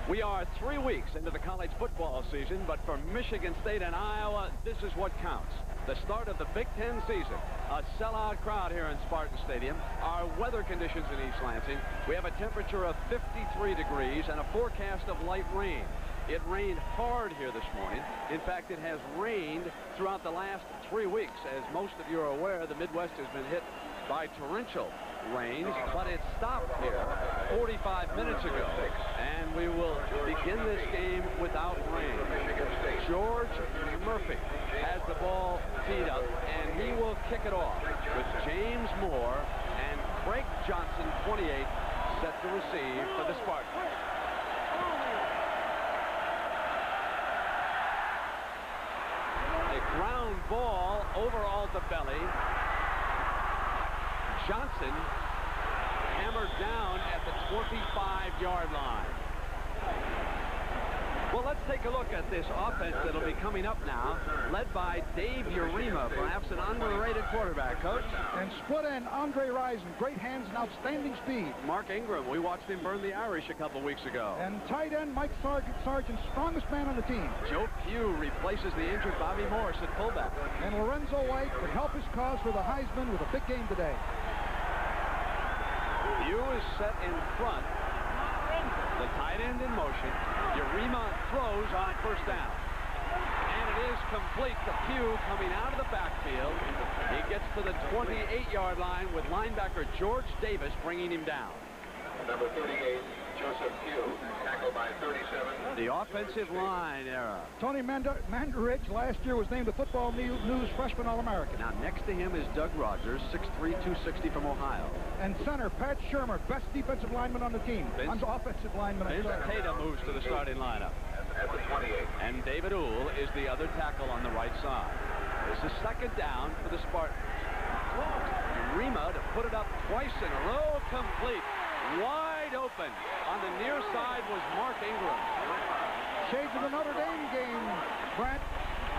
We are 3 weeks into the college football season, but for Michigan State and Iowa, this is what counts. The start of the Big Ten season. A sellout crowd here in Spartan Stadium. Our weather conditions in East Lansing. We have a temperature of 53 degrees and a forecast of light rain. It rained hard here this morning. In fact, it has rained throughout the last 3 weeks. As most of you are aware, the Midwest has been hit by torrential rains, but it stopped here 45 minutes ago, and we will begin this game without rain. George Murphy has the ball teed up, and he will kick it off with James Moore and Craig Johnson, 28, set to receive for the Spartans. A ground ball over Altobelli. Johnson hammered down at the 25-yard line. Well, let's take a look at this offense that'll be coming up now, led by Dave Urema, perhaps an underrated quarterback, Coach. And split end, Andre Rison, great hands and outstanding speed. Mark Ingram, we watched him burn the Irish a couple weeks ago. And tight end, Mike Sargent, strongest man on the team. Joe Pugh replaces the injured Bobby Morris at fullback. And Lorenzo White could help his cause for the Heisman with a big game today. Pugh is set in front. The tight end in motion. Urema throws on first down. And it is complete to Pugh coming out of the backfield. He gets to the 28-yard line with linebacker George Davis bringing him down. Number 38, Joseph Pugh, tackled by 37. The offensive line era. Tony Mandarich last year was named the Football News Freshman All-American. Now next to him is Doug Rogers, 6'3", 260 from Ohio. And center, Pat Shermer, best defensive lineman on the team. Offensive lineman. Vince Tatum moves to the starting lineup. At the 28. And David Uhl is the other tackle on the right side. This is second down for the Spartans. Urema to put it up twice in a row, complete. Wide open. On the near side was Mark Ingram. Shades of the Notre Dame game, Brent.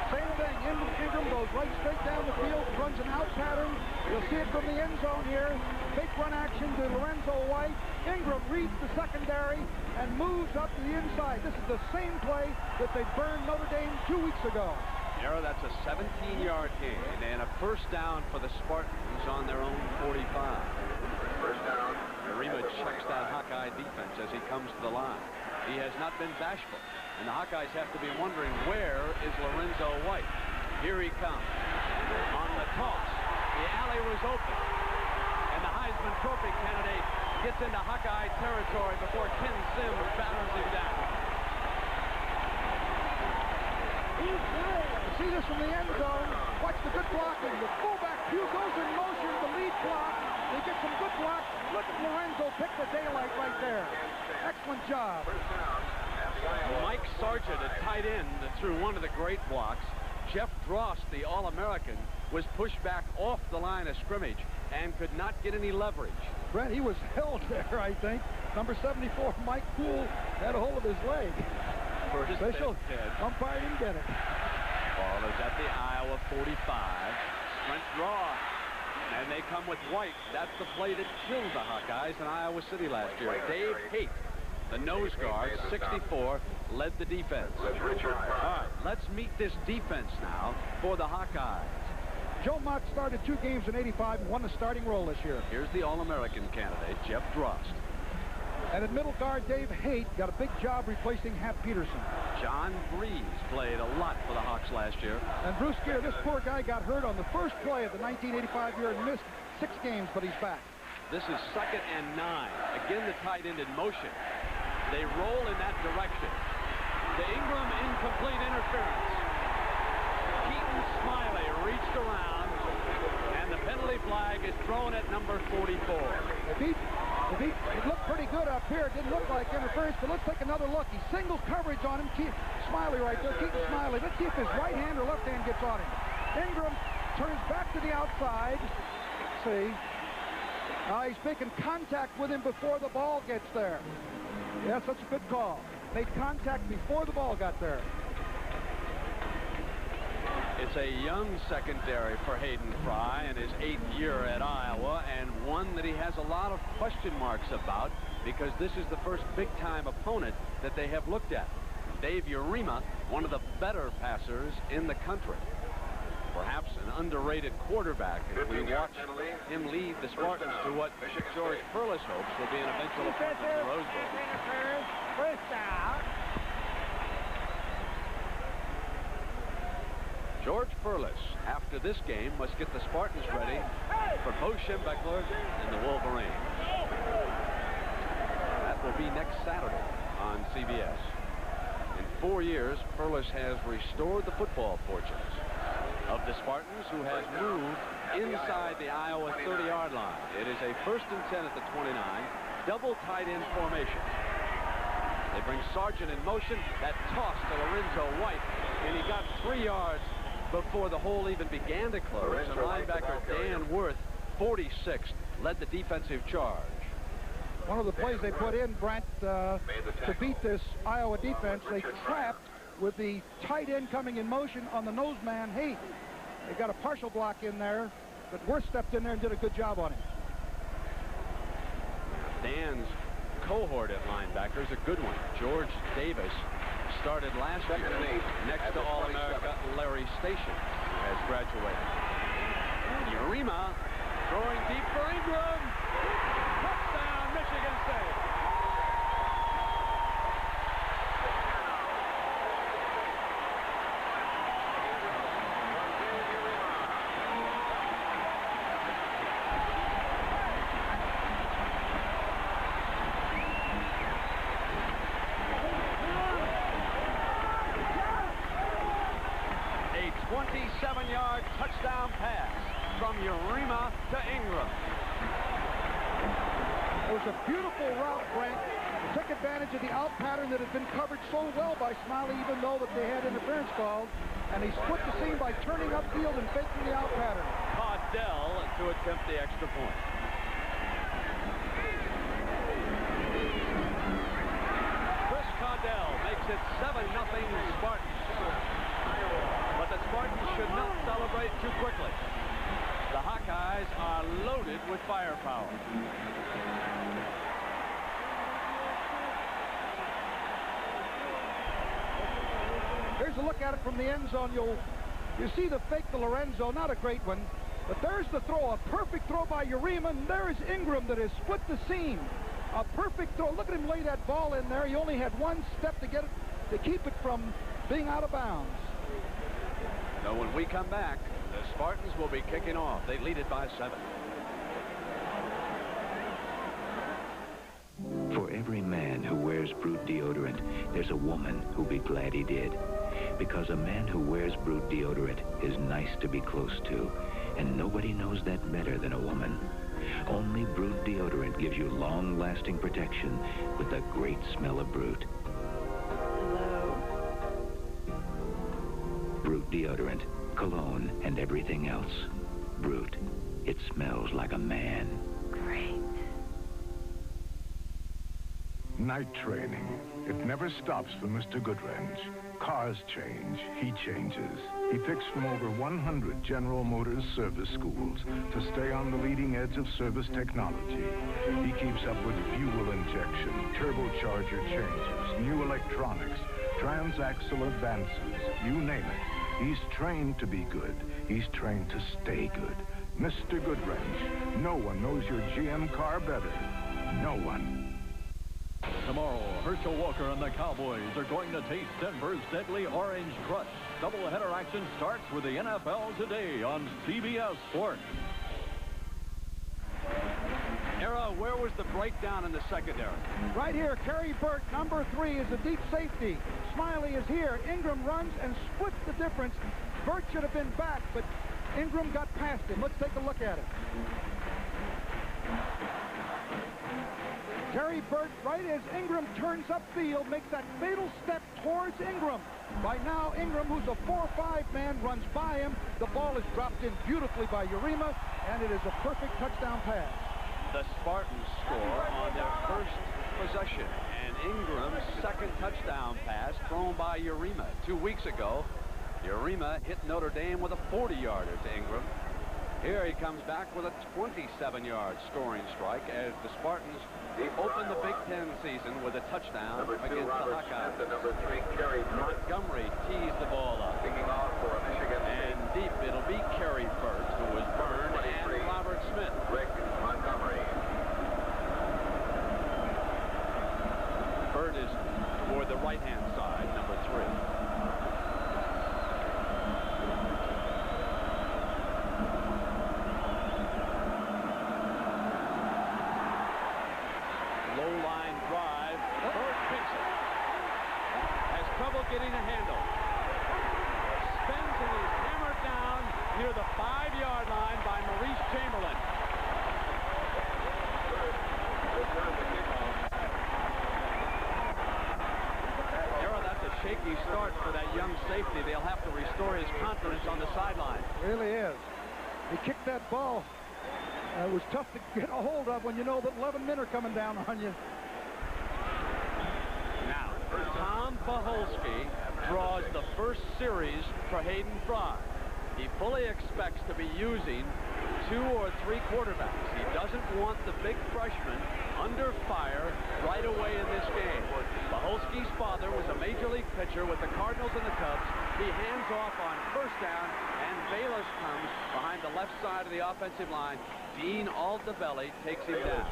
Same thing. Ingram goes right straight down the field, runs an out pattern. You'll see it from the end zone here. Fake run action to Lorenzo White. Ingram reads the secondary and moves up to the inside. This is the same play that they burned Notre Dame 2 weeks ago. Arrow, that's a 17-yard gain and a first down for the Spartans on their own 45. First down. Urema checks that Hawkeye defense as he comes to the line. He has not been bashful, and the Hawkeyes have to be wondering, where is Lorenzo White? Here he comes. On the toss, the alley was open, and the Heisman Trophy candidate gets into Hawkeye territory before Ken Sims batters him down. See this from the end zone. Watch the good blocking. The fullback Pugh goes in motion. The lead block. They get some good block. Look at Lorenzo pick the daylight right there. Excellent job. Mike Sargent, a tight end, threw one of the great blocks. Jeff Drost, the All-American, was pushed back off the line of scrimmage and could not get any leverage. Brent, he was held there, I think. Number 74, Mike Poole, had a hold of his leg. Official umpire didn't get it. Ball is at the Iowa 45. Sprint draw. And they come with White. That's the play that killed the Hawkeyes in Iowa City last year. Dave Haight, the nose guard, 64, led the defense. All right, let's meet this defense now for the Hawkeyes. Joe Mott started 2 games in '85 and won the starting role this year. Here's the All-American candidate, Jeff Drost. And at middle guard, Dave Haight got a big job replacing Hap Peterson. John Breeze played a lot for the Hawks last year. And Bruce Gear, this poor guy got hurt on the first play of the 1985 year and missed 6 games, but he's back. This is 2nd and 9. Again, the tight end in motion. They roll in that direction. The Ingram incomplete interference. Keaton Smiley reached around, and the penalty flag is thrown at number 44. It looked pretty good up here. It didn't look like interference, but let's take another look. He singles coverage on him. Smiley right there. Keaton Smiley. Let's see if his right hand or left hand gets on him. Ingram turns back to the outside. Let's see. He's making contact with him before the ball gets there. Yes, that's a good call. Made contact before the ball got there. It's a young secondary for Hayden Fry in his 8th year at Iowa, and one that he has a lot of question marks about because this is the first big-time opponent that they have looked at. Dave Urema, one of the better passers in the country. Perhaps an underrated quarterback, and we watch him lead the Spartans to what George Perles hopes will be an eventual appointment to the Rose Bowl. First down. George Perles, after this game, must get the Spartans ready for Bo Schembechler and the Wolverines. That will be next Saturday on CBS. In 4 years, Perles has restored the football fortunes of the Spartans, who has moved inside the Iowa 30-yard line. It is a 1st and 10 at the 29, double tight end formation. They bring Sargent in motion. That toss to Lorenzo White, and he got 3 yards before the hole even began to close. And linebacker Dan Worth, 46th, led the defensive charge. One of the plays they put in, Brent, to beat this Iowa defense, they trapped with the tight end coming in motion on the nose man, Haight. They got a partial block in there, but Worth stepped in there and did a good job on him. Dan's cohort at linebacker is a good one. George Davis started last year next to All-America Larry Station, who has graduated. Urema throwing deep for Ingram. Touchdown, Michigan State. A 27-yard touchdown pass from Urema to Ingram. It was a beautiful route, Brent. They took advantage of the out pattern that had been covered so well by Smiley, even though that they had interference called. And he split the seam by turning upfield and faking the out pattern. Caudell to attempt the extra point. Chris Caudell makes it 7-0 Spartans. But the Spartans should not celebrate too quickly. The Hawkeyes are loaded with firepower. Here's a look at it from the end zone. You see the fake to Lorenzo, not a great one, but there's the throw, a perfect throw by Urema, and there is Ingram that has split the seam. A perfect throw. Look at him lay that ball in there. He only had one step to get it, to keep it from being out of bounds. So when we come back, the Spartans will be kicking off. They lead it by 7. For every man who wears Brute deodorant, there's a woman who'll be glad he did. Because a man who wears Brute deodorant is nice to be close to, and nobody knows that better than a woman. Only Brute deodorant gives you long-lasting protection with the great smell of Brute. Hello. Brute deodorant, cologne, and everything else. Brute. It smells like a man. Great. Night training. It never stops for Mr. Goodwrench. Cars change. He changes. He picks from over 100 General Motors service schools to stay on the leading edge of service technology. He keeps up with fuel injection, turbocharger changes, new electronics, transaxle advances, you name it. He's trained to be good. He's trained to stay good. Mr. Goodwrench. No one knows your GM car better. No one. Tomorrow, Herschel Walker and the Cowboys are going to taste Denver's deadly Orange Crush. Doubleheader action starts with the NFL today on CBS Sports. Era, where was the breakdown in the secondary? Right here, Kerry Burt, number 3, is a deep safety. Smiley is here. Ingram runs and splits the difference. Burt should have been back, but Ingram got past him. Let's take a look at it. Kerry Burt, right as Ingram turns upfield, makes that fatal step towards Ingram. By now, Ingram, who's a 4-5 man, runs by him. The ball is dropped in beautifully by Urema, and it is a perfect touchdown pass. The Spartans score on their first possession, and Ingram's second touchdown pass thrown by Urema 2 weeks ago Urema hit Notre Dame with a 40-yarder to Ingram. Here he comes back with a 27-yard scoring strike as the Spartans open the Big Ten season with a touchdown Number 2, against the Robert Hawkeyes. Smith, and number 3, Kerry Burt. Montgomery tees the ball up. Kicking off for Michigan And State. deep, it'll be Kerry Burt, who was burned, and 23, Robert Smith. Rick Montgomery. Burt is toward the right-hand side, number 3. Low-line drive. Burt picks it. Has trouble getting a handle. Spins and is hammered down near the 5-yard line by Maurice Chamberlain. That's a shaky start for that young safety. They'll have to restore his confidence on the sideline. Really is. He kicked that ball. It was tough to get a hold of when you know that 11 men are coming down on you. Now, Tom Paholski draws the first series for Hayden Fry. He fully expects to be using 2 or 3 quarterbacks. He doesn't want the big freshman under fire right away in this game. Paholski's father was a major league pitcher with the Cardinals and the Cubs. He hands off on first down, and Bayless comes behind the left side of the offensive line. Dean Aldebelli takes him down.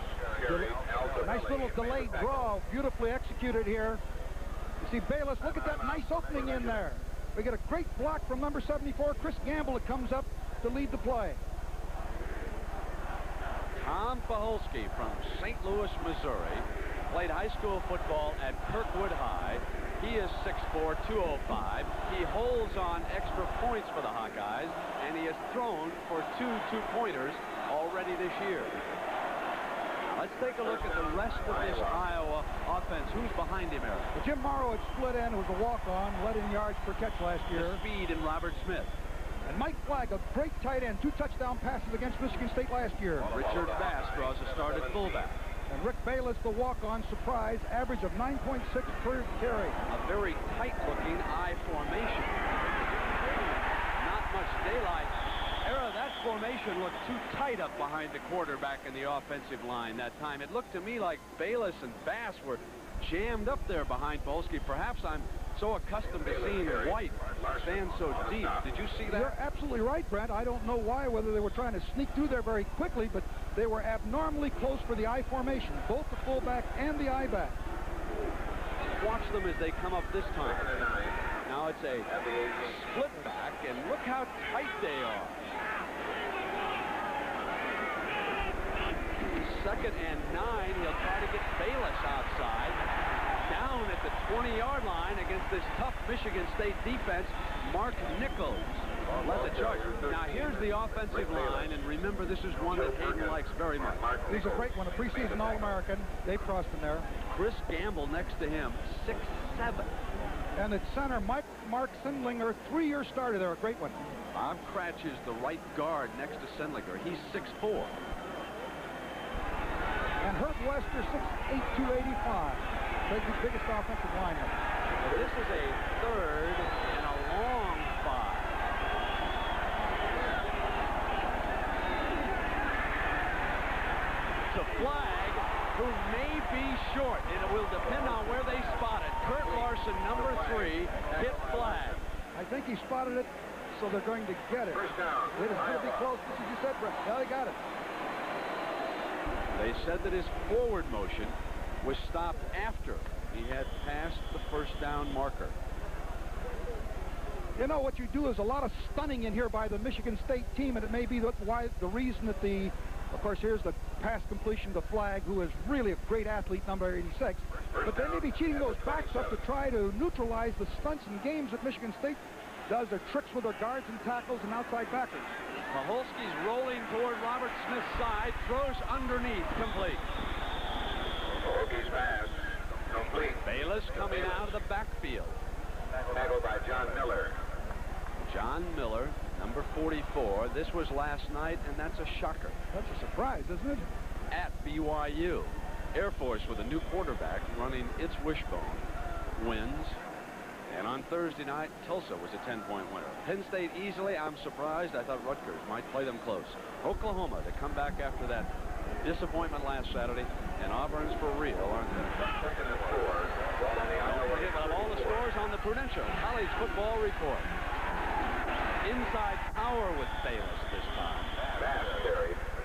Nice little delayed draw, beautifully executed here. You see Bayless, look at that nice opening in there. We get a great block from number 74, Chris Gamble, that comes up to lead the play. Tom Paholski from St. Louis, Missouri, played high school football at Kirkwood High. He is 6'4", 205. He holds on extra points for the Hawkeyes, and he has thrown for 2 two-pointers already this year. Now, let's take a look at the rest of this Iowa offense. Who's behind him, Eric? Well, Jim Morrow had split end. It was a walk-on, led in yards per catch last year. The speed in Robert Smith. And Mike Flagg, a great tight end, 2 touchdown passes against Michigan State last year. Richard Bass draws a start at fullback. And Rick Bayless, the walk-on, surprise, average of 9.6 per carry. A very tight-looking I formation. Not much daylight. That formation looked too tight up behind the quarterback in the offensive line that time. It looked to me like Bayless and Bass were jammed up there behind Paholski. Perhaps I'm so accustomed to seeing White stand so deep. Did you see that? You're absolutely right, Brent. I don't know why, whether they were trying to sneak through there very quickly, but they were abnormally close for the I formation, both the fullback and the I back. Watch them as they come up this time. Now it's a split back, and look how tight they are. 2nd and 9. He'll try to get Bayless outside. Down at the 20-yard line against this tough Michigan State defense, Mark Nichols led the charge. Now here's the offensive line, and remember, this is one that Hayden likes very much. He's a great one, a preseason All-American. Dave Croston there. Chris Gamble next to him, 6'7". And at center, Mark Sindlinger, 3-year starter there, a great one. Bob Cratch is the right guard next to Sindlinger. He's 6'4". And Herb Wester, 6'8", 285. Biggest offensive lineman. This is a 3rd and a long 5. To Flagg, who may be short, and it will depend on where they spot it. Kurt Larson, number 3, hit Flagg. I think he spotted it, so they're going to get it. First down. It is going to be close, just as you said, Brett. Yeah, they got it. They said that his forward motion was stopped after he had passed the first down marker. You know, what you do is a lot of stunning in here by the Michigan State team, and it may be the reason that of course, here's the pass completion to Flagg, who is really a great athlete, number 86. But they may be cheating those backs up to try to neutralize the stunts and games that Michigan State does. Their tricks with their guards and tackles and outside backers. Paholski's rolling toward Robert Smith's side, throws underneath, complete. Paholski's pass, complete. Bayless coming out of the backfield. Tackled by John Miller. John Miller, number 44. This was last night, and that's a shocker. That's a surprise, isn't it? At BYU. Air Force with a new quarterback running its wishbone. Wins And on Thursday night, Tulsa was a 10-point winner. Penn State easily. I'm surprised. I thought Rutgers might play them close. Oklahoma to come back after that disappointment last Saturday. And Auburn's for real, aren't they? Don't forget about all the scores on the Prudential College Football Report. Inside power with Bayless this time.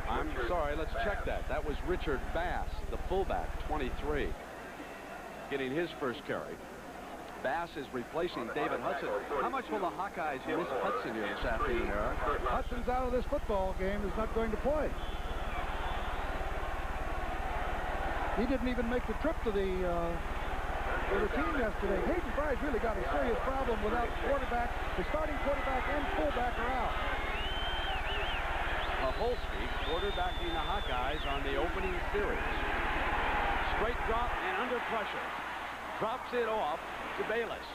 I'm sorry, let's check that. That was Richard Bass, the fullback, 23, getting his first carry. Bass is replacing David Hudson. How much will the Hawkeyes miss Hudson here this afternoon, Eric? Hudson's out of this football game. Is not going to play. He didn't even make the trip to the team yesterday. Hayden Fry's really got a serious problem without quarterback. The starting quarterback and fullback are out. Maholsky quarterbacking the Hawkeyes on the opening series. Straight drop and under pressure. Drops it off to Bayless.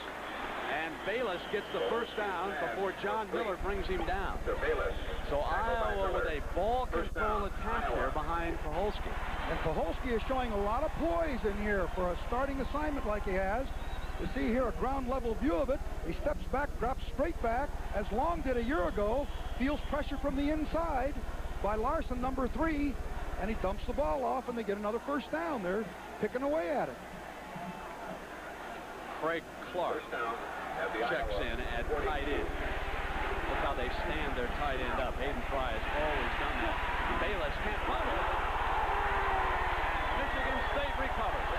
And Bayless gets the first down before John Miller brings him down. So Iowa with a ball control attack here behind Paholski. And Paholski is showing a lot of poise in here for a starting assignment like he has. You see here a ground level view of it. He steps back, drops straight back, as Long did a year ago. Feels pressure from the inside by Larson, number 3, and he dumps the ball off, and they get another first down. They're picking away at it. Craig Clark checks in at tight end. Look how they stand their tight end up. Hayden Fry has always done that. Bayless can't follow it. Michigan State recovers.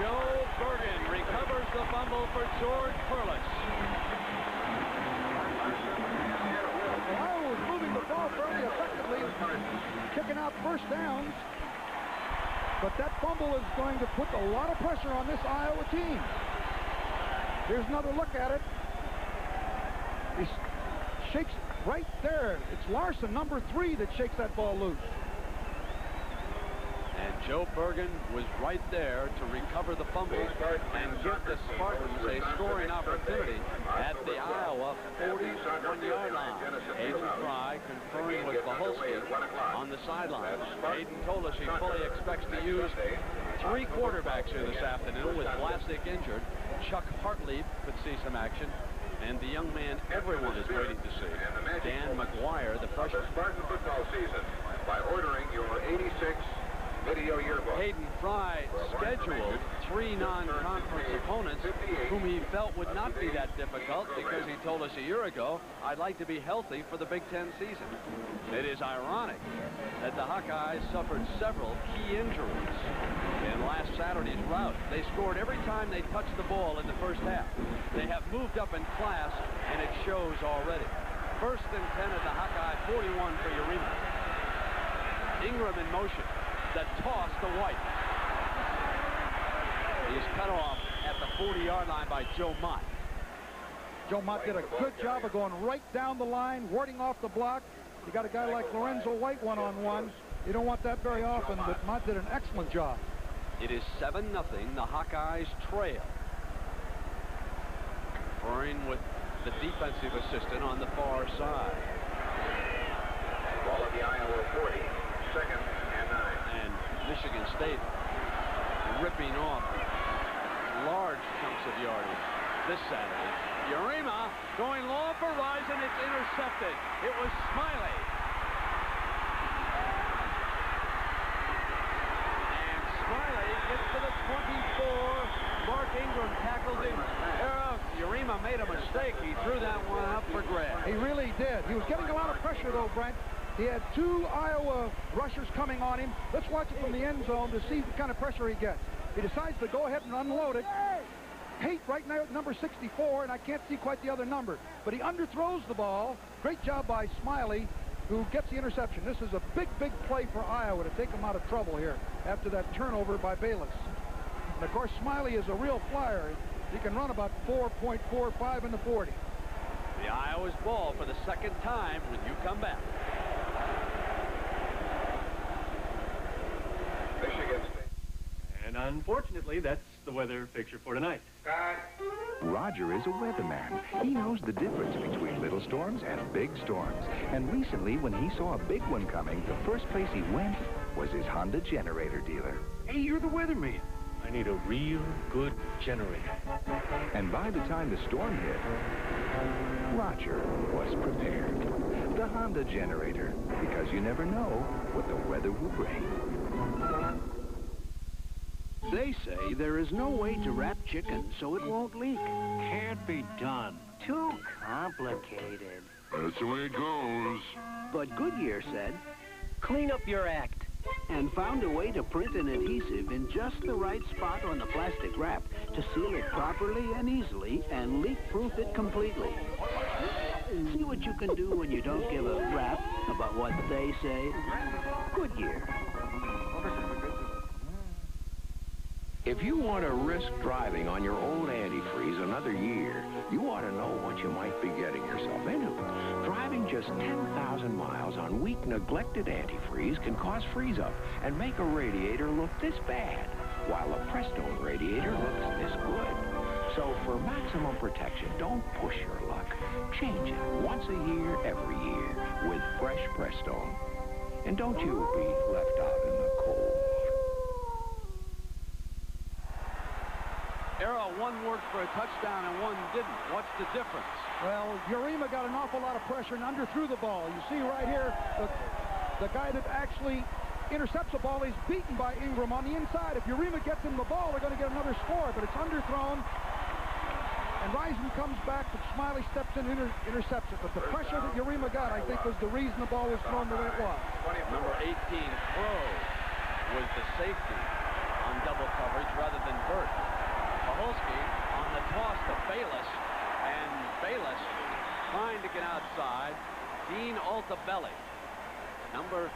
Joe Bergen recovers the fumble for George Perlis. Iowa was moving the ball fairly effectively, kicking out first downs. But that fumble is going to put a lot of pressure on this Iowa team. Here's another look at it. He shakes right there. It's Larson, number 3, that shakes that ball loose. And Joe Bergen was right there to recover the fumble and give the Spartans a scoring opportunity at the Iowa 41-yard line. Hayden Fry conferring with Paholski on the sideline. Hayden told us he fully expects to use 3 quarterbacks here this afternoon with Vlasic injured. Chuck Hartley could see some action. And the young man everyone is waiting to see, Dan McGuire, the freshman. Spartan football season by ordering your 86 video yearbook. Hayden Fry scheduled 3 non-conference opponents whom he felt would not be that difficult because he told us a year ago, I'd like to be healthy for the Big Ten season. It is ironic that the Hawkeyes suffered several key injuries in last Saturday's rout. They scored every time they touched the ball in the first half. They have moved up in class, and it shows already. First and 10 at the Hawkeye 41 for Urema. Ingram in motion. The toss to White. He's cut off at the 40-yard line by Joe Mott. Joe Mott did a good job of going right down the line, warding off the block. You got a guy like Lorenzo White one-on-one. You don't want that very often, but Mott did an excellent job. It is 7-0. The Hawkeyes trail. Conferring with the defensive assistant on the far side. Ball at the Iowa 40, 2nd and 9. And Michigan State ripping off large chunks of yardage this Saturday. Urema going long for Rison. It's intercepted. It was Smiley. And Smiley gets to the 24. Mark Ingram tackles him. Urema made a mistake. He threw that one up for grabs. He really did. He was getting a lot of pressure, though, Brent. He had 2 Iowa rushers coming on him. Let's watch it from the end zone to see what kind of pressure he gets. He decides to go ahead and unload it. Haight right now at number 64, and I can't see quite the other number. But he underthrows the ball. Great job by Smiley, who gets the interception. This is a big, big play for Iowa to take them out of trouble here after that turnover by Bayless. And, of course, Smiley is a real flyer. He can run about 4.45 in the 40. The Iowa's ball for the second time when you come back. Michigan State. And unfortunately, that's the weather picture for tonight. Roger is a weatherman. He knows the difference between little storms and big storms. And recently, when he saw a big one coming, the first place he went was his Honda generator dealer. Hey, you're the weatherman. I need a real good generator. And by the time the storm hit, Roger was prepared. The Honda generator, because you never know what the weather will bring. They say there is no way to wrap chicken so it won't leak. Can't be done. Too complicated. That's the way it goes. But Goodyear said, clean up your act. And found a way to print an adhesive in just the right spot on the plastic wrap to seal it properly and easily and leak-proof it completely. See what you can do when you don't give a rap about what they say? Goodyear. If you want to risk driving on your old antifreeze another year, you ought to know what you might be getting yourself into. Driving just 10,000 miles on weak, neglected antifreeze can cause freeze-up and make a radiator look this bad, while a Prestone radiator looks this good. So for maximum protection, don't push your luck. Change it once a year, every year, with fresh Prestone. And don't you be left out in the cold. Arrow, one worked for a touchdown and one didn't. What's the difference? Well, Urema got an awful lot of pressure and underthrew the ball. You see right here, the guy that actually intercepts the ball is beaten by Ingram on the inside. If Urema gets him the ball, they're going to get another score, but it's underthrown. And Risen comes back, but Smiley steps in and intercepts it. But the pressure that Urema got, I think, was the reason the ball was thrown the way it was. Number 18, Crow, was the safety on double coverage rather than Burt. Paholski on the toss to Bayless, and Bayless trying to get outside. Dean Altabelli, number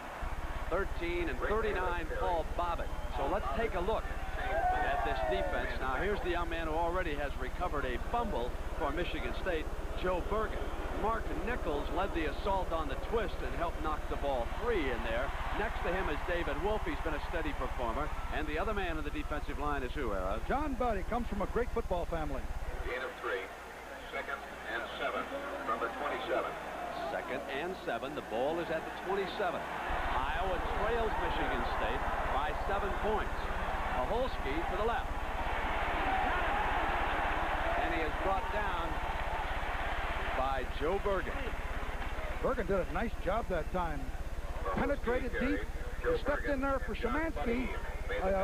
13 and 39, Paul Bobbitt. So let's take a look at this defense. Now here's the young man who already has recovered a fumble for Michigan State, Joe Bergen. Mark Nichols led the assault on the twist and helped knock the ball free in there. Next to him is David Wolf. He's been a steady performer. And the other man on the defensive line is who, Ara? John Buddy comes from a great football family. Gain of 3. 2nd and 7. Number 27. 2nd and 7. The ball is at the 27. Iowa trails Michigan State by 7 points. Paholski to the left. And he is brought down by Joe Bergen. Bergen did a nice job that time. Penetrated deep. He stepped in there for Szymanski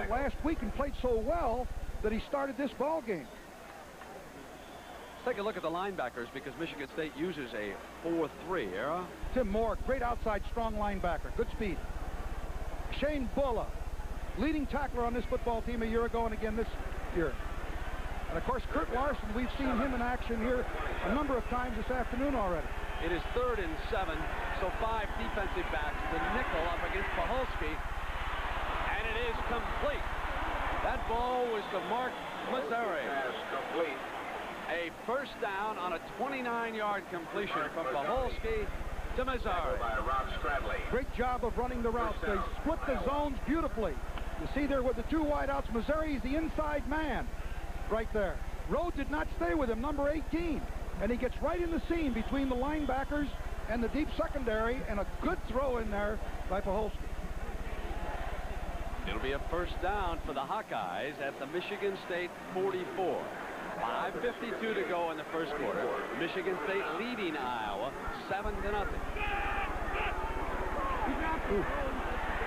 last week and played so well that he started this ball game. Let's take a look at the linebackers because Michigan State uses a 4-3, Ara. Tim Moore, great outside, strong linebacker. Good speed. Shane Bulla, leading tackler on this football team a year ago and again this year. And, of course, Kurt Larson, we've seen him in action here a number of times this afternoon already. It is 3rd and 7, so 5 defensive backs. The nickel up against Paholski, and it is complete. That ball was to Mark Mazzari. Complete. A first down on a 29-yard completion from Paholski to Mazzari. By Rob Stradley. Great job of running the routes. They split the zones beautifully. You see there with the 2 wideouts, Mazzari is the inside man. Right there. Rowe did not stay with him, number 18. And he gets right in the seam between the linebackers and the deep secondary, and a good throw in there by Paholski. It'll be a first down for the Hawkeyes at the Michigan State 44. 5:52 to go in the first quarter. Michigan State leading Iowa 7-0.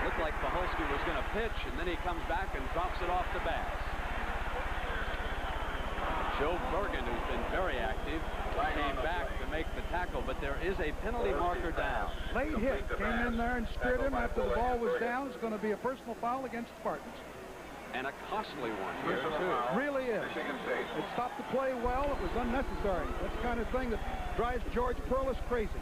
Looked like Paholski was going to pitch, and then he comes back and drops it off the Bass. Joe Bergen, who's been very active, came back to make the tackle, but there is a penalty marker down. Late hit, came in there and speared him after the ball was down. It's going to be a personal foul against Spartans. And a costly one here, too. Really is. It stopped the play well. It was unnecessary. That's the kind of thing that drives George Perlis crazy.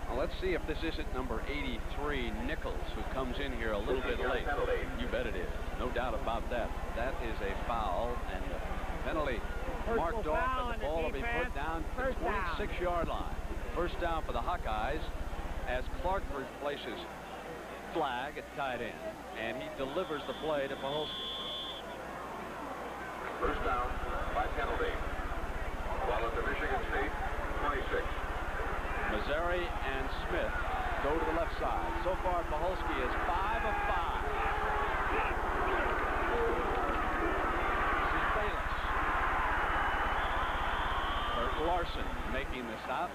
Well, let's see if this isn't number 83, Nichols, who comes in here a little bit late. You bet it is. No doubt about that. That is a foul, and the penalty marked off, and the ball will be put down to the 26-yard line. First down for the Hawkeyes as Clark replaces Flag at tight end, and he delivers the play to Paholski. First down by penalty. Ball at the Michigan State 26. Mazzari and Smith go to the left side. So far, Paholski is 5 of 5. This is Bayless. Kurt Larson making the stop.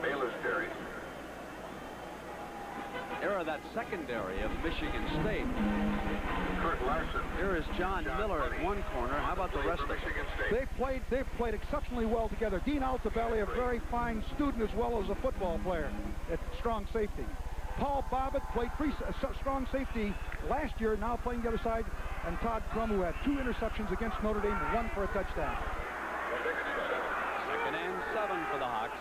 Bayless carry. Here are that secondary of Michigan State. Kurt Larson. Here is John Miller at one corner. How about the rest of them? They've played exceptionally well together. Dean Altobelli, a very fine student as well as a football player at strong safety. Paul Bobbitt played strong safety last year, now playing the other side. And Todd Crum, who had 2 interceptions against Notre Dame, 1 for a touchdown. 2nd and 7 for the Hawks.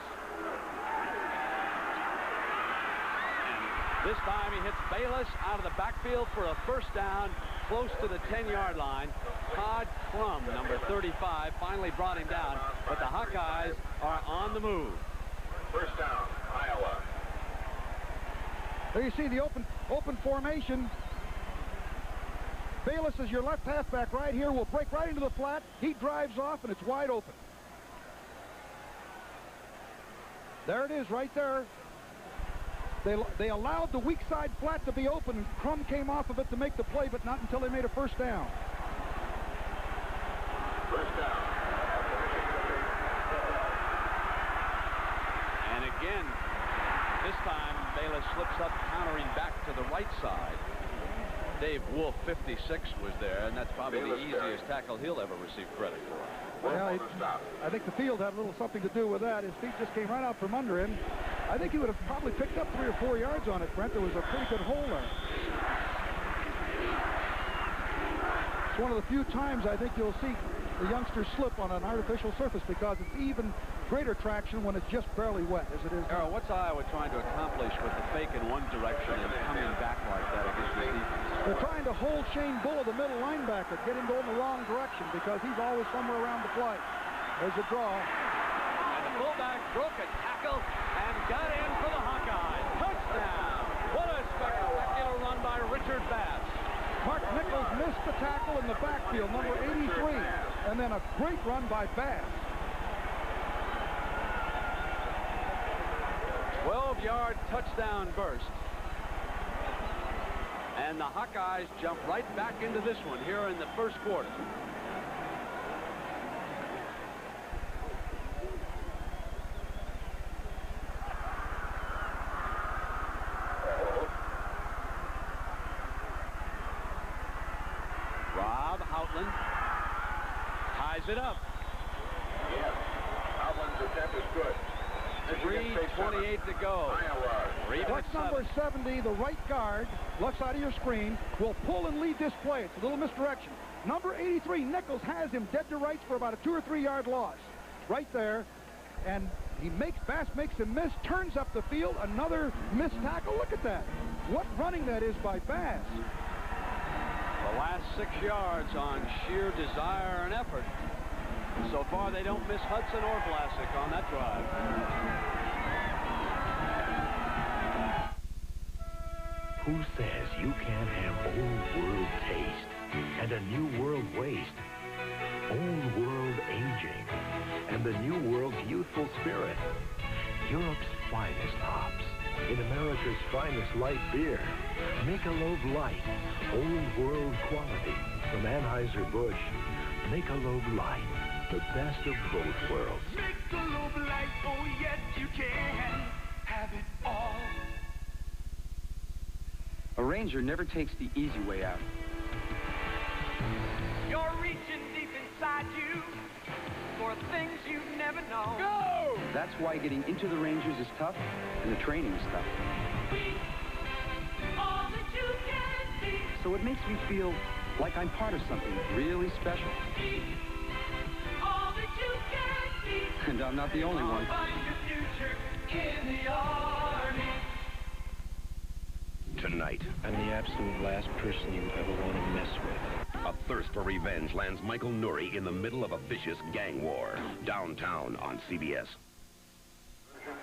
This time he hits Bayless out of the backfield for a first down close to the 10-yard line. Todd Crum, number 35, finally brought him down, but the Hawkeyes are on the move. First down, Iowa. There you see the open formation. Bayless is your left halfback right here. Will break right into the flat. He drives off, and it's wide open. There it is right there. They allowed the weak side flat to be open, and Crum came off of it to make the play, but not until they made a first down. First down. And again, this time Bayless slips up, countering back to the right side. Dave Wolf, 56, was there, and that's probably the easiest tackle he'll ever receive credit for. Well, I think the field had a little something to do with that. His feet just came right out from under him. I think he would have probably picked up 3 or 4 yards on it, Brent. There was a pretty good hole there. It's one of the few times I think you'll see the youngsters slip on an artificial surface, because it's even greater traction when it's just barely wet, as it is now. Errol, what's Iowa trying to accomplish with the fake in one direction and coming back like that against the defense? They're trying to hold Shane Bull, the middle linebacker, get him going the wrong direction, because he's always somewhere around the play. There's a draw. And the fullback broke a tackle and got in for the Hawkeyes. Touchdown! What a spectacular run by Richard Bass. Mark Nichols missed the tackle in the backfield, number 83, and then a great run by Bass. 12-yard touchdown burst. And the Hawkeyes jump right back into this one here in the first quarter. Rob Houtland ties it up. Yes, Houtland's attempt is good. 3:28 to go. Flex number 70, the right guard, left side of your screen, will pull and lead this play. It's a little misdirection. Number 83, Nichols, has him dead to rights for about a 2 or 3 yard loss. Right there. And Bass makes him miss, turns up the field, another missed tackle. Look at that. What running that is by Bass. The last 6 yards on sheer desire and effort. So far, they don't miss Hudson or Vlasic on that drive. Who says you can't have old world taste and a new world waste? Old world aging and the new world's youthful spirit. Europe's finest hops in America's finest light beer. Michelob Light, old world quality from Anheuser-Busch. Michelob Light, the best of both worlds. Michelob Light, oh yes you can have it all. A Ranger never takes the easy way out. You're reaching deep inside you for things you've never known. Go! That's why getting into the Rangers is tough, and the training is tough. All that you can be. So it makes me feel like I'm part of something really special. All that you can be. And I'm not the only one. Find your future in the Army. Tonight. I'm the absolute last person you ever want to mess with. A thirst for revenge lands Michael Nouri in the middle of a vicious gang war. Downtown on CBS.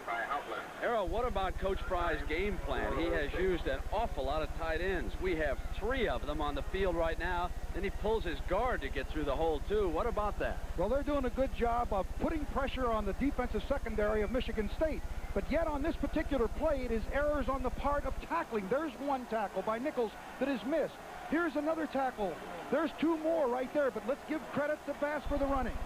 By Houtland. Errol, what about Coach Fry's game plan? He has used an awful lot of tight ends. We have 3 of them on the field right now. Then he pulls his guard to get through the hole, too. What about that? Well, they're doing a good job of putting pressure on the defensive secondary of Michigan State. But yet on this particular play, it is errors on the part of tackling. There's one tackle by Nichols that is missed. Here's another tackle. There's 2 more right there, but let's give credit to Bass for the running.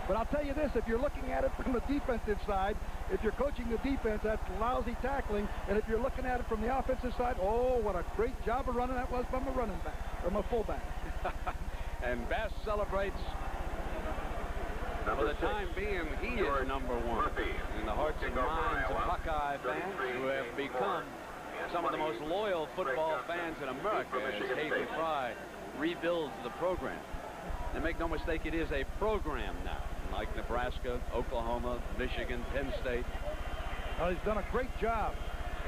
But I'll tell you this, if you're looking at it from the defensive side, if you're coaching the defense, that's lousy tackling. And if you're looking at it from the offensive side, oh, what a great job of running that was from a running back, from a fullback. And Bass celebrates. For the time being, he is number 1 in the hearts and minds of Hawkeye fans who have become some of the most loyal football fans in America as Hayden Fry rebuilds the program. And make no mistake, it is a program now, like Nebraska, Oklahoma, Michigan, Penn State. Well, he's done a great job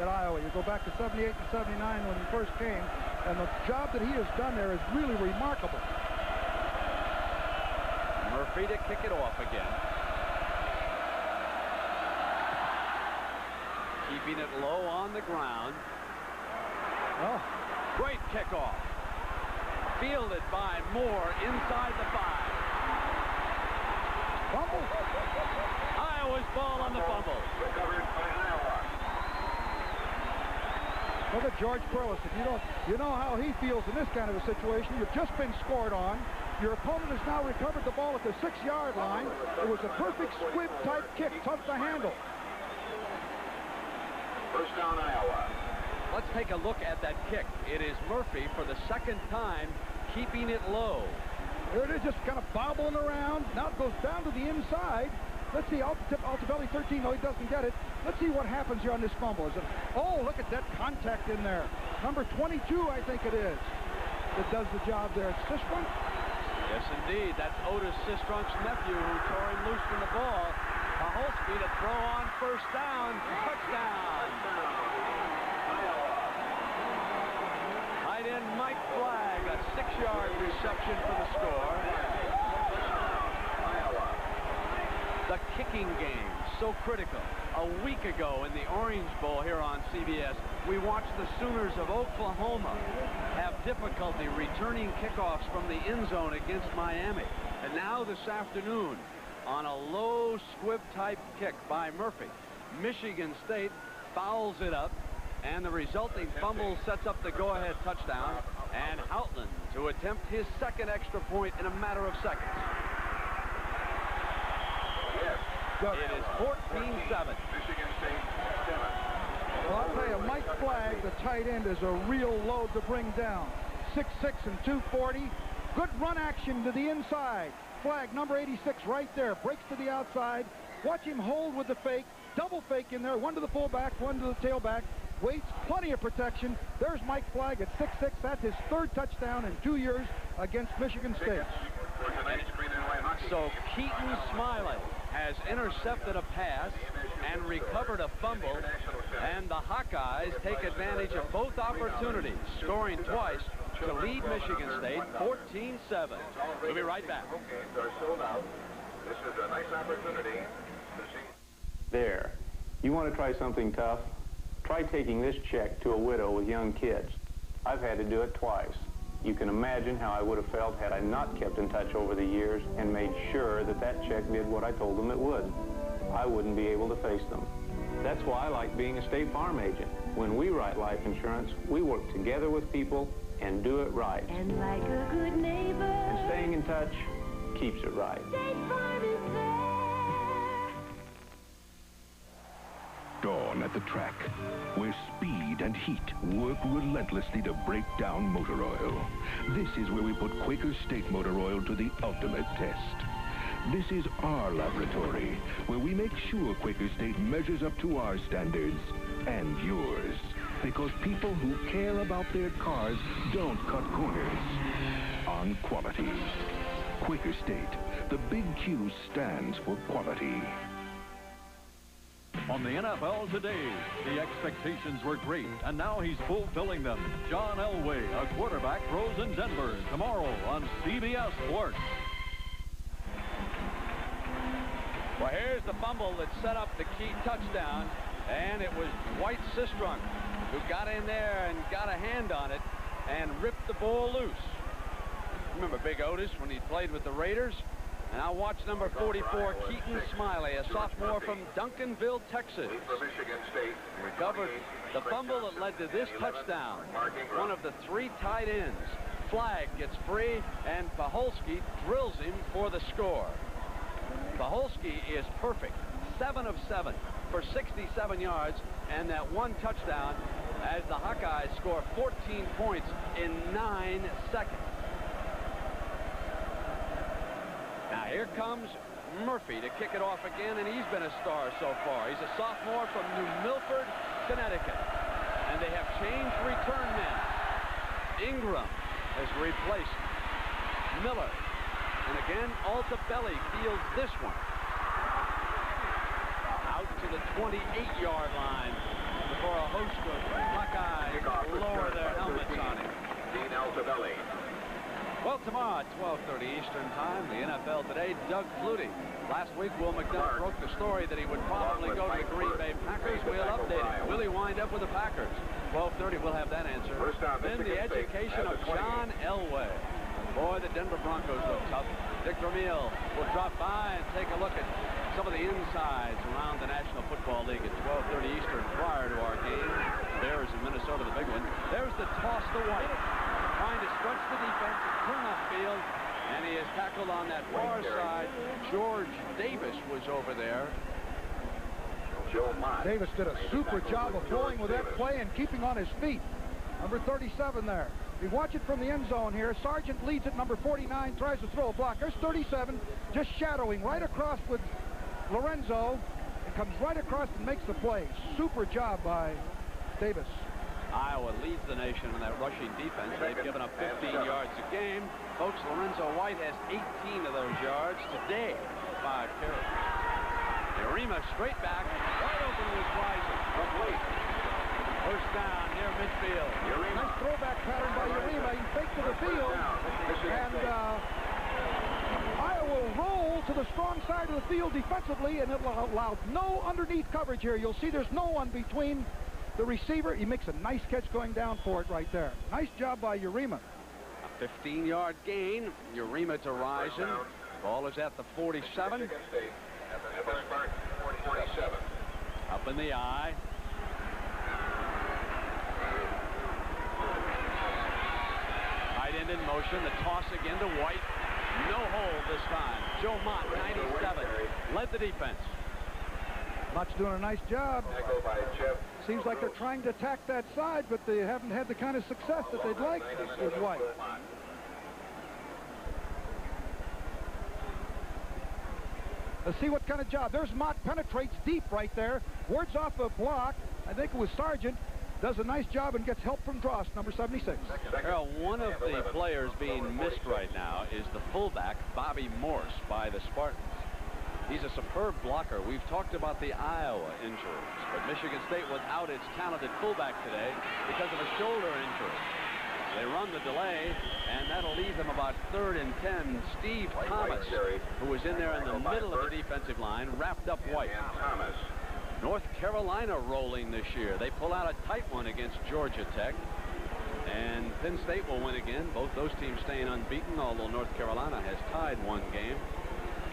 at Iowa. You go back to 78 and 79 when he first came, and the job that he has done there is really remarkable. Murphy to kick it off again. Keeping it low on the ground. Oh, great kickoff. Fielded by Moore inside the 5. Fumble. Iowa's ball on the fumble. Recovered by Iowa. Look at George Burleson. You know how he feels in this kind of a situation. You've just been scored on. Your opponent has now recovered the ball at the 6-yard line. It was a perfect squib-type kick, tough to handle. First down, Iowa. Let's take a look at that kick. It is Murphy for the 2nd time keeping it low. There it is, just kind of bobbling around. Now it goes down to the inside. Let's see, Altobelli 13. No, he doesn't get it. Let's see what happens here on this fumble. Is it? Oh, look at that contact in there. Number 22, I think it is, that does the job there. It's Sistrunk? Yes, indeed. That's Otis Sistrunk's nephew who tore him loose from the ball. Paholski to throw on first down. Touchdown. Tight end Mike Flagg, a 6-yard reception for the score. The kicking game, so critical. A week ago in the Orange Bowl here on CBS, we watched the Sooners of Oklahoma have difficulty returning kickoffs from the end zone against Miami. And now this afternoon, on a low squib-type kick by Murphy, Michigan State fouls it up, and the resulting fumble sets up the go-ahead touchdown, and Houtland to attempt his 2nd extra point in a matter of seconds. It is 14-7. Michigan State 7. Well, I'll tell you, Mike Flagg, the tight end, is a real load to bring down. 6'6" and 240. Good run action to the inside. Flagg, number 86, right there. Breaks to the outside. Watch him hold with the fake. Double fake in there. One to the fullback, one to the tailback. Waits, plenty of protection. There's Mike Flagg at 6'6". That's his 3rd touchdown in 2 years against Michigan State. So Keaton Smiley has intercepted a pass and recovered a fumble, and the Hawkeyes take advantage of both opportunities, scoring twice to lead Michigan State 14-7. We'll be right back. Are sold out. This is a nice opportunity to see. There. You want to try something tough? Try taking this check to a widow with young kids. I've had to do it twice. You can imagine how I would have felt had I not kept in touch over the years and made sure that that check did what I told them it would. I wouldn't be able to face them. That's why I like being a State Farm agent. When we write life insurance, we work together with people and do it right. And like a good neighbor. And staying in touch keeps it right. State Farm is there. Dawn at the track, where speed and heat work relentlessly to break down motor oil. This is where we put Quaker State motor oil to the ultimate test. This is our laboratory, where we make sure Quaker State measures up to our standards and yours. Because people who care about their cars don't cut corners on quality. Quaker State, the big Q stands for quality. On the NFL Today, the expectations were great, and now he's fulfilling them. John Elway, a quarterback, throws in Denver tomorrow on CBS Sports. Well, here's the fumble that set up the key touchdown, and it was Dwight Sistrunk who got in there and got a hand on it and ripped the ball loose. Remember Big Otis when he played with the Raiders? And now watch number 44, Keaton Smiley, a sophomore from Duncanville, Texas. Recovered the fumble that led to this touchdown. One of the 3 tight ends. Flag gets free, and Paholski drills him for the score. Paholski is perfect. 7 of 7 for 67 yards, and that 1 touchdown as the Hawkeyes score 14 points in 9 seconds. Now here comes Murphy to kick it off again, and he's been a star so far. He's a sophomore from New Milford, Connecticut. And they have changed return men. Ingram has replaced Miller. And again, Altabelli fields this one. Out to the 28-yard line before a host of Hawkeyes lower their helmets on him. Dean Altabelli. Well, tomorrow at 12:30 Eastern Time, the NFL Today, Doug Flutie. Last week, Will McDonough broke the story that he would probably go to the Green Bay Packers. We'll update him. Will he wind up with the Packers? 12:30, we'll have that answer. Then the education of John Elway. Boy, the Denver Broncos look tough. Dick Vermeil will drop by and take a look at some of the insides around the National Football League at 12:30 Eastern prior to our game. Bears in Minnesota, the big one. There's the toss to White. Trying to stretch the defense, turn upfield, and he is tackled on that far side. George Davis was over there. Davis did a super job of blowing with that play and keeping on his feet. Number 37 there. We watch it from the end zone here. Sargent leads at number 49, tries to throw a block. There's 37, just shadowing right across with Lorenzo. It comes right across and makes the play. Super job by Davis. Iowa leads the nation in that rushing defense. They've given up 15 yards a game. Folks, Lorenzo White has 18 of those yards today. 5 carries. Yarima straight back. Wide open was Rising. First down near midfield. Nice throwback pattern by Yarima. He faked to the field. And Iowa will roll to the strong side of the field defensively, and it will allow no underneath coverage here. You'll see there's no one between the receiver. He makes a nice catch going down for it right there. Nice job by Yarima. A 15-yard gain. Yarima to Rising. Ball is at the 47. Up in the eye. Tight end in motion. The toss again to White. No hold this time. Joe Mott, 97, led the defense. Mott's doing a nice job. Seems like they're trying to attack that side, but they haven't had the kind of success that they'd like with White. Let's see what kind of job. There's Mott, penetrates deep right there. Wards off a block. I think it was Sargent. Does a nice job and gets help from Drost, number 76. Harold, one of the players being missed right now is the fullback, Bobby Morse, by the Spartans. He's a superb blocker. We've talked about the Iowa injuries, but Michigan State without its talented fullback today because of a shoulder injury. They run the delay, and that'll leave them about 3rd and 10. Steve Thomas, who was in there in the middle of the defensive line, wrapped up White. North Carolina rolling this year. They pull out a tight one against Georgia Tech. And Penn State will win again. Both those teams staying unbeaten, although North Carolina has tied 1 game.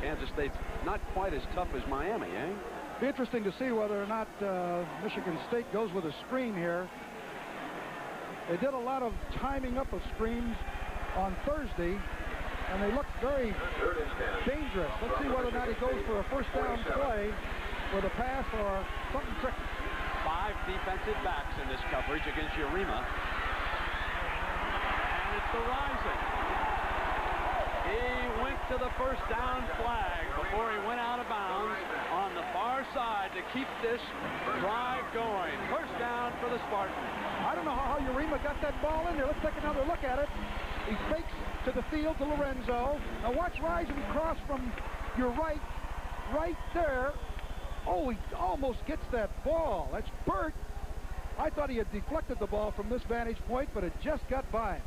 Kansas State's not quite as tough as Miami, eh? Be interesting to see whether or not Michigan State goes with a screen here. They did a lot of timing up of screens on Thursday, and they looked very dangerous. Let's see whether or not he goes for a first down play with a pass or something tricky. 5 defensive backs in this coverage against Yarima. And it's the Rising. He went to the first down flag before he went out of bounds on the far side to keep this drive going. First down for the Spartans. I don't know how Yarima got that ball in there. Let's take another look at it. He fakes to the field to Lorenzo. Now watch Rising cross from your right there. Oh, he almost gets that ball. That's Burt. I thought he had deflected the ball from this vantage point, but it just got by him.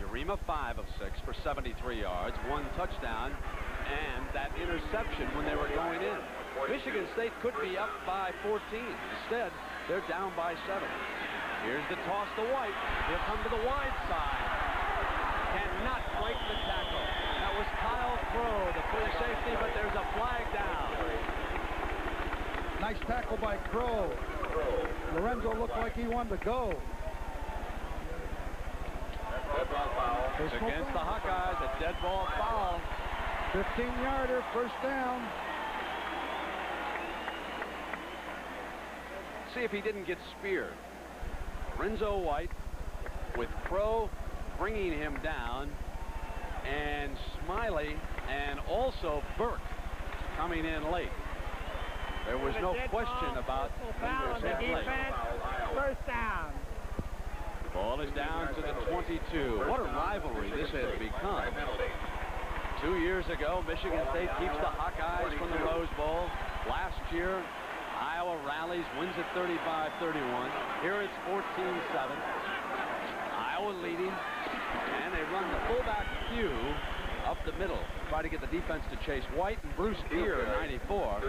Yarima 5 of 6 for 73 yards, 1 touchdown, and that interception when they were going in. Michigan State could be up by 14. Instead, they're down by 7. Here's the toss to White. He'll come to the wide side. Cannot break the tackle. That was Kyle Crow, the free safety, but there's a flag down. Nice tackle by Crow. Lorenzo looked like he wanted to go. It's against the Hawkeyes, a dead ball foul. 15-yarder, first down. See if he didn't get speared. Lorenzo White with Crow bringing him down, and Smiley and also Burke coming in late. There was no question about foul the defense. First down. Ball is down to the 22. What a rivalry this has become. 2 years ago, Michigan State keeps the Hawkeyes from the Rose Bowl. Last year, Iowa rallies, wins at 35-31. Here it's 14-7. Iowa leading, and they run the fullback Pugh up the middle. Try to get the defense to chase White, and Bruce Deere, 94.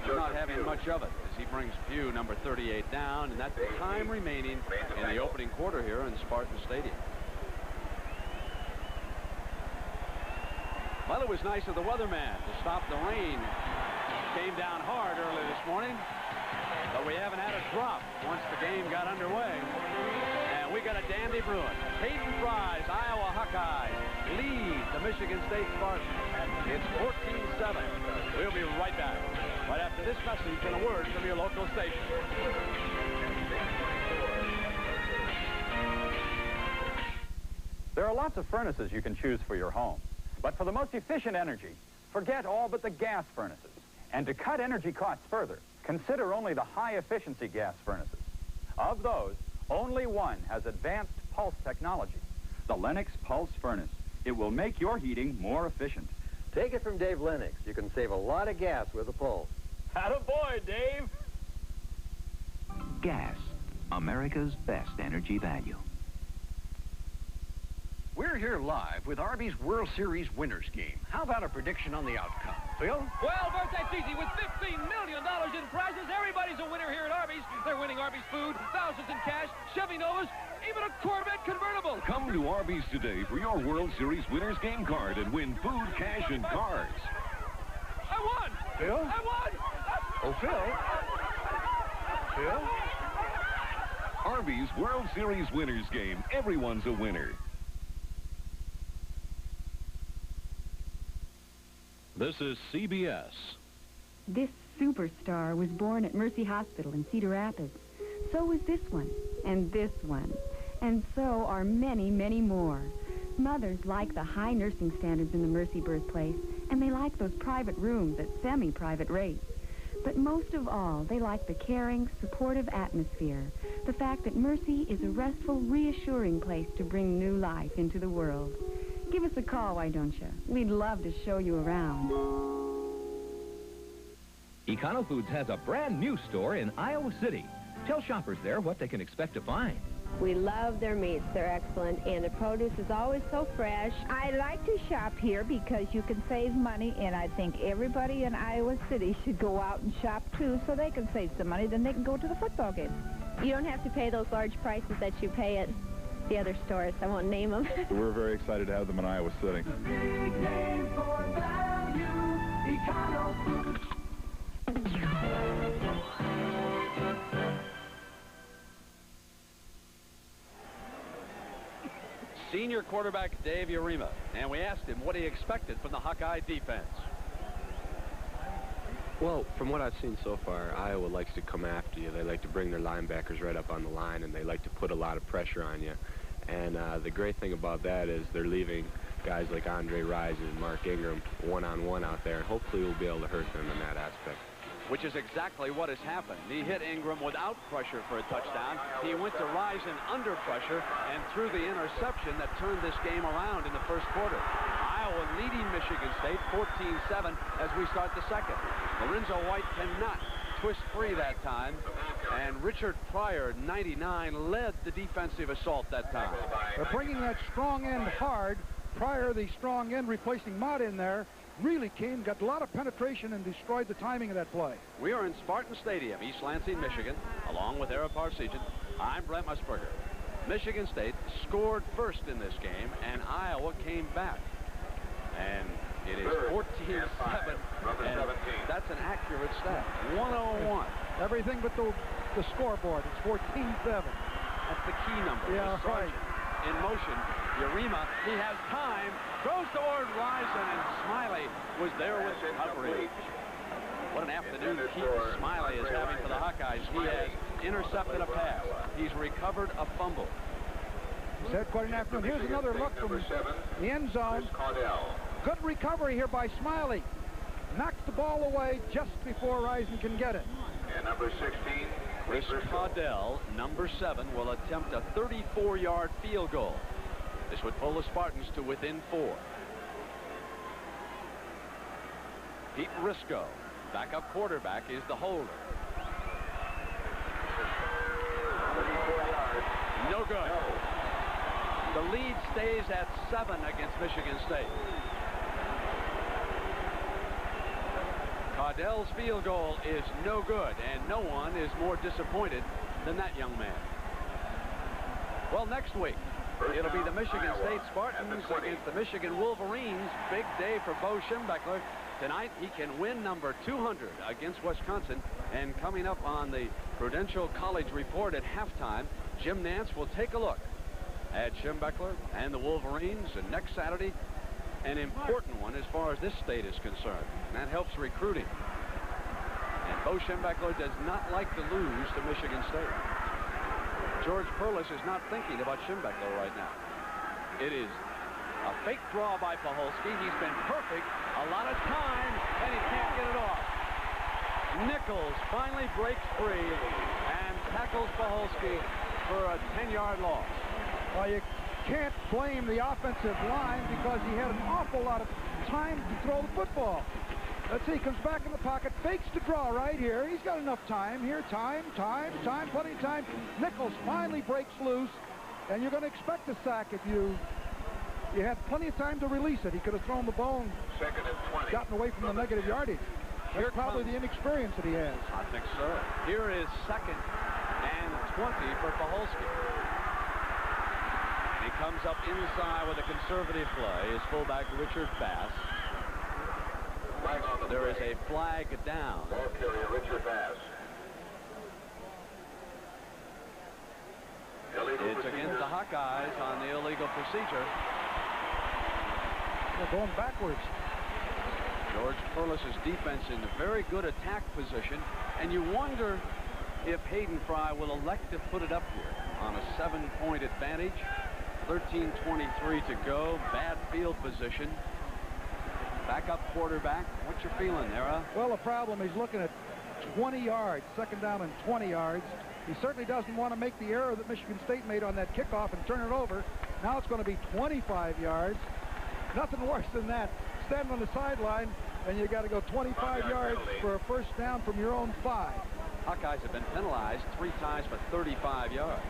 Not having much of it as he brings Pugh, number 38, down, and that's the time remaining in the opening quarter here in Spartan Stadium. Well, it was nice of the weatherman to stop the rain. Came down hard early this morning, but we haven't had a drop once the game got underway. And we got a dandy brewing. Hayden Fry's Iowa Hawkeyes lead the Michigan State Spartans. It's 14-7. We'll be right back right after this message and a word from your local station. There are lots of furnaces you can choose for your home. But for the most efficient energy, forget all but the gas furnaces. And to cut energy costs further, consider only the high-efficiency gas furnaces. Of those, only one has advanced pulse technology, the Lennox Pulse Furnace. It will make your heating more efficient. Take it from Dave Lennox. You can save a lot of gas with a Pulse. Attaboy, Dave! Gas, America's best energy value. We're here live with Arby's World Series winners game. How about a prediction on the outcome? Phil? Well, Bert, that's easy. With $15 million in prizes, everybody's a winner here at Arby's. They're winning Arby's food, thousands in cash, Chevy Novas, even a Corvette convertible. Come to Arby's today for your World Series winners game card and win food, cash, and cars. I won! Phil? I won! Oh, Phil? Phil? Arby's World Series winners game. Everyone's a winner. This is CBS. This superstar was born at Mercy Hospital in Cedar Rapids. So was this one, and this one. And so are many, many more. Mothers like the high nursing standards in the Mercy birthplace, and they like those private rooms at semi-private rates. But most of all, they like the caring, supportive atmosphere. The fact that Mercy is a restful, reassuring place to bring new life into the world. Give us a call, why don't you? We'd love to show you around. EconoFoods has a brand new store in Iowa City. Tell shoppers there what they can expect to find. We love their meats. They're excellent, and the produce is always so fresh. I like to shop here because you can save money, and I think everybody in Iowa City should go out and shop, too, so they can save some money. Then they can go to the football game. You don't have to pay those large prices that you pay at the other stores. I won't name them. We're very excited to have them in Iowa City. Senior quarterback Dave Urema, and we asked him what he expected from the Hawkeye defense. Well, from what I've seen so far, Iowa likes to come after you. They like to bring their linebackers right up on the line, and they like to put a lot of pressure on you. And the great thing about that is they're leaving guys like Andre Rison and Mark Ingram one-on-one out there, and hopefully we'll be able to hurt them in that aspect. Which is exactly what has happened. He hit Ingram without pressure for a touchdown. He went to Rison under pressure and threw the interception that turned this game around in the first quarter. Iowa leading Michigan State 14-7 as we start the second. Lorenzo White cannot twist free that time, and Richard Pryor, 99, led the defensive assault that time. They're bringing that strong end hard. Pryor, the strong end, replacing Mott in there. really came, got a lot of penetration and destroyed the timing of that play. We are in Spartan Stadium, East Lansing, Michigan, along with Ara Parseghian. I'm Brent Musburger. Michigan State scored first in this game, and Iowa came back. And it is 14-7, and that's an accurate stat. 101. Everything but the scoreboard. It's 14-7. That's the key number. Yeah, right. In motion, Urema, he has time, goes toward Rison, and Smiley was there with coverage. What an afternoon Keith Smiley is having for the Hawkeyes. He has intercepted a pass. He's recovered a fumble. He's had quite an afternoon. Here's another look from the end zone. Good recovery here by Smiley. Knocks the ball away just before Rison can get it. And number 16, Chris Caudell, number 7, will attempt a 34-yard field goal. This would pull the Spartans to within 4. Pete Risco, backup quarterback, is the holder. No good. The lead stays at 7 against Michigan State. Caudell's field goal is no good, and no one is more disappointed than that young man. Well, next week, it'll be the Michigan State Spartans against the Michigan Wolverines. Big day for Bo Schembechler. Tonight, he can win number 200 against Wisconsin. And coming up on the Prudential College Report at halftime, Jim Nantz will take a look at Schembechler and the Wolverines. And next Saturday, an important one as far as this state is concerned. And that helps recruiting. And Bo Schembechler does not like to lose to Michigan State. George Perlis is not thinking about Schembechler right now. It is a fake draw by Paholski. He's been perfect a lot of time, and he can't get it off. Nichols finally breaks free and tackles Paholski for a 10-yard loss. Well, you can't blame the offensive line because he had an awful lot of time to throw the football. Let's see, he comes back in the pocket, fakes the draw right here. He's got enough time here. Time, plenty of time. Nichols finally breaks loose, and you're going to expect a sack if you had plenty of time to release it. He could have thrown the bone, gotten away from the negative yardage. That's probably the inexperience that he has. I think so. Here is 2nd and 20 for Paholski. He comes up inside with a conservative play. His fullback, Richard Bass. There is a flag down. Ball carrier Richard Bass. It's against the Hawkeyes on the illegal procedure. They're going backwards. George Perlis' defense in a very good attack position, and you wonder if Hayden Fry will elect to put it up here on a 7-point advantage. 13:23 to go. Bad field position. Backup quarterback. What's your feeling there, huh? Well, the problem, he's looking at 20 yards, 2nd down and 20 yards. He certainly doesn't want to make the error that Michigan State made on that kickoff and turn it over. Now it's going to be 25 yards. Nothing worse than that. Standing on the sideline, and you got to go 25 yards for a 1st down from your own 5. Hawkeyes have been penalized 3 times for 35 yards.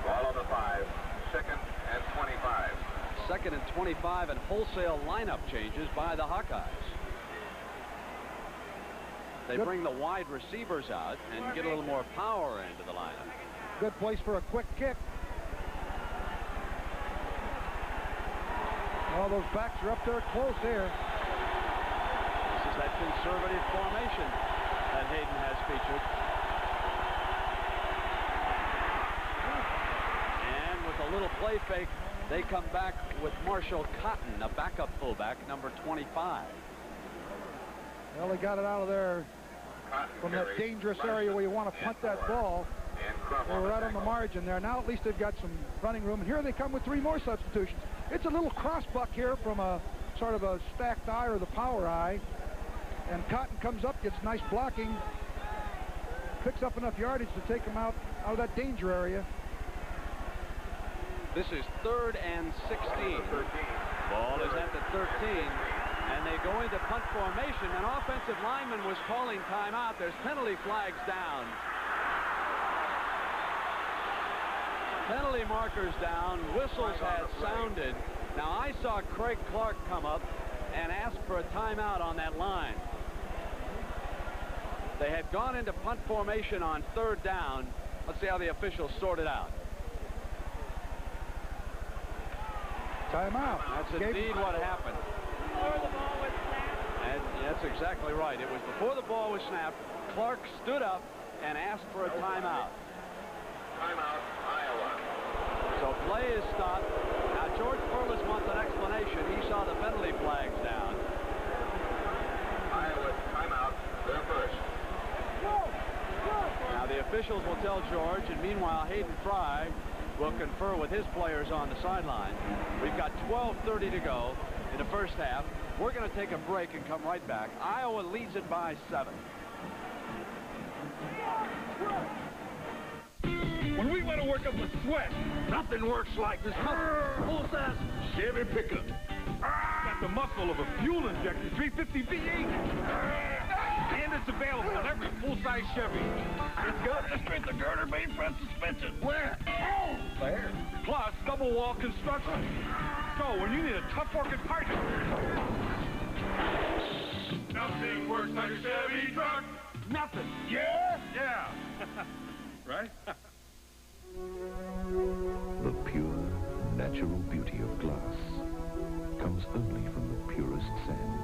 Ball on the 5. 2nd and 25. 2nd and 25, and wholesale lineup changes by the Hawkeyes. They bring the wide receivers out and get a little more power into the lineup. Good place for a quick kick. All those backs are up there close here. This is that conservative formation that Hayden has featured. And with a little play fake, they come back with Marshall Cotton, a backup fullback, number 25. Well, they got it out of there from that dangerous area where you want to punt that ball. They were right on the margin there. Now at least they've got some running room. And here they come with 3 more substitutions. It's a little cross buck here from a sort of a stacked eye or the power eye. And Cotton comes up, gets nice blocking, picks up enough yardage to take him out of that danger area. This is 3rd and 16. Ball is at the 13. And they go into punt formation. An offensive lineman was calling timeout. There's penalty flags down. Penalty markers down. Whistles had sounded. Now I saw Craig Clark come up and asked for a timeout on that line. They had gone into punt formation on 3rd down. Let's see how the officials sort it out. Timeout. That's indeed what happened. Before the ball was snapped. And that's exactly right. It was before the ball was snapped. Clark stood up and asked for a timeout. Timeout, Iowa. So play is stopped. Now George Perlis wants an explanation. He saw the penalty flags down. Iowa, timeout. They're first. Now the officials will tell George, and meanwhile Hayden Fry will confer with his players on the sideline. We've got 12:30 to go in the first half. We're going to take a break and come right back. Iowa leads it by 7. When we want to work up a sweat, nothing works like this full-size Chevy pickup. Got the muscle of a fuel-injected 350 V8. And it's available on every full-size Chevy. It's got the strength of girder main front suspension. Where? Oh, there. Plus, double-wall construction. So, when you need a tough-working partner, nothing works like a Chevy truck. Nothing. Yeah? Yeah. Right? The pure, natural beauty of glass comes only from the purest sand.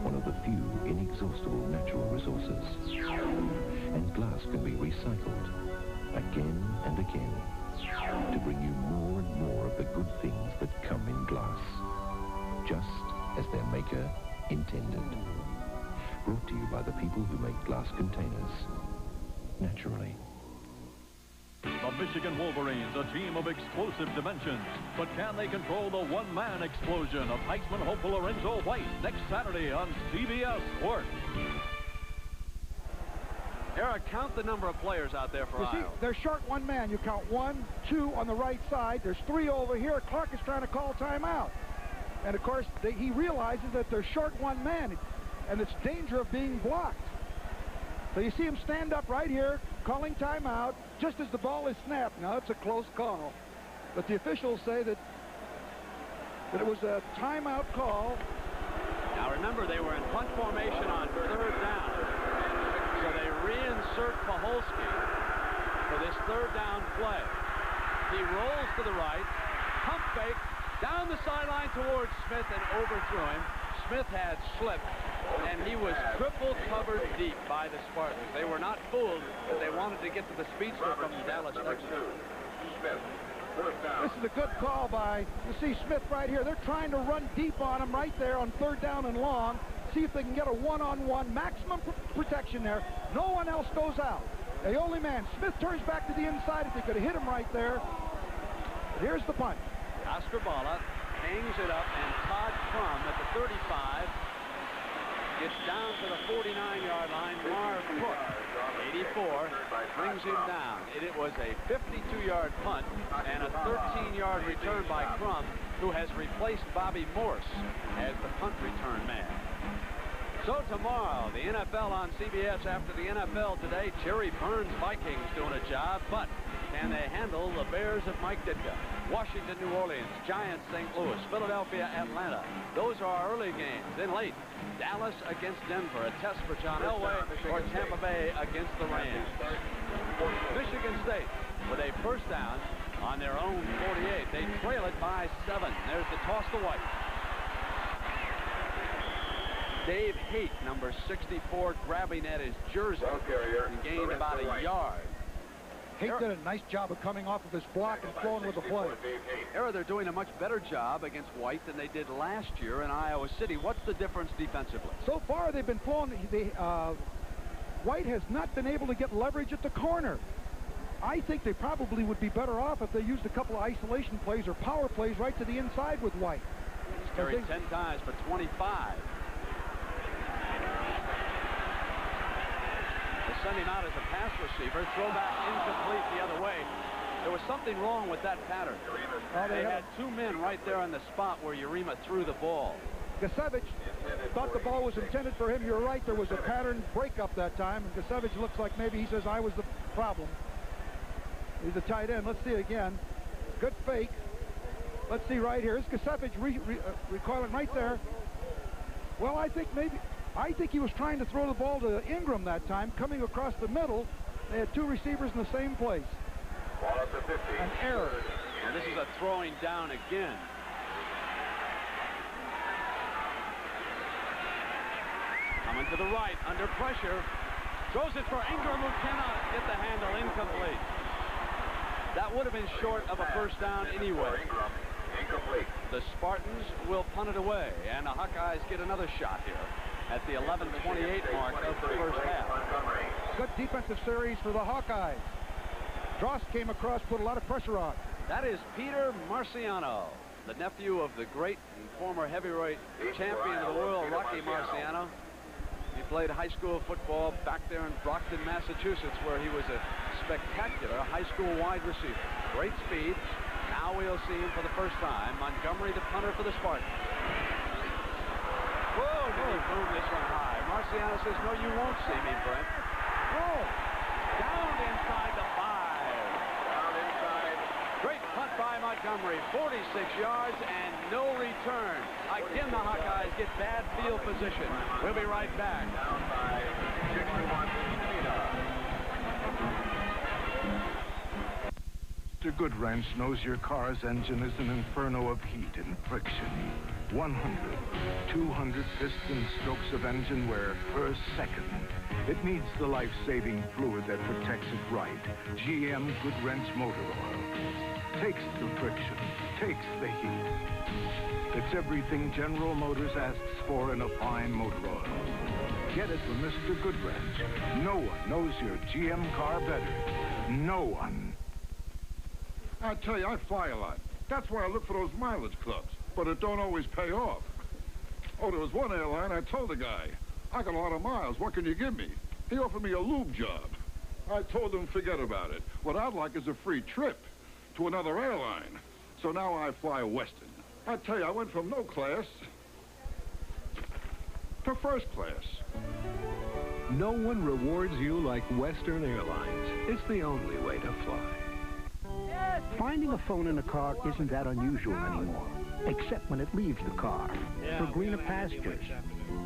One of the few inexhaustible natural resources. And glass can be recycled again and again to bring you more and more of the good things that come in glass, just as their maker intended. Brought to you by the people who make glass containers, naturally. The Michigan Wolverines, a team of explosive dimensions. But can they control the one-man explosion of Heisman hopeful Lorenzo White next Saturday on CBS Sports? Eric, count the number of players out there for You see, Iowa. they're short one man. You count 1, 2 on the right side. There's 3 over here. Clark is trying to call timeout. And, of course, he realizes that they're short one man, and it's danger of being blocked. So you see him stand up right here, calling timeout, just as the ball is snapped. Now, it's a close call. But the officials say that it was a timeout call. Now, remember, they were in punt formation on 3rd down. So they reinsert Paholski for this 3rd down play. He rolls to the right, pump fake, down the sideline towards Smith and overthrew him. Smith had slipped, and he was triple covered deep by the Spartans. They were not fooled, but they wanted to get to the speedster from the Dallas Texans. This is a good call by, you see Smith right here. They're trying to run deep on him right there on 3rd down and long. See if they can get a one-on-one, maximum protection there. No one else goes out. The only man. Smith turns back to the inside if they could have hit him right there. But here's the punt. Astrobala hangs it up, and Todd Crum at the 35 gets down to the 49-yard line. Marv Cook, 84, brings him down. It was a 52-yard punt and a 13-yard return by Crum, who has replaced Bobby Morse as the punt return man. So tomorrow, the NFL on CBS after the NFL today. Jerry Burns' Vikings doing a job, but can they handle the Bears of Mike Ditka? Washington, New Orleans, Giants, St. Louis, Philadelphia, Atlanta. Those are our early games. Then late, Dallas against Denver, a test for John Elway, or Tampa Bay against the Rams. Michigan State with a first down on their own 48. They trail it by 7. There's the toss to White. Dave Haight, number 64, grabbing at his jersey and gained about a yard. Haight did a nice job of coming off of his block and flowing with the play. They're doing a much better job against White than they did last year in Iowa City. What's the difference defensively? So far, they've been flowing. White has not been able to get leverage at the corner. I think they probably would be better off if they used a couple of isolation plays or power plays right to the inside with White. He's carried 10 times for 25. Send him out as a pass receiver. Throw back incomplete the other way. There was something wrong with that pattern. They had 2 men right there on the spot where Urema threw the ball. Gasevich thought the ball was intended for him. You're right. There was a pattern breakup that time. And Gasevich looks like maybe he says I was the problem. He's a tight end. Let's see it again. Good fake. Let's see right here. Is Kasevich recoiling right there? Well, I think he was trying to throw the ball to Ingram that time, coming across the middle. They had two receivers in the same place. Ball up to 50. An error. And this is a throwing down again. Coming to the right, under pressure. Throws it for Ingram, who cannot get the handle. Incomplete. That would have been short of a first down anyway. Incomplete. The Spartans will punt it away, and the Hawkeyes get another shot here at the 11:28 mark of the first half. Good defensive series for the Hawkeyes. Drost came across, put a lot of pressure on. That is Peter Marciano, the nephew of the great and former heavyweight champion of the world, Rocky Marciano. He played high school football back there in Brockton, Massachusetts, where he was a spectacular high school wide receiver. Great speed. Now we'll see him for the first time. Montgomery, the punter for the Spartans. Whoa, did he boom this one high? Marciano says, no, you won't see me, Brent. Whoa, down inside the 5. Down inside. Great punt by Montgomery, 46 yards and no return. Again, the Hawkeyes get bad field position. We'll be right back. Down by 61. Mr. Goodwrench knows your car's engine is an inferno of heat and friction. 100, 200 piston strokes of engine wear per second. It needs the life-saving fluid that protects it right. GM Goodwrench Motor Oil. Takes the friction, takes the heat. It's everything General Motors asks for in a fine motor oil. Get it from Mr. Goodwrench. No one knows your GM car better. No one. I tell you, I fly a lot. That's why I look for those mileage clubs. But it don't always pay off. Oh, there was one airline, I told the guy, I got a lot of miles, what can you give me? He offered me a lube job. I told him forget about it. What I'd like is a free trip to another airline. So now I fly Western. I tell you, I went from no class to first class. No one rewards you like Western Airlines. It's the only way to fly. Finding a phone in a car isn't that unusual anymore, except when it leaves the car, for greener pastures,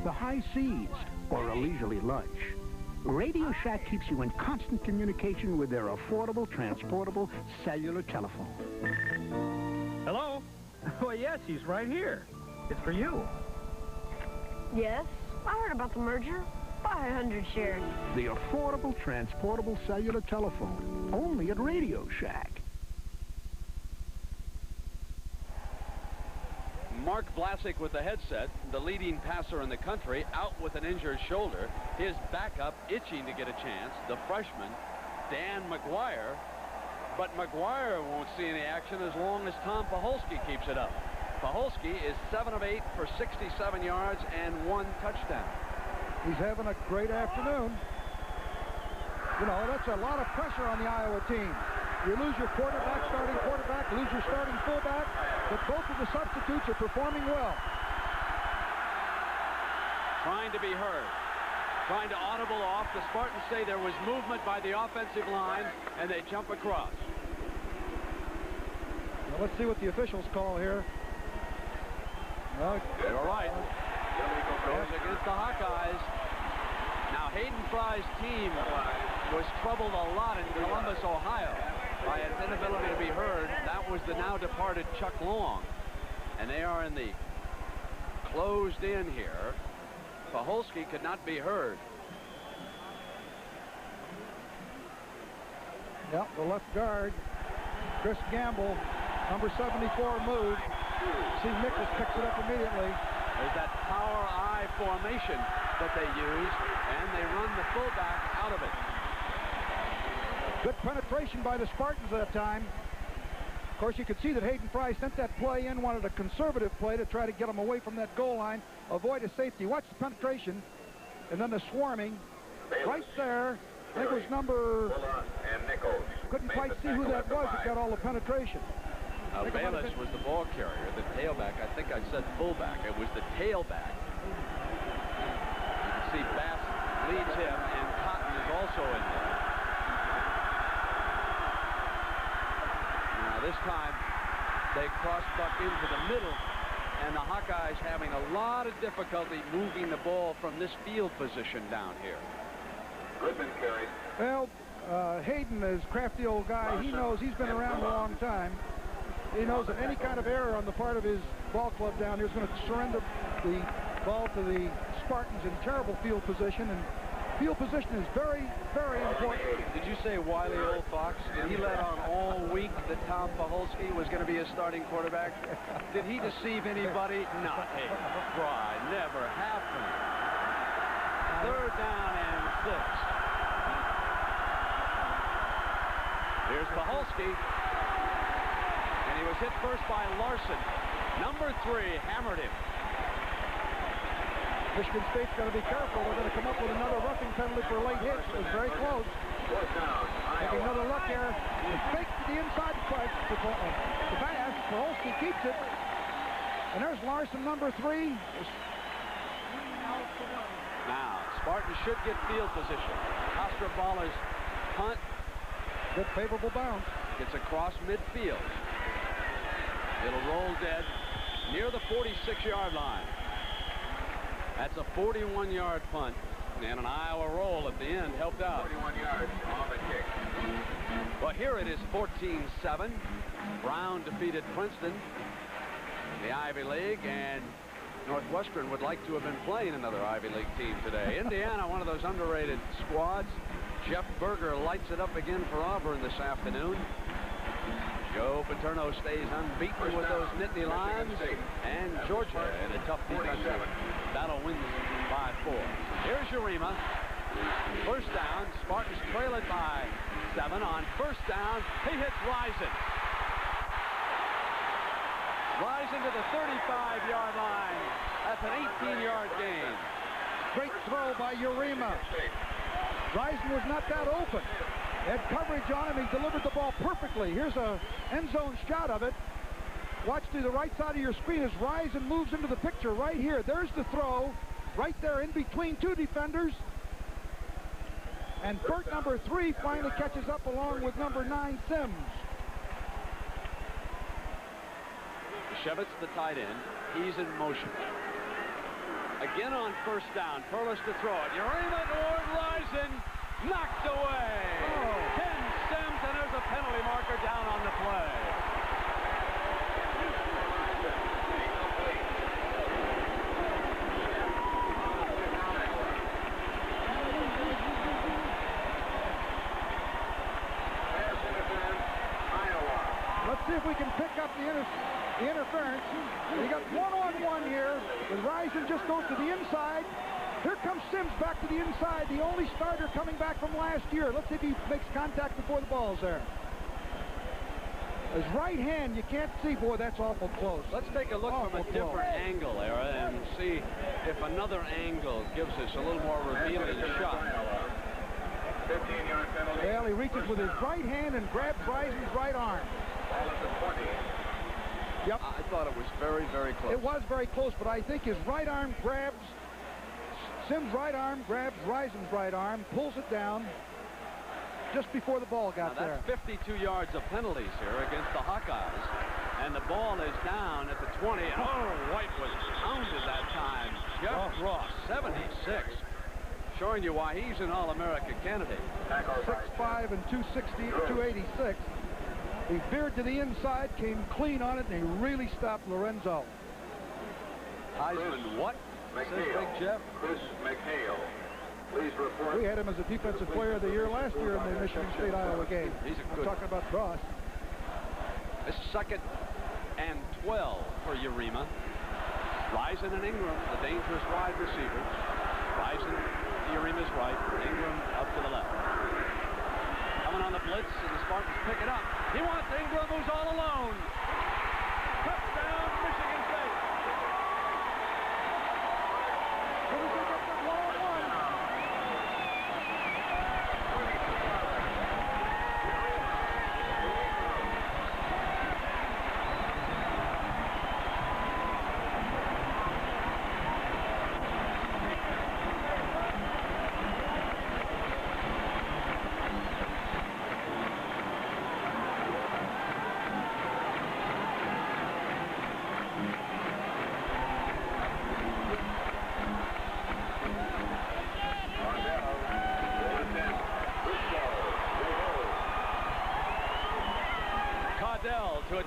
the high seas, or a leisurely lunch. Radio Shack keeps you in constant communication with their affordable, transportable cellular telephone. Hello? Oh, yes, he's right here. It's for you. Yes, I heard about the merger. Buy 100 shares. The affordable, transportable cellular telephone, only at Radio Shack. Mark Vlasic with the headset, the leading passer in the country, out with an injured shoulder. His backup itching to get a chance, the freshman, Dan McGuire. But McGuire won't see any action as long as Tom Paholski keeps it up. Paholski is 7 of 8 for 67 yards and 1 touchdown. He's having a great afternoon. You know, that's a lot of pressure on the Iowa team. You lose your quarterback, starting quarterback, lose your starting fullback, but both of the substitutes are performing well. Trying to be heard. Trying to audible off. The Spartans say there was movement by the offensive line, and they jump across. Well, let's see what the officials call here. Well, you're right. Goes against the Hawkeyes. Now, Hayden Fry's team was troubled a lot in Columbus, Ohio, by its inability to be heard. That was the now departed Chuck Long. And they are in the closed in here. Paholski could not be heard. Yep, the left guard, Chris Gamble, number 74, moved. See, Nichols picks it up immediately. There's that power I formation that they use, and they run the fullback out of it. Good penetration by the Spartans that time. Of course, you could see that Hayden Fry sent that play in, wanted a conservative play to try to get him away from that goal line, avoid a safety. Watch the penetration, and then the swarming. Right there, I think it was number... And Nichols. Couldn't quite see who that was that got all the penetration. Bayless was the ball carrier, the tailback. I think I said fullback. It was the tailback. You can see Bass leads him, and Cotton is also in there. Now this time, They cross Buck into the middle, and the Hawkeyes having a lot of difficulty moving the ball from this field position down here. Goodman carried. Well, Hayden is a crafty old guy. He knows he's been around a long time. He knows that any kind of error on the part of his ball club down here is going to surrender the ball to the Spartans in terrible field position, and field position is very, very important. Did you say Wiley Old Fox? Did he let on all week that Tom Paholski was going to be his starting quarterback? Did he deceive anybody? Not a try. Never happened. 3rd down and 6. Here's Paholski. And he was hit first by Larson. Number 3 hammered him. Michigan State's got to be careful. They're going to come up with another roughing penalty for a late hit. It was very close. Taking another look here. It's faked to the inside the pass. Paholski keeps it. And there's Larson, number 3. Now, Spartans should get field position. Ostroballer's punt. Good favorable bounce. Gets across midfield. It'll roll dead near the 46-yard line. That's a 41-yard punt, and an Iowa roll at the end helped out. 41 yards on the kick. Well, here it is 14-7. Brown defeated Princeton, the Ivy League, and Northwestern would like to have been playing another Ivy League team today. Indiana, one of those underrated squads. Jeff Berger lights it up again for Auburn this afternoon. Joe Paterno stays unbeaten with those Nittany Lions, and Georgia in a tough defensive battle wins by 4. Here's Urema. 1st down. Spartans trail it by 7. On 1st down, he hits Risen. Risen to the 35-yard line. That's an 18-yard gain. Great throw by Urema. Risen was not that open. Had coverage on him. He delivered the ball perfectly. Here's a end zone shot of it. Watch to the right side of your screen as Risen moves into the picture right here. There's the throw right there in between 2 defenders. And Burt, number 3, finally catches up along with number 9, Sims. Shevitz, the tight end. He's in motion. Again on 1st down. Perlis to throw it. Urema toward Risen. Knocked away. Ken Sims, and there's a penalty marker down on the play. Let's see if we can pick up the interference. We got one-on-one here. With Risen just goes to the inside. Here comes Sims back to the inside, the only starter coming back from last year. Let's see if he makes contact before the ball's there. His right hand, you can't see. Boy, that's awful close. Let's take a look from a different angle, Era, and see if another angle gives us a little more revealing shot. 15-yard penalty. Well, he reaches with his right hand and grabs Risen's right arm. Yep. I thought it was very, very close. It was very close, but I think his right arm grabs Sims' right arm, grabs Risen's right arm, pulls it down just before the ball got there. That's 52 yards of penalties here against the Hawkeyes. And the ball is down at the 20. Oh, White was pounded that time. Jeff Ross, 76. Showing you why he's an All-America candidate. 6'5" and 286. He veered to the inside, came clean on it, and he really stopped Lorenzo. Heisman what? Says Big Jeff. Chris McHale. Please report. We had him as a defensive player of the year last year in the Michigan State-Iowa game. He's a good. I'm talking about Ross. This is 2nd and 12 for Urema. Risen and Ingram, the dangerous wide receivers. Risen to Urema's right. Ingram up to the left. Coming on the blitz, and the Spartans pick it up. He wants Ingram, who's all alone. Touchdown, Michigan State.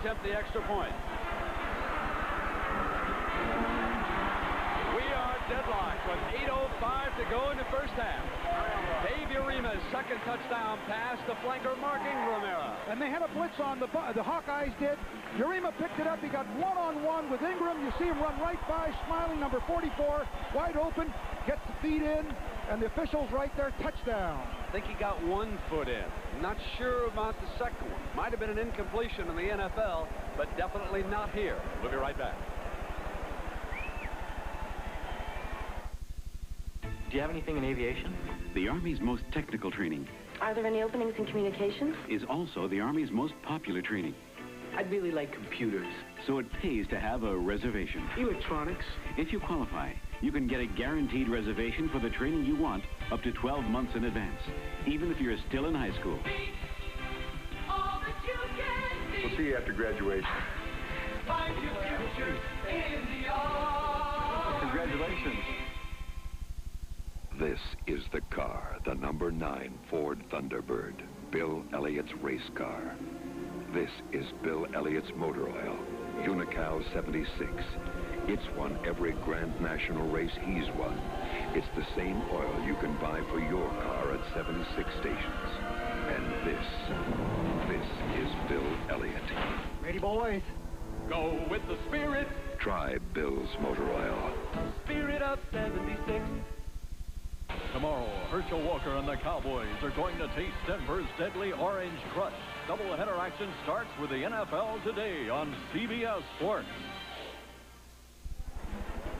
attempt the extra point. We are deadlocked with 8:05 to go in the first half. Dave Urima's second touchdown pass to flanker Mark Ingram era. And they had a blitz on the Hawkeyes did. Urima picked it up. He got one-on-one with Ingram. You see him run right by Smiley, number 44, wide open, gets the feet in, and the officials right there, touchdown. I think he got 1 foot in. Not sure about the second one. Might have been an incompletion in the NFL, but definitely not here. We'll be right back. Do you have anything in aviation? The Army's most technical training Are there any openings in communications? is also the Army's most popular training. I'd really like computers. So it pays to have a reservation. Electronics. If you qualify, you can get a guaranteed reservation for the training you want up to 12 months in advance, even if you're still in high school. We'll see you after graduation. Congratulations. This is the car, the number 9 Ford Thunderbird, Bill Elliott's race car. This is Bill Elliott's motor oil, Unocal 76. It's won every Grand National race he's won. It's the same oil you can buy for your car at 76 stations. And this is Bill Elliott. Ready, boys? Go with the spirit. Try Bill's motor oil. Spirit of 76. Tomorrow, Herschel Walker and the Cowboys are going to taste Denver's deadly Orange Crush. Doubleheader action starts with the NFL today on CBS Sports.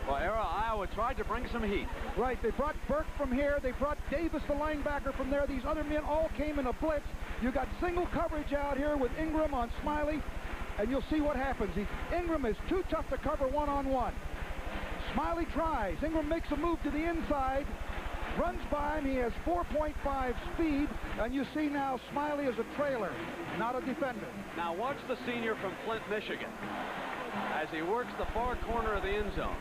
Well, Iowa tried to bring some heat. Right, they brought Burke from here. They brought Davis, the linebacker, from there. These other men all came in a blitz. You got single coverage out here with Ingram on Smiley, and you'll see what happens. Ingram is too tough to cover one-on-one. Smiley tries. Ingram makes a move to the inside. Runs by him. He has 4.5 speed, and you see now Smiley is a trailer, not a defender. Now watch the senior from Flint, Michigan, as he works the far corner of the end zone.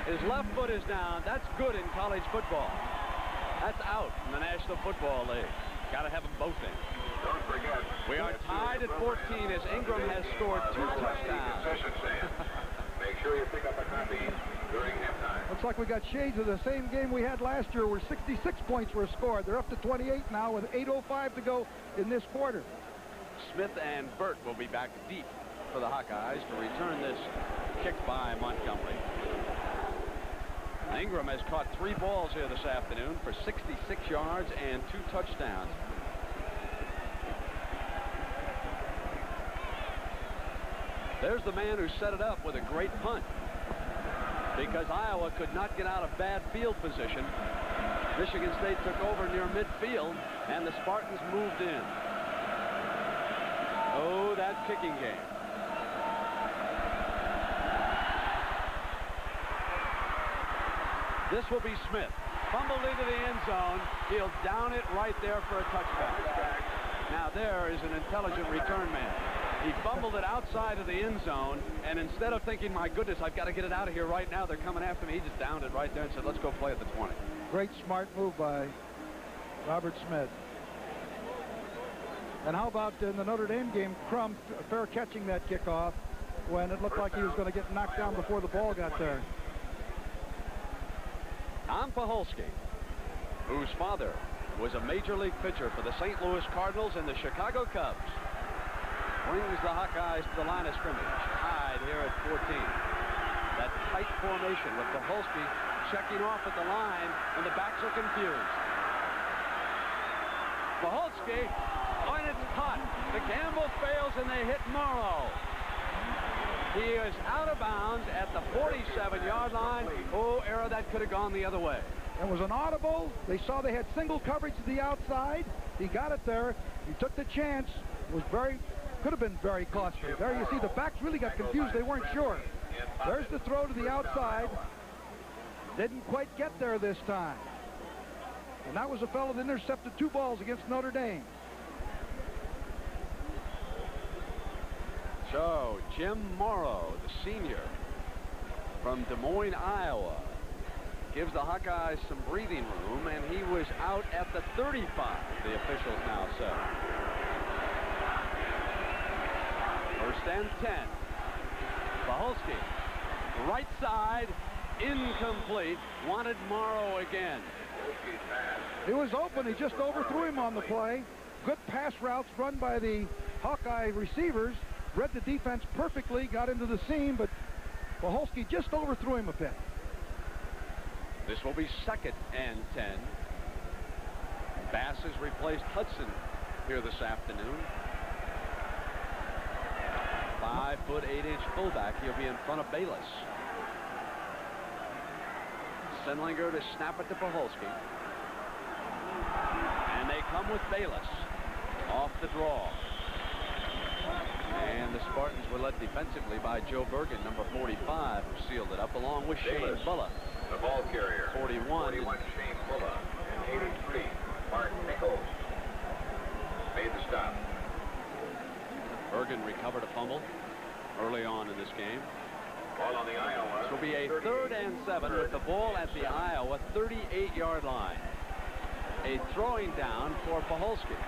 His left foot is down. That's good in college football. That's out in the National Football League. Got to have them both in. Don't forget. We are tied at 14 as Ingram has scored 2 touchdowns. Make sure you pick up a copy during halftime. Looks like we got shades of the same game we had last year where 66 points were scored. They're up to 28 now with 8:05 to go in this quarter. Smith and Burt will be back deep for the Hawkeyes to return this kick by Montgomery. Ingram has caught 3 balls here this afternoon for 66 yards and 2 touchdowns. There's the man who set it up with a great punt, because Iowa could not get out of bad field position. Michigan State took over near midfield, and the Spartans moved in. Oh, that kicking game. This will be Smith. Fumbled into the end zone. He'll down it right there for a touchdown. Now there is an intelligent return man. He fumbled it outside of the end zone, and instead of thinking, my goodness, I've got to get it out of here right now, they're coming after me, he just downed it right there and said, let's go play at the 20. Great smart move by Robert Smith. And how about in the Notre Dame game, Crum fair catching that kickoff when it looked like he was going to get knocked down before the ball got there. Tom Paholski, whose father was a major league pitcher for the St. Louis Cardinals and the Chicago Cubs, brings the Hawkeyes to the line of scrimmage, tied here at 14. That tight formation with Paholski checking off at the line, and the backs are confused. Paholski, and it's caught. The gamble fails, and they hit Morrow. He is out of bounds at the 47-yard line. Oh, error, that could have gone the other way. It was an audible. They saw they had single coverage to the outside. He got it there. He took the chance. It was could have been very costly. There you see the backs really got confused. They weren't sure. There's the throw to the outside. Didn't quite get there this time. And that was a fellow that intercepted 2 balls against Notre Dame. So, Jim Morrow, the senior from Des Moines, Iowa, gives the Hawkeyes some breathing room, and he was out at the 35, the officials now say. First and 10. Paholski, right side, incomplete. Wanted Morrow again. He was open. He just overthrew him on the play. Good pass routes run by the Hawkeye receivers. Read the defense perfectly, got into the seam, but Paholski just overthrew him a bit. This will be second and 10. Bass has replaced Hudson here this afternoon. 5', 8" fullback. He'll be in front of Bayless. Sendlinger to snap it to Paholski. And they come with Bayless off the draw. And the Spartans were led defensively by Joe Bergen, number 45, who sealed it up, along with Bayless, Shane Bulla. The ball carrier. 41. Shane Bulla. And 83, Mark Nichols. Made the stop. Bergen recovered a fumble early on in this game. Ball on the Iowa. This will be a 3rd and 7 with the ball at the Iowa 38-yard line. A throwing down for Paholski.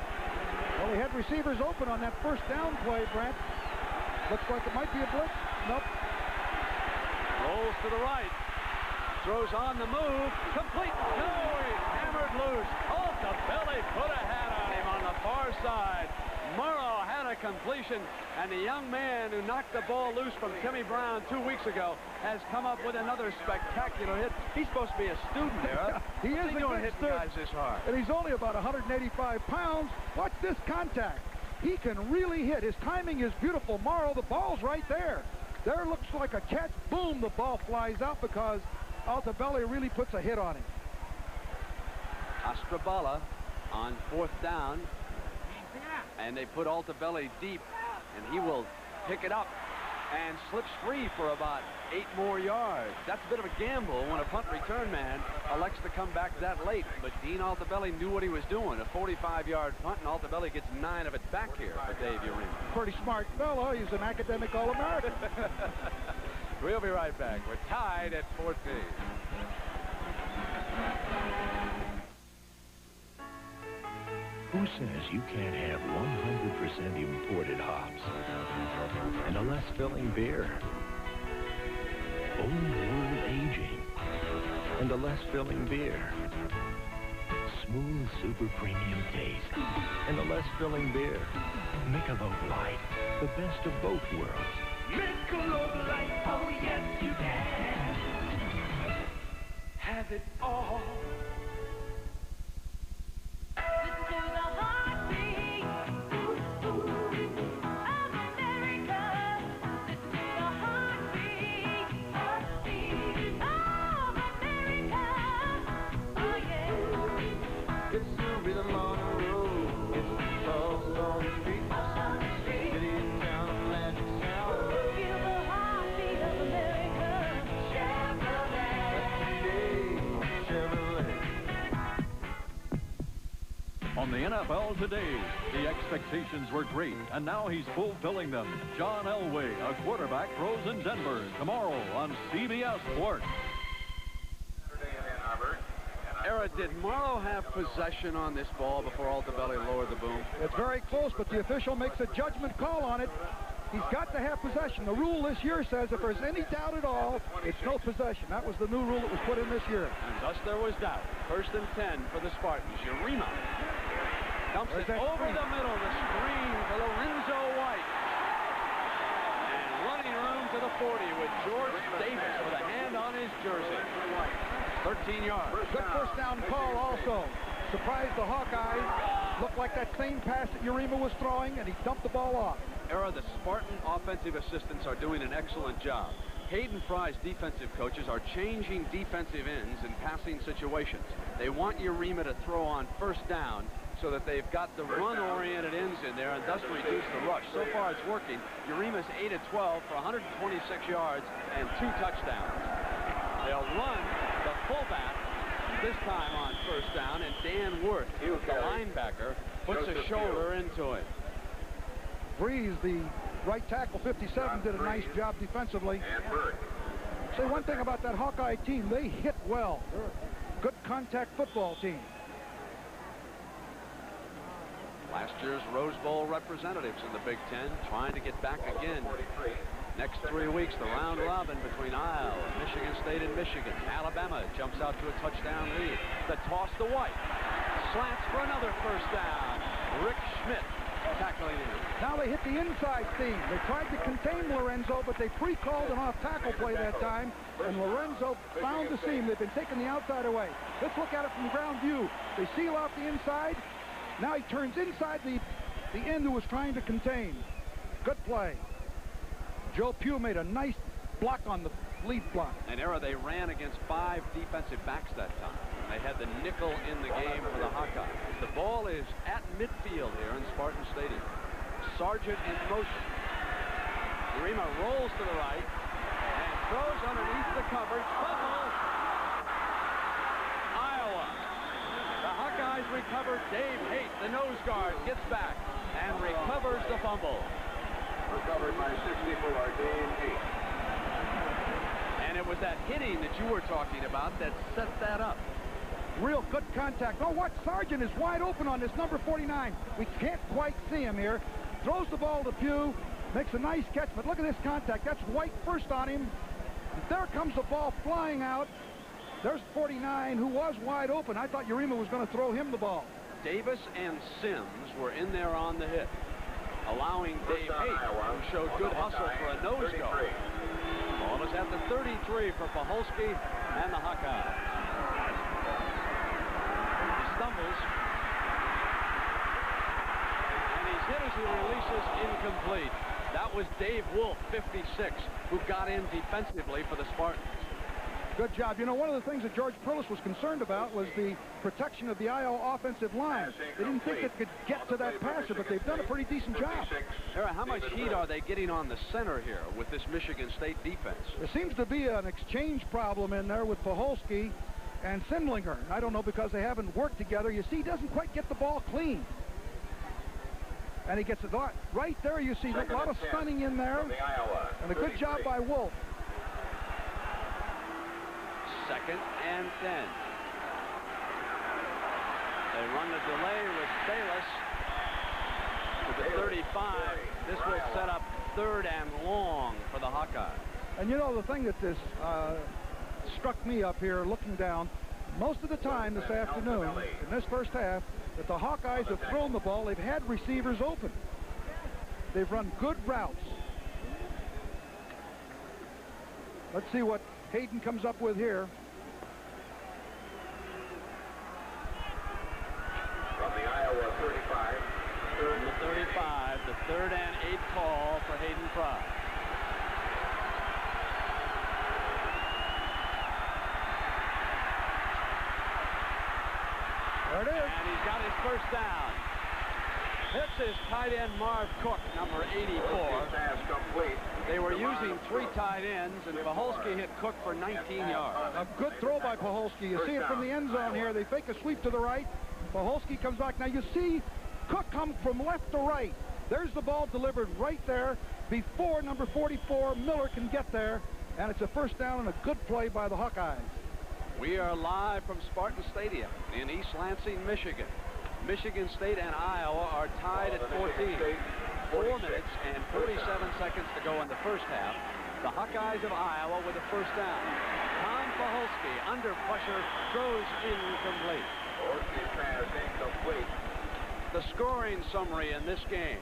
Well, he had receivers open on that first down play, Brent. Looks like it might be a blitz. Nope. Rolls to the right. Throws on the move. Complete. No, he's hammered loose. Altobelli put a hat on him on the far side. Morrow had a completion, and the young man who knocked the ball loose from Timmy Brown 2 weeks ago has come up with another spectacular hit. He's supposed to be a student there. He is a doing good hitting guys this hard. And he's only about 185 pounds. Watch this contact. He can really hit. His timing is beautiful. Morrow, the ball's right there. There looks like a catch. Boom, the ball flies out because Altobelli really puts a hit on him. Ostrobala on 4th down. And they put Altobelli deep, and he will pick it up and slips free for about 8 more yards. That's a bit of a gamble when a punt return man elects to come back that late. But Dean Altobelli knew what he was doing. A 45-yard punt, and Altobelli gets 9 of it back here for Dave Urema. Pretty smart fellow. He's an academic All-American. We'll be right back. We're tied at 14. Who says you can't have 100% imported hops and a less filling beer? Old World aging and a less filling beer. Smooth super premium taste and a less filling beer. Michelob Light, the best of both worlds. Michelob Light, oh yes you can. Have it all. On the NFL Today, the expectations were great, and now he's fulfilling them. John Elway, a quarterback, throws in Denver tomorrow on CBS Sports. Era, did Morrow have possession on this ball before Altobelli lowered the boom? It's very close, but the official makes a judgment call on it. He's got to have possession. The rule this year says if there's any doubt at all, it's no possession. That was the new rule that was put in this year. And thus there was doubt. 1st and 10 for the Spartans. Urema dumps it over the middle. The screen to Lorenzo White. And running room to the 40 with George Davis with a hand on his jersey. 13 yards. Good first down call also. Surprised the Hawkeyes. Looked like that same pass that Urema was throwing, and he dumped the ball off. Era, the Spartan offensive assistants are doing an excellent job. Hayden Fry's defensive coaches are changing defensive ends in passing situations. They want Urema to throw on 1st down so that they've got the run-oriented ends in there and thus reduce the rush. So far it's working. Urema's 8 of 12 for 126 yards and 2 touchdowns. They'll run the fullback this time on 1st down, and Dan Worth, the linebacker, puts a shoulder into it. Breeze, the right tackle, 57, did a nice job defensively. Say one thing about that Hawkeye team, they hit well. They're a good contact football team. Last year's Rose Bowl representatives in the Big Ten trying to get back again. Next 3 weeks, the round robin between Iowa, Michigan State, and Michigan. Alabama jumps out to a touchdown lead. The toss to White. Slants for another first down. Rick Schmidt tackling him. Now they hit the inside seam. They tried to contain Lorenzo, but they pre-called an off-tackle play that time, and Lorenzo found the seam. They've been taking the outside away. Let's look at it from ground view. They seal off the inside. Now he turns inside the end who was trying to contain. Good play. Joe Pugh made a nice block on the lead block. An era they ran against 5 defensive backs that time. They had the nickel in the game for the Hawkeyes. The ball is at midfield here in Spartan Stadium. Sargent in motion. Rima rolls to the right and throws underneath the coverage. Fumble! Iowa. The Hawkeyes recover. Dave Haight, the nose guard, gets back and recovers the fumble. Recovered by 64, Dave Haight. And it was that hitting that you were talking about that set that up. Real good contact. Oh, what? Sargent is wide open on this number 49. We can't quite see him here. Throws the ball to Pugh. Makes a nice catch, but look at this contact. That's White first on him. There comes the ball flying out. There's 49, who was wide open. I thought Urema was going to throw him the ball. Davis and Sims were in there on the hit, allowing Dave Haight, who showed good hustle for a nose guard. Ball is at the 33 for Paholski and the Hawkeyes. He stumbles, and he's hit as he releases incomplete. That was Dave Wolf, 56, who got in defensively for the Spartans. Good job. You know, one of the things that George Perlis was concerned about was the protection of the Iowa offensive line. They didn't think it could get to that passer, but they've done a pretty decent job. Era, how much heat are they getting on the center here with this Michigan State defense? There seems to be an exchange problem in there with Paholski and Sindlinger. I don't know, because they haven't worked together. You see, he doesn't quite get the ball clean. And he gets it right there. You see a lot of stunning in there. And a good job by Wolf. 2nd and 10. They run the delay with Bayless to the 35. This will set up 3rd and long for the Hawkeyes. And you know, the thing that this struck me up here looking down, most of the time this afternoon, in this first half, that the Hawkeyes have thrown the ball, they've had receivers open. They've run good routes. Let's see what Hayden comes up with here. From the Iowa 35. From the 35, the 3rd and 8 call for Hayden Fry. There it is. And he's got his first down. This is tight end Marv Cook, number 84. They were using 3 tight ends, and Paholski hit Cook for 19 yards. A good throw by Paholski. You see it from the end zone here. They fake a sweep to the right. Paholski comes back. Now you see Cook come from left to right. There's the ball delivered right there before number 44, Miller, can get there. And it's a first down and a good play by the Hawkeyes. We are live from Spartan Stadium in East Lansing, Michigan. Michigan State and Iowa are tied at 14. 4 minutes and 47 seconds to go in the first half. The Hawkeyes of Iowa with a first down. Tom Paholski, under pressure, throws incomplete. The scoring summary in this game.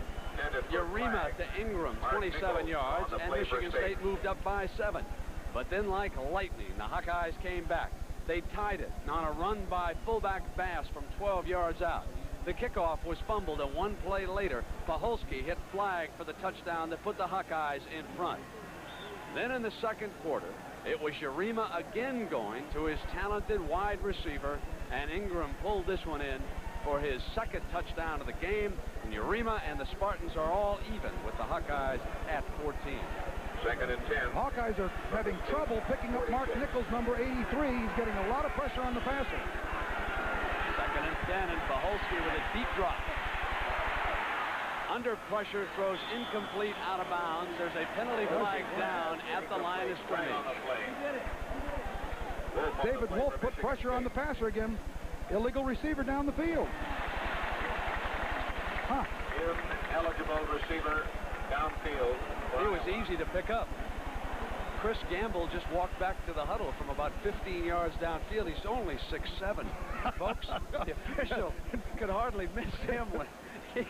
Urema to Ingram, 27 yards, and Michigan State moved up by 7. But then, like lightning, the Hawkeyes came back. They tied it on a run by fullback Bass from 12 yards out. The kickoff was fumbled, and 1 play later, Paholski hit flag for the touchdown that put the Hawkeyes in front. Then in the second quarter, it was Urema again going to his talented wide receiver, and Ingram pulled this one in for his 2nd touchdown of the game. And Urema and the Spartans are all even with the Hawkeyes at 14. 2nd and 10. Hawkeyes are having trouble picking up Mark Nichols, number 83. He's getting a lot of pressure on the passer. 2nd and 10, and Paholski with a deep drop. Under pressure, throws incomplete, out of bounds. There's a penalty flag down at the line of scrimmage. David Wolf put pressure on the passer again. Illegal receiver down the field. Ineligible receiver downfield. He was easy to pick up. Chris Gamble just walked back to the huddle from about 15 yards downfield. He's only 6'7", folks. The official could hardly miss him when he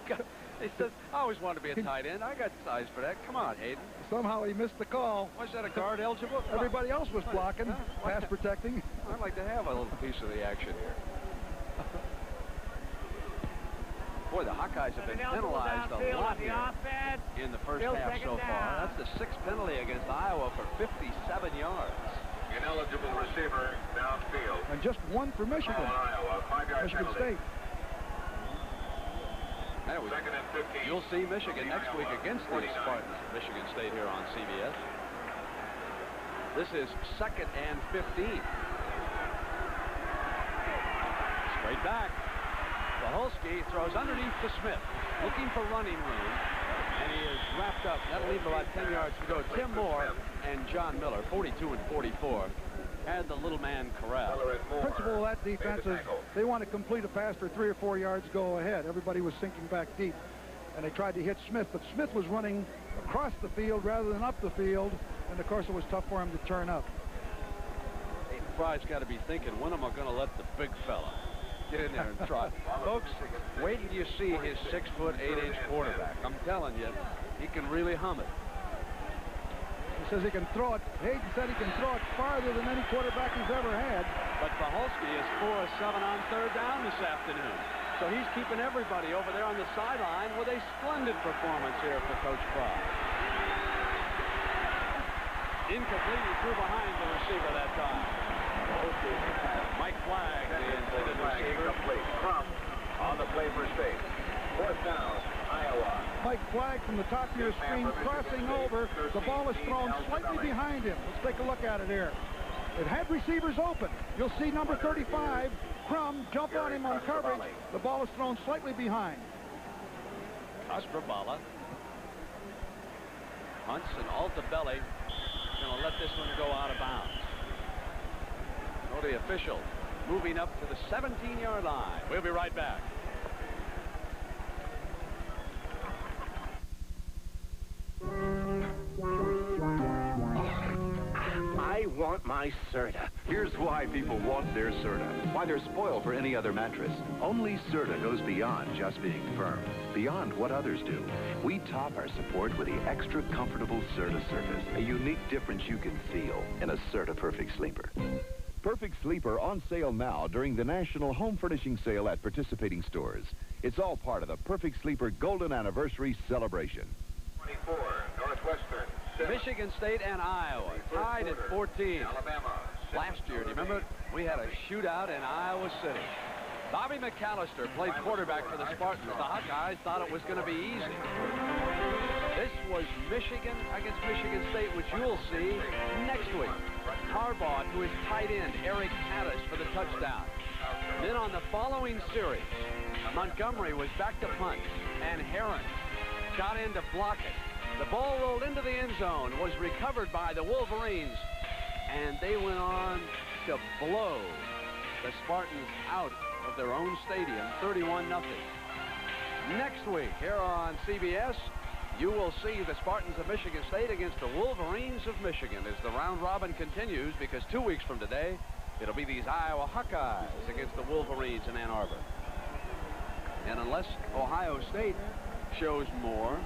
says, I always wanted to be a tight end. I got size for that. Come on, Hayden. Somehow he missed the call. Was that a guard eligible? Everybody else was blocking, pass protecting. I'd like to have a little piece of the action here. Boy, the Hawkeyes have been penalized a lot here in the first half so far. That's the 6th penalty against Iowa for 57 yards. Ineligible receiver downfield. And just one for Michigan. Iowa, 5-yard Michigan penalty. State. Second and 15. You'll see Michigan next week against the Spartans of Michigan State here on CBS. This is 2nd and 15. Straight back. Paholski throws underneath to Smith, looking for running room, and he is wrapped up. That'll leave about 10 yards to go. Tim Moore and John Miller, 42 and 44, had the little man corralled. Principle of that defense is they want to complete a pass for 3 or 4 yards, go ahead. Everybody was sinking back deep, and they tried to hit Smith, but Smith was running across the field rather than up the field, and of course it was tough for him to turn up. Hayden Fry's got to be thinking, when am I going to let the big fella get in there and trot? Folks, wait till you see his 6'8" quarterback. I'm telling you, he can really hum it. He says he can throw it. Hayden said he can throw it farther than any quarterback he's ever had. But Paholski is 4 of 7 on 3rd down this afternoon. So he's keeping everybody over there on the sideline with a splendid performance here for Coach Fry. Incomplete, he threw behind the receiver that time. Mike Flagg, the intended receiver. Incomplete. Crump on the play for State. 4th down, Iowa. Mike Flagg from the top of your screen crossing over. The ball is thrown slightly behind him. Let's take a look at it here. It had receivers open. You'll see number 35, Crum, jump on him on coverage. The ball is thrown slightly behind. Osprabala hunts, and Altabelli going to let this one go out of bounds. So the official moving up to the 17-yard line. We'll be right back. I want my Serta. Here's why people want their Serta. Why they're spoiled for any other mattress. Only Serta goes beyond just being firm. Beyond what others do. We top our support with the extra comfortable Serta surface. A unique difference you can feel in a Serta Perfect Sleeper. Perfect Sleeper on sale now during the National Home Furnishing Sale at participating stores. It's all part of the Perfect Sleeper Golden Anniversary celebration. 24, Northwestern. Michigan State and Iowa tied at 14. Alabama. Last year, do you remember? We had a shootout in Iowa City. Bobby McAllister played quarterback for the Spartans. The Hawkeyes thought it was going to be easy. This was Michigan against Michigan State, which you'll see next week. Harbaugh to his tight end, Eric Addis, for the touchdown. Then on the following series, Montgomery was back to punt, and Heron got in to block it. The ball rolled into the end zone, was recovered by the Wolverines, and they went on to blow the Spartans out of their own stadium, 31-0. Next week, here on CBS, you will see the Spartans of Michigan State against the Wolverines of Michigan as the round robin continues, because 2 weeks from today, it'll be these Iowa Hawkeyes against the Wolverines in Ann Arbor. And unless Ohio State shows more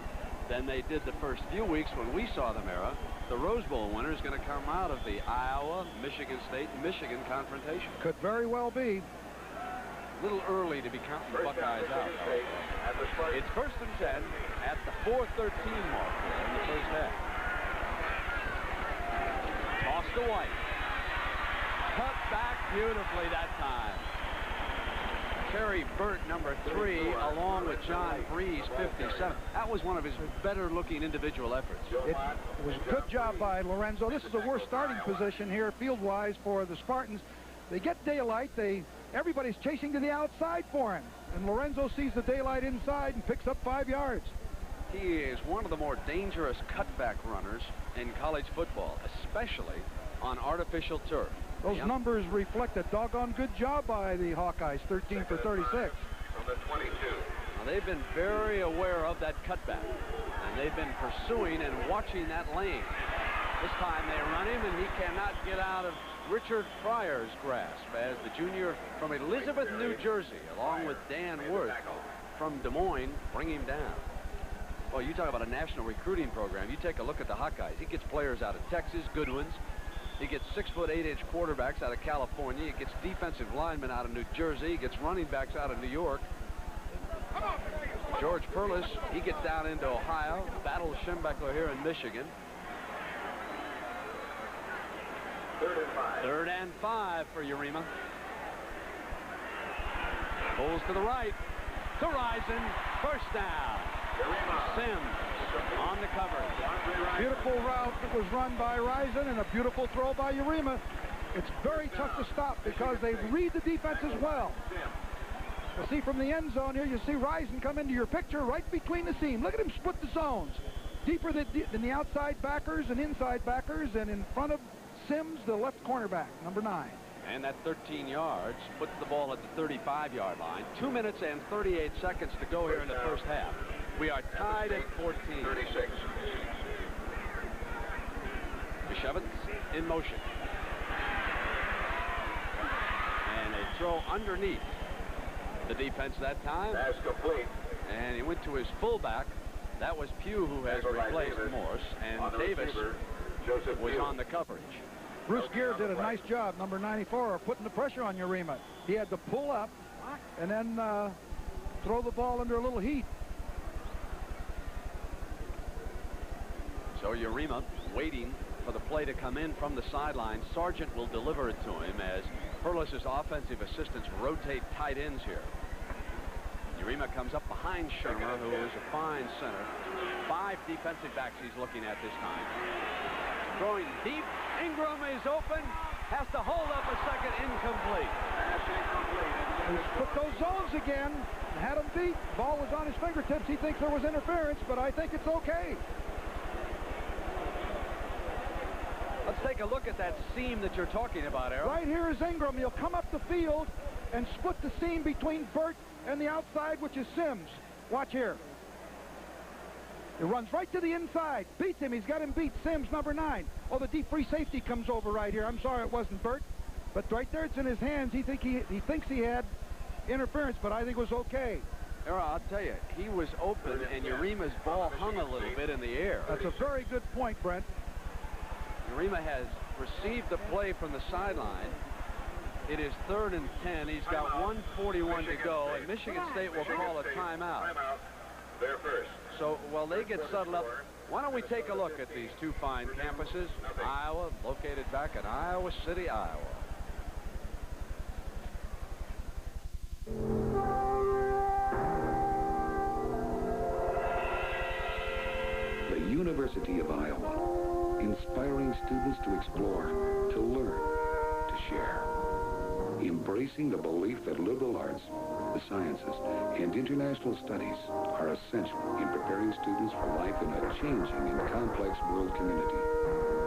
than they did the first few weeks when we saw them, the Rose Bowl winner is going to come out of the Iowa, Michigan State, Michigan confrontation. Could very well be. A little early to be counting the Buckeyes out. It's 1st and 10 at the 4:13 mark in the first half. Toss to White. Cut back beautifully that time. Terry Burt, number 3, along with John Breeze, 57. That was one of his better-looking individual efforts. It was a good job by Lorenzo. This is a worse starting position here, field-wise, for the Spartans. They get daylight. Everybody's chasing to the outside for him. And Lorenzo sees the daylight inside and picks up 5 yards. He is one of the more dangerous cutback runners in college football, especially on artificial turf. Those numbers reflect a doggone good job by the Hawkeyes, 13 for 36. From the 22. Now, they've been very aware of that cutback, and they've been pursuing and watching that lane. This time they run him, and he cannot get out of Richard Pryor's grasp as the junior from Elizabeth, New Jersey, along with Dan Worth from Des Moines, bring him down. Well, you talk about a national recruiting program. You take a look at the Hawkeyes. He gets players out of Texas, good ones. He gets 6'8" quarterbacks out of California. He gets defensive linemen out of New Jersey. He gets running backs out of New York. George Perlis, he gets down into Ohio, battles Schembechler here in Michigan. 3rd and 5 for Urema. Pulls to the right. To Rison. First down. Sims on the coverage. Beautiful route that was run by Rison and a beautiful throw by Urema. It's very tough to stop because they read the defense as well. You see from the end zone here, you see Rison come into your picture right between the seam. Look at him split the zones. Deeper than the outside backers and inside backers, and in front of Sims, the left cornerback, number 9. And that 13 yards puts the ball at the 35-yard line. 2 minutes and 38 seconds to go here in the first half. We are tied at 14. 36. Bishevitz in motion. And a throw underneath the defense that time. That's complete. And he went to his fullback. That was Pugh, who has replaced Morse. And Davis was on the coverage. Bruce Gear did a nice job, number 94, of putting the pressure on Urema. He had to pull up and then throw the ball under a little heat. So Urema waiting for the play to come in from the sideline. Sargent will deliver it to him as Perlis's offensive assistants rotate tight ends here. Urema comes up behind Shermer, who is a fine center. 5 defensive backs he's looking at this time. Throwing deep. Ingram is open. Has to hold up a second. Incomplete. He's put those zones again. Had him beat. Ball was on his fingertips. He thinks there was interference, but I think it's okay. Let's take a look at that seam that you're talking about, Errol. Right here is Ingram. He'll come up the field and split the seam between Burt and the outside, which is Sims. Watch here. It runs right to the inside. Beats him. He's got him beat. Sims, number 9. Oh, the deep free safety comes over right here. I'm sorry it wasn't Burt. But right there, it's in his hands. He thinks he had interference, but I think it was okay. Errol, I'll tell you, he was open, and Urema's ball hung a little bit in the air. That's a very good point, Brent. Urema has received the play from the sideline. It is 3rd and 10. He's got 1:41 to go, and Michigan State will call a timeout. There first. So while they get settled up, why don't we take a look at these 2 fine campuses? Iowa, located back in Iowa City, Iowa. The University of Iowa, inspiring students to explore, to learn, to share. Embracing the belief that liberal arts, the sciences, and international studies are essential in preparing students for life in a changing and complex world community.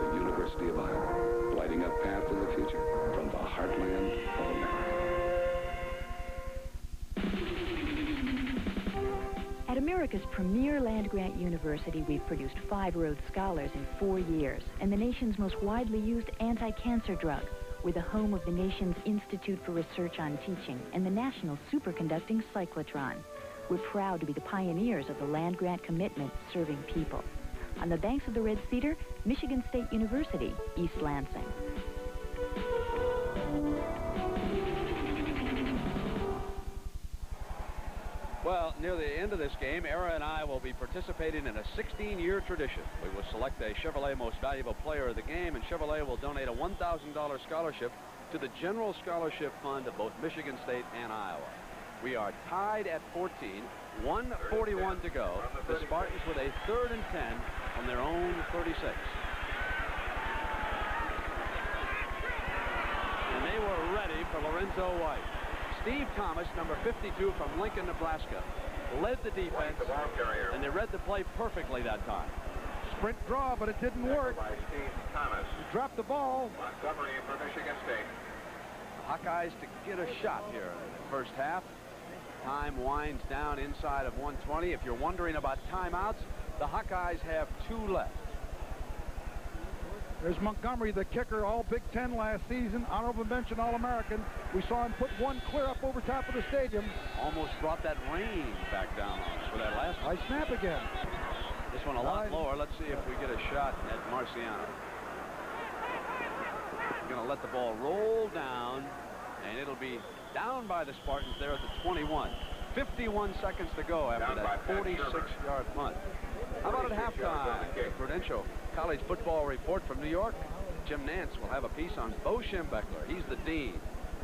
The University of Iowa, lighting a path in the future from the heartland of America. At America's premier land-grant university, we've produced 5 Rhodes Scholars in 4 years, and the nation's most widely used anti-cancer drug. We're the home of the nation's Institute for Research on Teaching and the national superconducting cyclotron. We're proud to be the pioneers of the land-grant commitment serving people. On the banks of the Red Cedar, Michigan State University, East Lansing. Well, near the end of this game, Era and I will be participating in a 16-year tradition. We will select a Chevrolet Most Valuable Player of the game, and Chevrolet will donate a $1,000 scholarship to the General Scholarship Fund of both Michigan State and Iowa. We are tied at 14, 1:41 to go. The Spartans with a 3rd and 10 from their own 36. And they were ready for Lorenzo White. Steve Thomas, number 52 from Lincoln, Nebraska, led the defense, and they read the play perfectly that time. Sprint draw, but it didn't work. By Steve Thomas. He dropped the ball. Montgomery for Michigan State. The Hawkeyes to get a shot here in the first half. Time winds down inside of 120. If you're wondering about timeouts, the Hawkeyes have 2 left. There's Montgomery, the kicker, all Big Ten last season, honorable mention All-American. We saw him put one clear up over top of the stadium. Almost brought that rain back down on us for that last one. I snap again. This one a lot lower. Let's see if we get a shot at Marciano. We're going to let the ball roll down, and it'll be down by the Spartans there at the 21. 51 seconds to go after that 46-yard punt. How about at halftime? Prudential College Football Report from New York. Jim Nantz will have a piece on Bo Schembechler. He's the dean.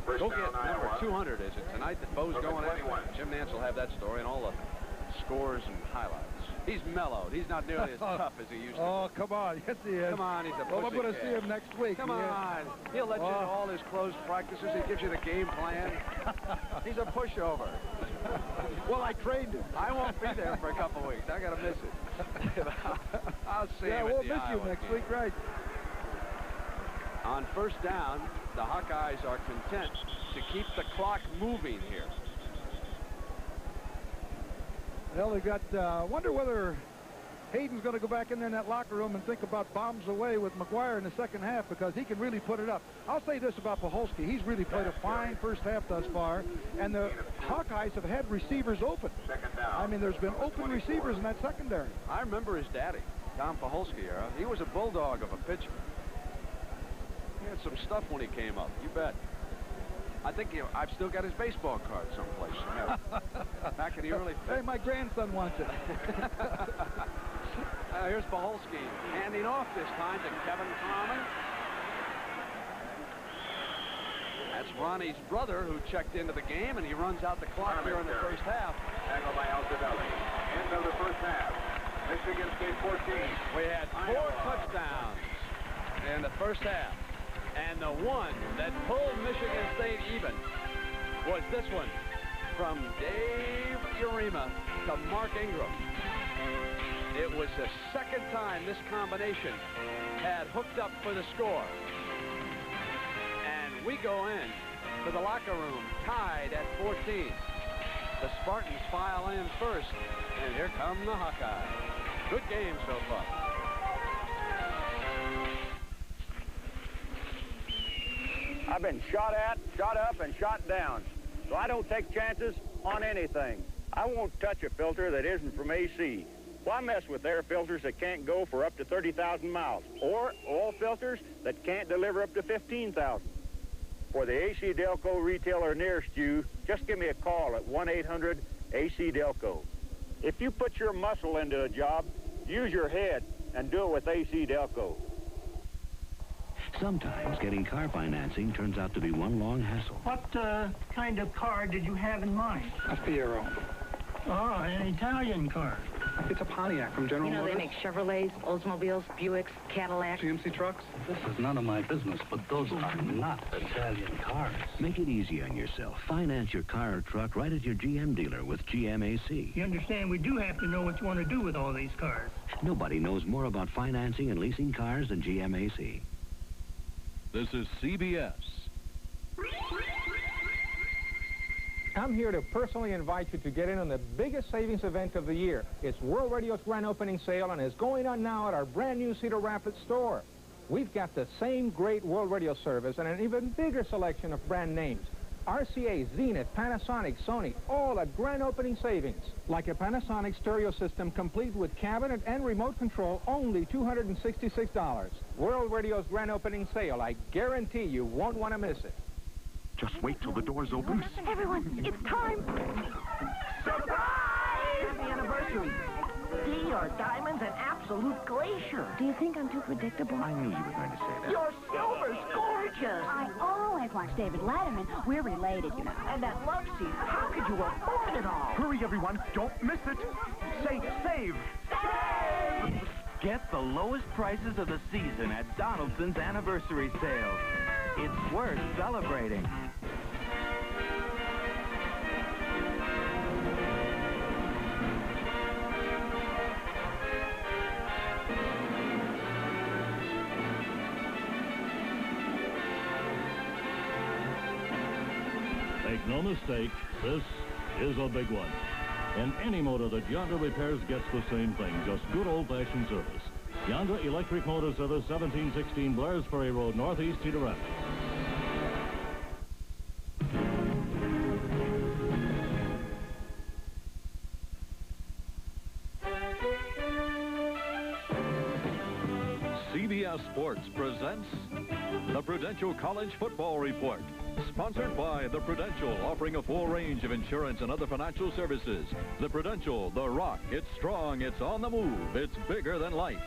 Go get number 200, is it tonight that Bo's going after? Jim Nantz will have that story and all the scores and highlights. He's mellowed. He's not nearly as tough as he used to be. Oh, come on. Yes, he is. Come on, he's a Well, I'm going to see him next week. Come on. He'll let you into all his closed practices. He gives you the game plan. He's a pushover. Well, I trained him. I won't be there for a couple weeks. I got to miss it. I'll see him we'll at the miss Iowa you next game. week, right? On first down, the Hawkeyes are content to keep the clock moving here. Well, they got, wonder whether Hayden's going to go back in there in that locker room and think about bombs away with McGuire in the second half, because he can really put it up. I'll say this about Puholski. He's really played a fine first half thus far, and the Hawkeyes have had receivers open. I mean, there's been open receivers in that secondary. I remember his daddy, Tom Puholski era. He was a bulldog of a pitcher. He had some stuff when he came up, you bet. I think I've still got his baseball card someplace. Back in the early 50s. Hey, my grandson wants it. Here's Puholski handing off this time to Kevin Conley. That's Ronnie's brother who checked into the game, and he runs out the clock here in the first half. Tackle by Altobelli. End of the first half. Michigan State 14. We had 4 touchdowns in the first half. And the one that pulled Michigan State even was this one from Dave Urema to Mark Ingram. It was the second time this combination had hooked up for the score. And we go in to the locker room tied at 14. The Spartans file in first, and here come the Hawkeyes. Good game so far. I've been shot at, shot up, and shot down, so I don't take chances on anything. I won't touch a filter that isn't from AC. Why mess with air filters that can't go for up to 30,000 miles, or oil filters that can't deliver up to 15,000? For the AC Delco retailer nearest you, just give me a call at 1-800-AC Delco. If you put your muscle into a job, use your head and do it with AC Delco. Sometimes getting car financing turns out to be one long hassle. What kind of car did you have in mind? A Fiero. Oh, an Italian car. It's a Pontiac from General Motors. They make Chevrolets, Oldsmobiles, Buicks, Cadillacs. GMC trucks. This is none of my business, but those are not Italian cars. Make it easy on yourself. Finance your car or truck right at your GM dealer with GMAC. You understand, we do have to know what you want to do with all these cars. Nobody knows more about financing and leasing cars than GMAC. This is CBS. I'm here to personally invite you to get in on the biggest savings event of the year. It's World Radio's grand opening sale, and it's going on now at our brand new Cedar Rapids store. We've got the same great World Radio service and an even bigger selection of brand names. RCA, Zenith, Panasonic, Sony, all at grand opening savings. Like a Panasonic stereo system complete with cabinet and remote control, only $266. World Radio's grand opening sale. I guarantee you won't want to miss it. Just wait till the doors open. Everyone, it's time. Surprise! Happy anniversary. D are diamonds and absolute glacier. Do you think I'm too predictable? I knew you were going to say that. Your silver's gorgeous. I always watch David Letterman. We're related, you know. And that love seat, how could you afford it all? Hurry, everyone. Don't miss it. Say save. Save! Get the lowest prices of the season at Donaldson's anniversary sale. It's worth celebrating. Make no mistake, this is a big one. And any motor that Yonda repairs gets the same thing, just good old-fashioned service. Yonda Electric Motor Service, 1716 Blair's Ferry Road, Northeast Cedar Rapids. CBS Sports presents the Prudential College Football Report. Sponsored by the Prudential, offering a full range of insurance and other financial services. The Prudential, the Rock. It's strong, it's on the move, it's bigger than life.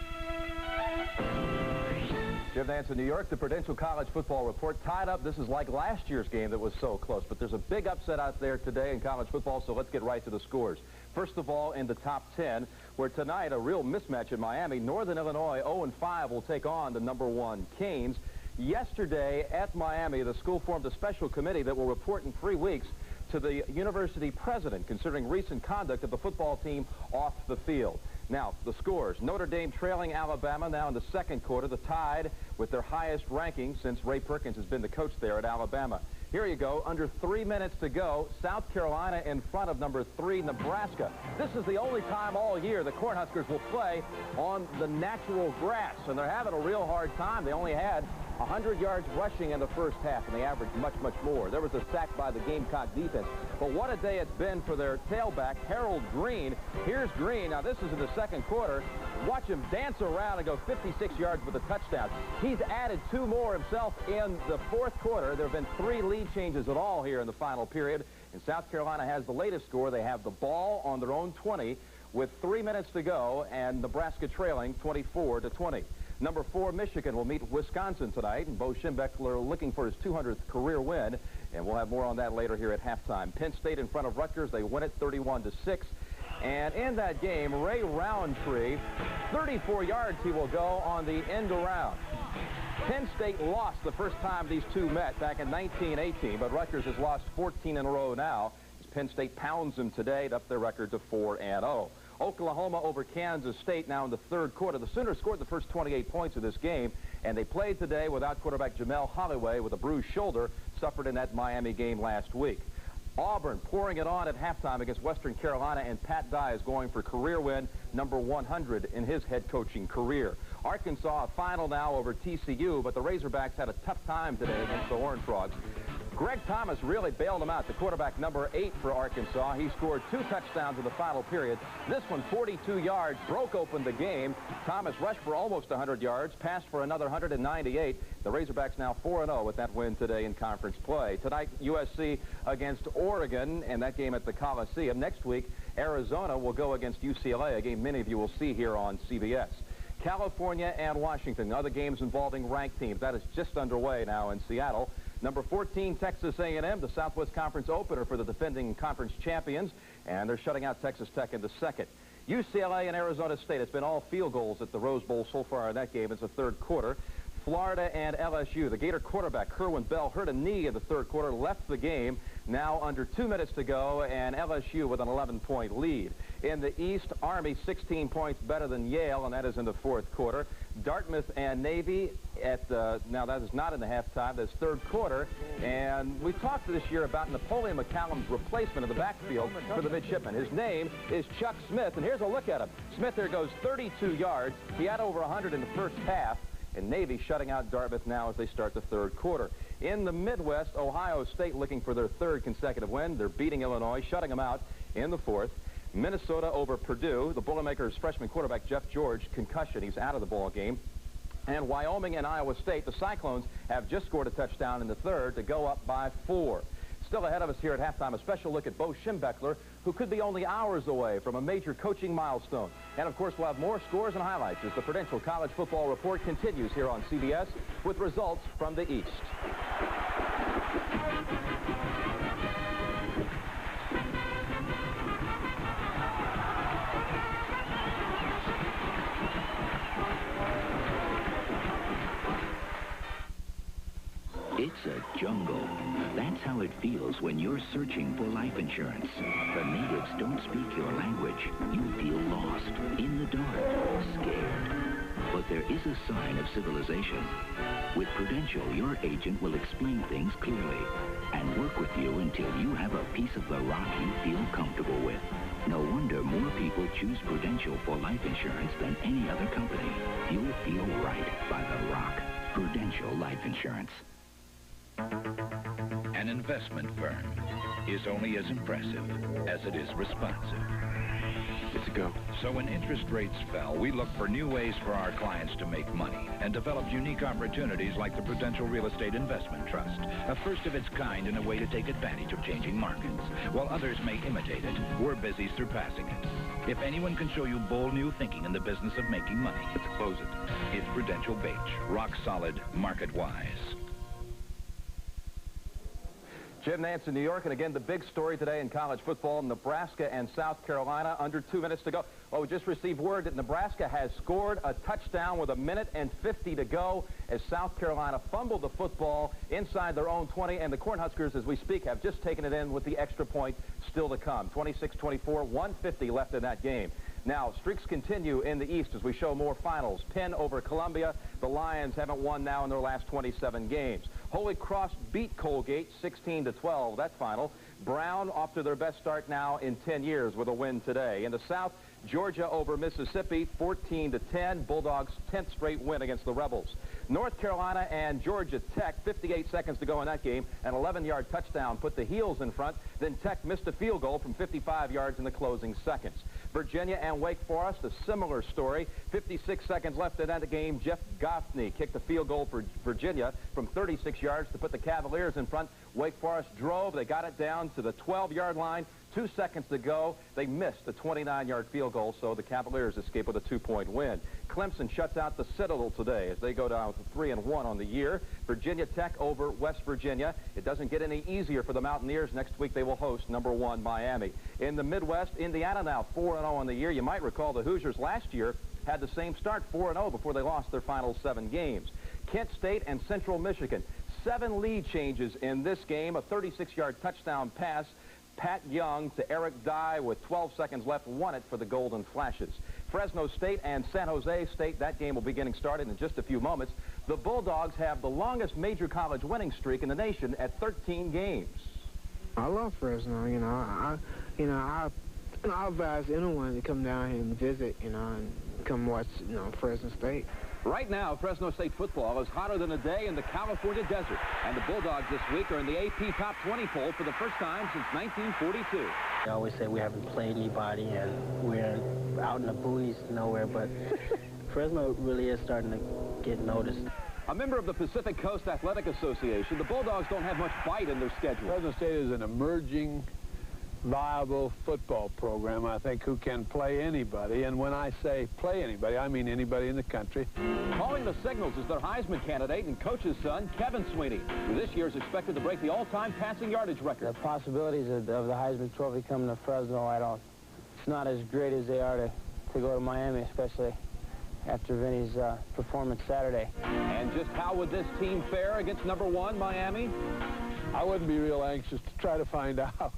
Jim Nance in New York, the Prudential College Football Report. Tied up. This is like last year's game that was so close, but there's a big upset out there today in college football, so let's get right to the scores. First of all, in the top 10, where tonight a real mismatch in Miami. Northern Illinois 0-5 will take on the #1 Canes. Yesterday at Miami, the school formed a special committee that will report in 3 weeks to the university president considering recent conduct of the football team off the field. Now, the scores. Notre Dame trailing Alabama now in the second quarter. The Tide with their highest ranking since Ray Perkins has been the coach there at Alabama. Here you go. Under 3 minutes to go. South Carolina in front of #3 Nebraska. This is the only time all year the Cornhuskers will play on the natural grass, and they're having a real hard time. They only had 100 yards rushing in the first half, and they averaged much, much more. There was a sack by the Gamecock defense. But what a day it's been for their tailback, Harold Green. Here's Green. Now, this is in the second quarter. Watch him dance around and go 56 yards with a touchdown. He's added 2 more himself in the fourth quarter. There have been 3 lead changes at all here in the final period. And South Carolina has the latest score. They have the ball on their own 20 with 3 minutes to go, and Nebraska trailing 24-20. #4 Michigan will meet Wisconsin tonight, and Bo Schembechler looking for his 200th career win, and we'll have more on that later here at halftime. Penn State in front of Rutgers. They win it 31-6. And in that game, Ray Roundtree, 34 yards he will go on the end around. Penn State lost the first time these two met back in 1918, but Rutgers has lost 14 in a row now as Penn State pounds them today to up their record to 4-0. Oklahoma over Kansas State now in the third quarter. The Sooners scored the first 28 points of this game, and they played today without quarterback Jamel Holloway with a bruised shoulder suffered in that Miami game last week. Auburn pouring it on at halftime against Western Carolina, and Pat Dye is going for career win #100 in his head coaching career. Arkansas a final now over TCU, but the Razorbacks had a tough time today against the Horned Frogs. Greg Thomas really bailed him out, the quarterback #8 for Arkansas. He scored 2 touchdowns in the final period. This one, 42 yards, broke open the game. Thomas rushed for almost 100 yards, passed for another 198. The Razorbacks now 4-0 with that win today in conference play. Tonight, USC against Oregon, and that game at the Coliseum. Next week, Arizona will go against UCLA, a game many of you will see here on CBS. California and Washington, other games involving ranked teams. That is just underway now in Seattle. #14, Texas A&M, the Southwest Conference opener for the defending conference champions, and they're shutting out Texas Tech in the second. UCLA and Arizona State, it's been all field goals at the Rose Bowl so far in that game. It's the third quarter. Florida and LSU, the Gator quarterback, Kerwin Bell, hurt a knee in the third quarter, left the game. Now under 2 minutes to go, and LSU with an 11-point lead. In the East, Army 16 points better than Yale, and that is in the fourth quarter. Dartmouth and Navy at now that is not in the halftime, that's third quarter. And we talked this year about Napoleon McCallum's replacement in the backfield for the midshipman. His name is Chuck Smith, and here's a look at him. Smith there goes 32 yards. He had over 100 in the first half. And Navy shutting out Dartmouth now as they start the third quarter. In the Midwest, Ohio State looking for their 3rd consecutive win. They're beating Illinois, shutting them out in the 4th. Minnesota over Purdue. The Boilermakers freshman quarterback Jeff George, concussion. He's out of the ball game. And Wyoming and Iowa State, the Cyclones have just scored a touchdown in the 3rd to go up by 4. Still ahead of us here at halftime, a special look at Bo Schembechler, who could be only hours away from a major coaching milestone. And, of course, we'll have more scores and highlights as the Prudential College Football Report continues here on CBS with results from the East. It's a jungle. That's how it feels when you're searching for life insurance. The natives don't speak your language. You feel lost, in the dark, scared. But there is a sign of civilization. With Prudential, your agent will explain things clearly. and work with you until you have a piece of the rock you feel comfortable with. No wonder more people choose Prudential for life insurance than any other company. You'll feel right by the rock. Prudential Life Insurance. An investment firm is only as impressive as it is responsive. Let's go. So when interest rates fell, we looked for new ways for our clients to make money and developed unique opportunities like the Prudential Real Estate Investment Trust, a first of its kind in a way to take advantage of changing markets. While others may imitate it, we're busy surpassing it. If anyone can show you bold new thinking in the business of making money, let's close it. It's Prudential Bache, rock solid, market-wise. Jim Nantz in New York, and again, the big story today in college football, Nebraska and South Carolina, under 2 minutes to go. Well, we just received word that Nebraska has scored a touchdown with 1:50 to go as South Carolina fumbled the football inside their own 20, and the Cornhuskers, as we speak, have just taken it in with the extra point still to come. 26-24, 1:50 left in that game. Now, streaks continue in the East as we show more finals. Penn over Columbia. The Lions haven't won now in their last 27 games. Holy Cross beat Colgate 16-12, that final. Brown off to their best start now in 10 years with a win today. In the South, Georgia over Mississippi, 14-10. Bulldogs' 10th straight win against the Rebels. North Carolina and Georgia Tech, 58 seconds to go in that game. An 11-yard touchdown put the Heels in front. Then Tech missed a field goal from 55 yards in the closing seconds. Virginia and Wake Forest, a similar story. 56 seconds left in that game. Jeff Goffney kicked a field goal for Virginia from 36 yards to put the Cavaliers in front. Wake Forest drove. They got it down to the 12-yard line. 2 seconds to go. They missed the 29-yard field goal, so the Cavaliers escape with a 2-point win. Clemson shuts out the Citadel today as they go down to 3-1 on the year. Virginia Tech over West Virginia. It doesn't get any easier for the Mountaineers. Next week they will host #1 Miami. In the Midwest, Indiana now 4-0 on the year. You might recall the Hoosiers last year had the same start, 4-0, before they lost their final 7 games. Kent State and Central Michigan. 7 lead changes in this game. A 36-yard touchdown pass. Pat Young to Eric Dye with 12 seconds left won it for the Golden Flashes. Fresno State and San Jose State, that game will be getting started in just a few moments. The Bulldogs have the longest major college winning streak in the nation at 13 games. I love Fresno. I advise anyone to come down here and visit, and come watch, Fresno State. Right now, Fresno State football is hotter than a day in the California desert. And the Bulldogs this week are in the AP Top 20 poll for the first time since 1942. I always say we haven't played anybody and we're out in the boonies nowhere, but Fresno really is starting to get noticed. A member of the Pacific Coast Athletic Association, the Bulldogs don't have much bite in their schedule. Fresno State is an emerging, viable football program, I think, who can play anybody. And when I say play anybody, I mean anybody in the country. Calling the signals is their Heisman candidate and coach's son, Kevin Sweeney, who this year is expected to break the all-time passing yardage record. The possibilities of the Heisman Trophy coming to Fresno, it's not as great as they are to go to Miami, especially after Vinny's performance Saturday. And just how would this team fare against #1 Miami? I wouldn't be real anxious to try to find out.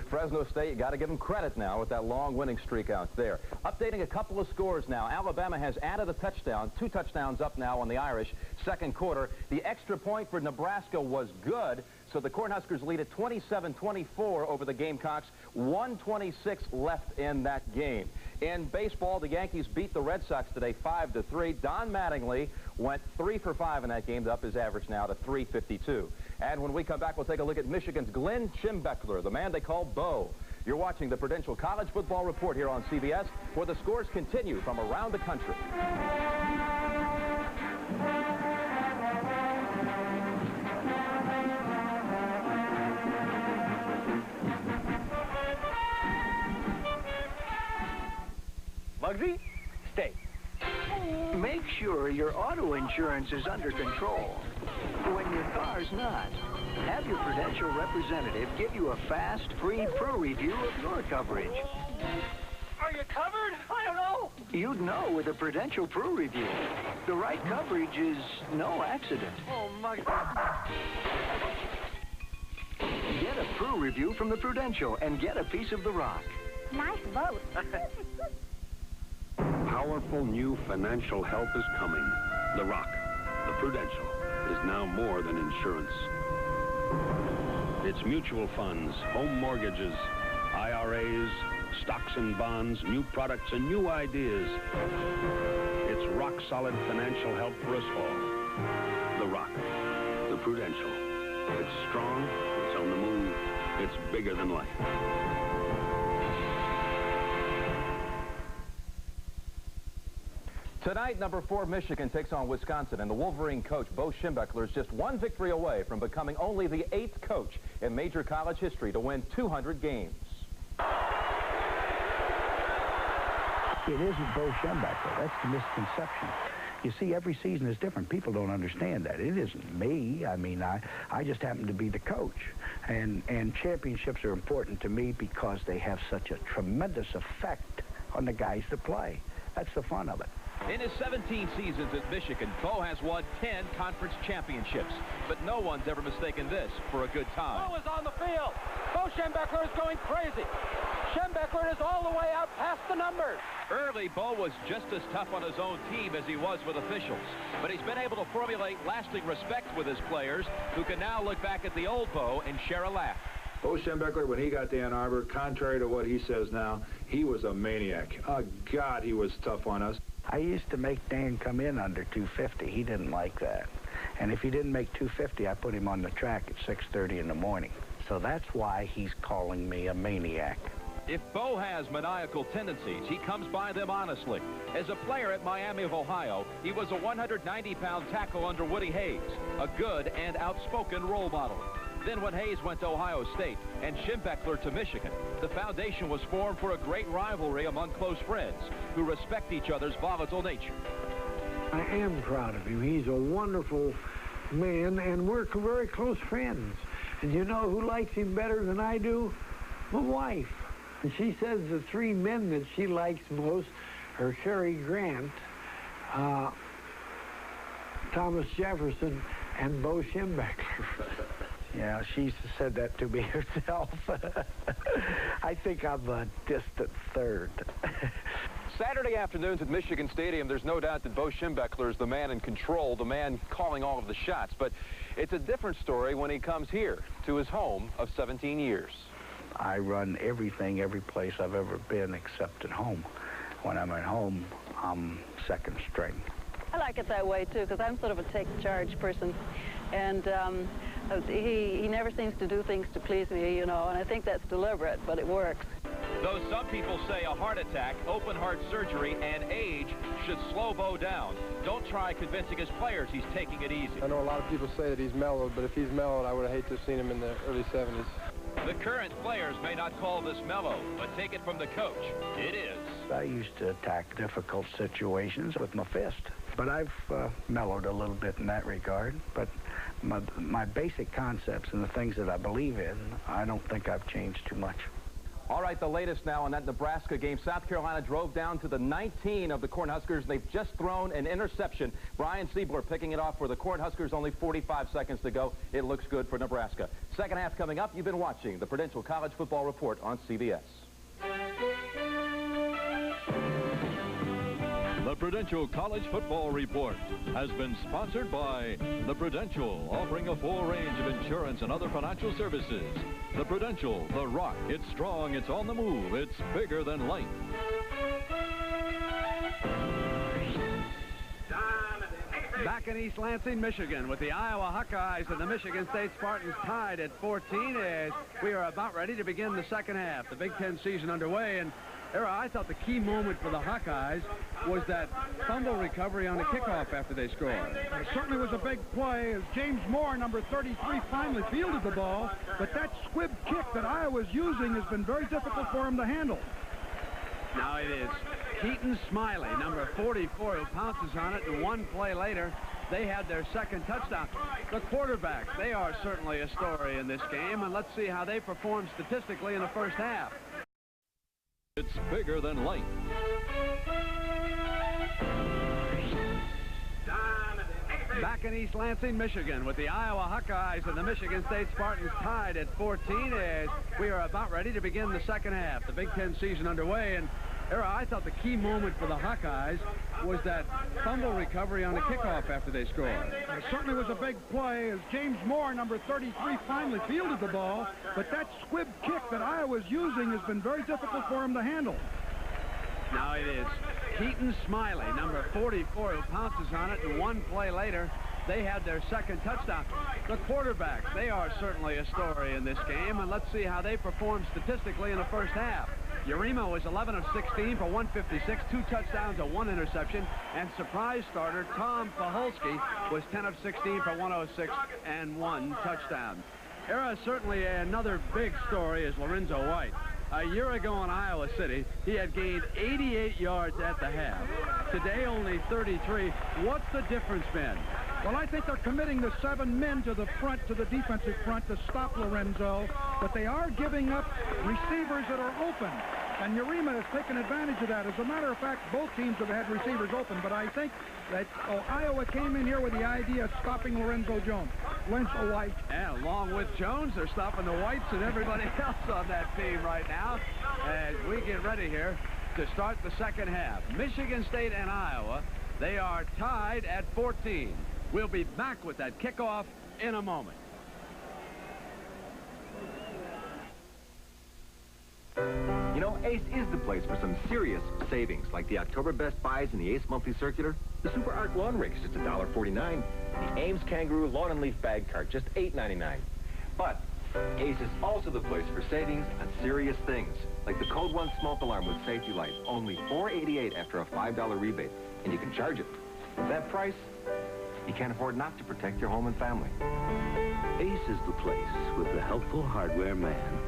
Fresno State, you got to give them credit now with that long winning streak out there. Updating a couple of scores now. Alabama has added a touchdown, 2 touchdowns up now on the Irish. Second quarter. The extra point for Nebraska was good, so the Cornhuskers lead at 27-24 over the Gamecocks. 1:26 left in that game. In baseball, the Yankees beat the Red Sox today 5-3. Don Mattingly went 3 for 5 in that game to up his average now to .352. And when we come back, we'll take a look at Michigan's Glenn Schimbeckler, the man they call Bo. You're watching the Prudential College Football Report here on CBS, where the scores continue from around the country. Bugsy, stay. Make sure your auto insurance is under control when your car's not. Have your Prudential representative give you a fast, free pro review of your coverage. Are you covered? I don't know. You'd know with a Prudential Pro Review. The right coverage is no accident. Oh, my... Get a Pro Review from the Prudential and get a piece of the rock. Nice boat. Powerful new financial help is coming. The Rock, the Prudential, is now more than insurance. It's mutual funds, home mortgages, IRAs, stocks and bonds, new products and new ideas. It's rock-solid financial help for us all. The Rock, the Prudential. It's strong, it's on the move, it's bigger than life. Tonight, number 4 Michigan takes on Wisconsin, and the Wolverine coach, Bo Schembechler, is just one victory away from becoming only the 8th coach in major college history to win 200 games. It isn't Bo Schembechler. That's the misconception. You see, every season is different. People don't understand that. It isn't me. I mean, I just happen to be the coach. And championships are important to me because they have such a tremendous effect on the guys that play. That's the fun of it. In his 17 seasons at Michigan, Bo has won 10 conference championships. But no one's ever mistaken this for a good time. Bo is on the field. Bo Schembechler is going crazy. Schembechler is all the way out past the numbers. Early, Bo was just as tough on his own team as he was with officials. But he's been able to formulate lasting respect with his players, who can now look back at the old Bo and share a laugh. Bo Schembechler, when he got to Ann Arbor, contrary to what he says now, he was a maniac. Oh, God, he was tough on us. I used to make Dan come in under 250. He didn't like that. And if he didn't make 250, I put him on the track at 6:30 in the morning. So that's why he's calling me a maniac. If Bo has maniacal tendencies, he comes by them honestly. As a player at Miami of Ohio, he was a 190-pound tackle under Woody Hayes, a good and outspoken role model. Then when Hayes went to Ohio State and Schembechler to Michigan, the foundation was formed for a great rivalry among close friends who respect each other's volatile nature. I am proud of him. He's a wonderful man, and we're very close friends. And you know who likes him better than I do? My wife. And she says the 3 men that she likes most are Cary Grant, Thomas Jefferson, and Bo Schembechler. Yeah, she's said that to me herself. I think I'm a distant third. Saturday afternoons at Michigan Stadium, there's no doubt that Bo Schembechler is the man in control, the man calling all of the shots. But it's a different story when he comes here to his home of 17 years. I run everything, every place I've ever been except at home. When I'm at home, I'm second string. I like it that way, too, because I'm sort of a take-charge person. And he never seems to do things to please me, you know, and I think that's deliberate, but it works. Though some people say a heart attack, open heart surgery, and age should slow Bo down, don't try convincing his players he's taking it easy. I know a lot of people say that he's mellowed, but if he's mellowed, I would have hated to have seen him in the early 70s. The current players may not call this mellow, but take it from the coach. It is. I used to attack difficult situations with my fist, but I've mellowed a little bit in that regard. But my basic concepts and the things that I believe in, I don't think I've changed too much. All right, the latest now on that Nebraska game. South Carolina drove down to the 19 of the Cornhuskers. They've just thrown an interception. Brian Siebler picking it off for the Cornhuskers. Only 45 seconds to go. It looks good for Nebraska. Second half coming up. You've been watching the Prudential College Football Report on CBS. The Prudential College Football Report has been sponsored by the Prudential, offering a full range of insurance and other financial services. The Prudential, the Rock. It's strong, it's on the move, it's bigger than life. Back in East Lansing, Michigan, with the Iowa Hawkeyes and the Michigan State Spartans tied at 14 as we are about ready to begin the second half. The Big Ten season underway, and I thought the key moment for the Hawkeyes was that fumble recovery on a kickoff after they scored. It certainly was a big play as James Moore, number 33, finally fielded the ball, but that squib kick that Iowa's using has been very difficult for him to handle. Now it is Keaton Smiley, number 44, who pounces on it, and one play later, they had their second touchdown. The quarterbacks, they are certainly a story in this game, and let's see how they perform statistically in the first half. It's bigger than life. Back in East Lansing, Michigan, with the Iowa Hawkeyes and the Michigan State Spartans tied at 14 as we are about ready to begin the second half. The Big Ten season underway, and Era, I thought the key moment for the Hawkeyes was that fumble recovery on the kickoff after they scored. It certainly was a big play as James Moore, number 33, finally fielded the ball, but that squib kick that Iowa's using has been very difficult for him to handle. Now it is Keaton Smiley, number 44, who pounces on it, and one play later, they had their second touchdown. The quarterbacks, they are certainly a story in this game, and let's see how they perform statistically in the first half. Urema was 11 of 16 for 156, 2 touchdowns and 1 interception, and surprise starter Tom Paholski was 10 of 16 for 106 and 1 touchdown. Era, certainly another big story is Lorenzo White. A year ago in Iowa City, he had gained 88 yards at the half. Today, only 33. What's the difference been? Well, I think they're committing the 7 men to the front, to the defensive front, to stop Lorenzo, but they are giving up receivers that are open, and Urema has taken advantage of that. As a matter of fact, both teams have had receivers open, but I think that Iowa came in here with the idea of stopping Lorenzo White. And along with Jones, they're stopping the Whites and everybody else on that team right now as we get ready here to start the second half. Michigan State and Iowa, they are tied at 14. We'll be back with that kickoff in a moment. You know, Ace is the place for some serious savings, like the October Best Buys in the Ace Monthly Circular. The Super Arc Lawn Rake is just $1.49. The Ames Kangaroo Lawn and Leaf Bag Cart, just $8.99. But Ace is also the place for savings on serious things, like the Code 1 smoke alarm with safety light, only $4.88 after a $5 rebate, and you can charge it. At that price, you can't afford not to protect your home and family. Ace is the place with the helpful hardware man.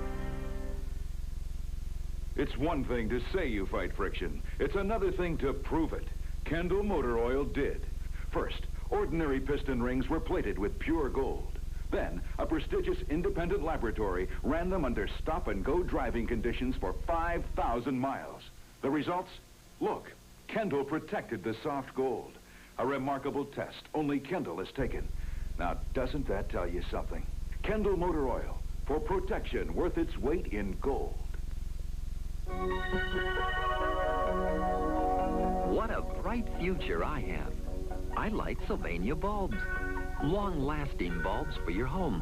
It's one thing to say you fight friction. It's another thing to prove it. Kendall Motor Oil did. First, ordinary piston rings were plated with pure gold. Then, a prestigious independent laboratory ran them under stop-and-go driving conditions for 5,000 miles. The results? Look, Kendall protected the soft gold. A remarkable test only Kendall has taken. Now, doesn't that tell you something? Kendall Motor Oil, for protection worth its weight in gold. What a bright future I have. I like Sylvania bulbs. Long-lasting bulbs for your home.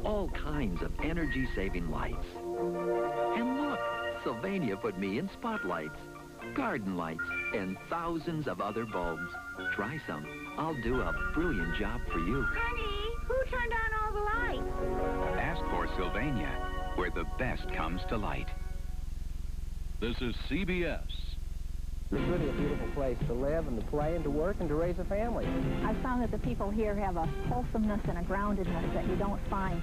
All kinds of energy-saving lights. And look, Sylvania put me in spotlights, garden lights, and thousands of other bulbs. Try some. I'll do a brilliant job for you. Honey, who turned on all the lights? Ask for Sylvania, where the best comes to light. This is CBS. It's really a beautiful place to live and to play and to work and to raise a family. I've found that the people here have a wholesomeness and a groundedness that you don't find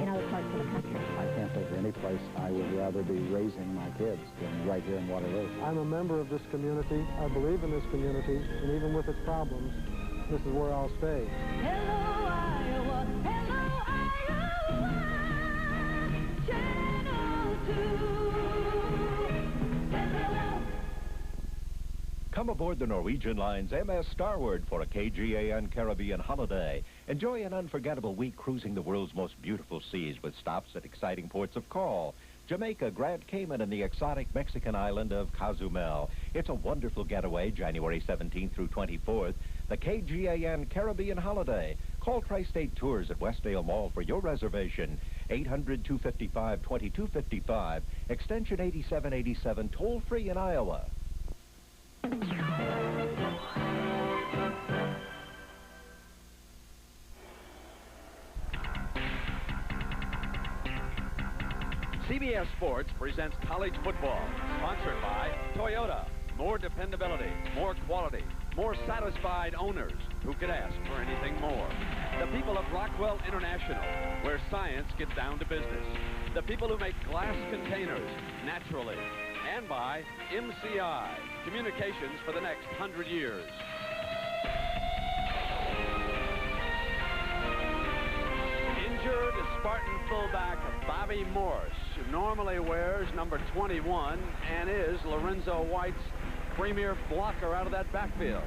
in other parts of the country. I can't think of any place I would rather be raising my kids than right here in Waterloo. I'm a member of this community. I believe in this community, and even with its problems, this is where I'll stay. Hello, Iowa. Hello, Iowa. Channel 2. Come aboard the Norwegian Line's MS Starward for a KGAN Caribbean holiday. Enjoy an unforgettable week cruising the world's most beautiful seas with stops at exciting ports of call. Jamaica, Grand Cayman, and the exotic Mexican island of Cozumel. It's a wonderful getaway, January 17th through 24th. The KGAN Caribbean holiday. Call Tri-State Tours at Westdale Mall for your reservation. 800-255-2255, extension 8787, toll-free in Iowa. CBS Sports presents college football, sponsored by Toyota. More dependability, more quality, more satisfied owners. Who could ask for anything more? The people of Rockwell International, where science gets down to business. The people who make glass containers naturally. And by MCI, communications for the next 100 years. Injured Spartan fullback Bobby Morse, who normally wears number 21 and is Lorenzo White's premier blocker out of that backfield.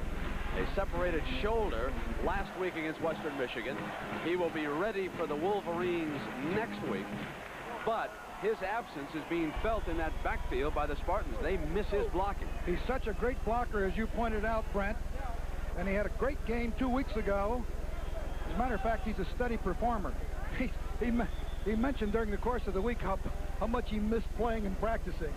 A separated shoulder last week against Western Michigan. He will be ready for the Wolverines next week, but his absence is being felt in that backfield by the Spartans. They miss his blocking. He's such a great blocker, as you pointed out, Brent. And he had a great game 2 weeks ago. As a matter of fact, he's a steady performer. He mentioned during the course of the week how much he missed playing and practicing.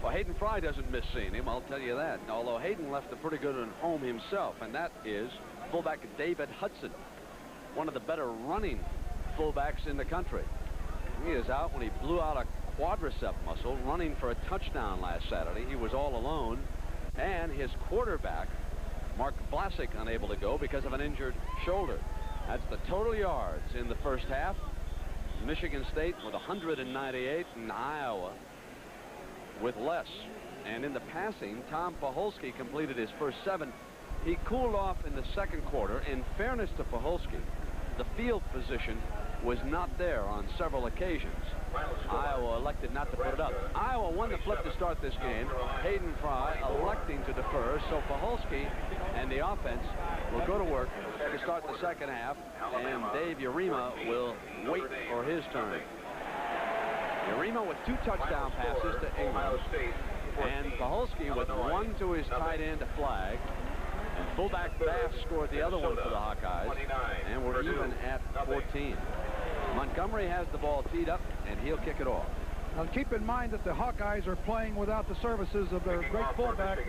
Well, Hayden Fry doesn't miss seeing him, I'll tell you that. Although Hayden left a pretty good one home himself, and that is fullback David Hudson, one of the better running fullbacks in the country. He is out when he blew out a quadricep muscle running for a touchdown last Saturday. He was all alone, and his quarterback, Mark Vlasic, unable to go because of an injured shoulder. That's the total yards in the first half. Michigan State with 198 and Iowa with less. And in the passing, Tom Pacholski completed his first 7. He cooled off in the second quarter. In fairness to Pacholski, the field position was not there on several occasions. Iowa elected not to put it up. Iowa won the flip to start this game. Hayden Fry electing to defer, so Pacholski and the offense will go to work to start the second half, and Dave Urema will wait for his turn. Urema with 2 touchdown passes to Ingram, and Pacholski with 1 to his tight end, Flag. And fullback Bass scored the other one for the Hawkeyes, and we're even at 14. Montgomery has the ball teed up, and he'll kick it off. Now keep in mind that the Hawkeyes are playing without the services of their great fullback,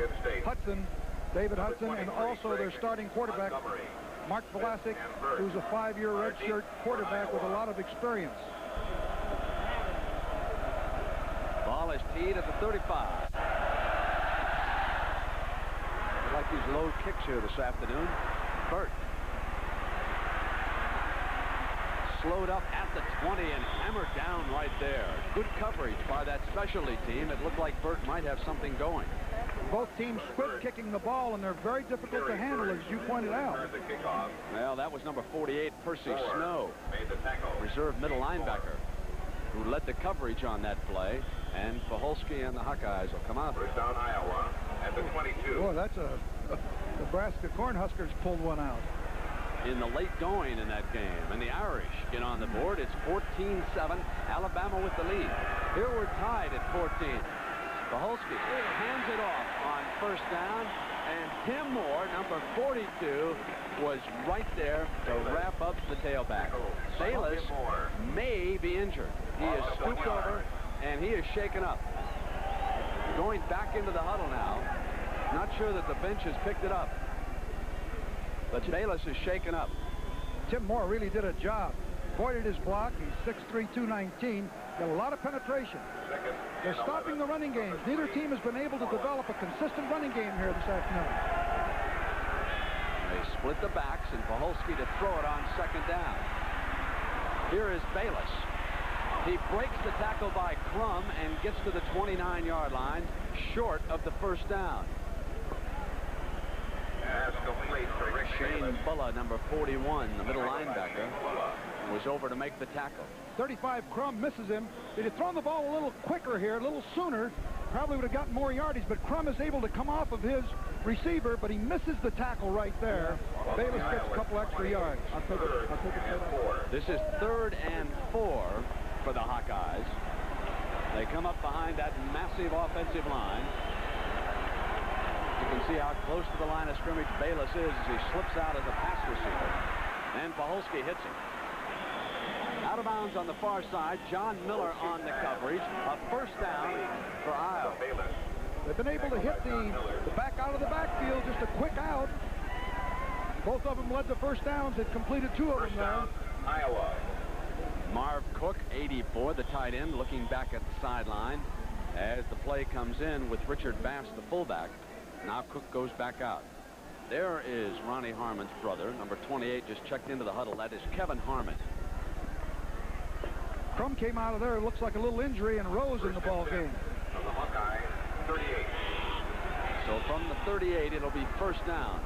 Hudson, David Hudson, and also their starting quarterback, Mark Vlasic, who's a 5-year redshirt quarterback with a lot of experience. Ball is teed at the 35. I like these low kicks here this afternoon. Burt slowed up at the 20 and hammered down right there. Good coverage by that specialty team. It looked like Burt might have something going. Both teams quit kicking the ball, and they're very difficult to handle, as you pointed out. Well, that was number 48, Percy Snow, reserve middle linebacker, who led the coverage on that play. And Pacholski and the Hawkeyes will come out. First down, Iowa at the 22. Boy, that's a Nebraska Cornhuskers pulled one out. In the late going in that game, and the Irish get on the board. It's 14-7, Alabama with the lead. Here we're tied at 14. Pacholski hands it off on first down, and Tim Moore, number 42, was right there to wrap up the tailback. Bayless may be injured. He is scooped over, and he is shaken up. Going back into the huddle now. Not sure that the bench has picked it up. But Bayless is shaken up. Tim Moore really did a job. Avoided his block. He's 6'3", 219. Got a lot of penetration. They're stopping the running games. Neither team has been able to develop a consistent running game here this afternoon. They split the backs, and Pacholski to throw it on second down. Here is Bayless. He breaks the tackle by Crum and gets to the 29-yard line, short of the first down. Shane Bulla, number 41, the middle linebacker, was over to make the tackle. 35, Crum misses him. If he'd thrown the ball a little quicker here, a little sooner, probably would have gotten more yardage, but Crum is able to come off of his receiver, but he misses the tackle right there. Bayless gets a couple extra yards. I'll take it. This is 3rd and 4 for the Hawkeyes. They come up behind that massive offensive line. You can see how close to the line of scrimmage Bayless is as he slips out as a pass receiver. And Pacholski hits him. Out of bounds on the far side. John Miller on the coverage. A first down for Iowa. They've been able to hit the back out of the backfield, just a quick out. Both of them led the first downs. They've completed 2 of them now. Iowa. Marv Cook, 84, the tight end, looking back at the sideline as the play comes in with Richard Bass, the fullback. Now Cook goes back out. There is Ronnie Harmon's brother, number 28, just checked into the huddle. That is Kevin Harmon. Crum came out of there. It looks like a little injury, and rose in the ball game. From the Hawkeye, 38. So from the 38, it'll be first down.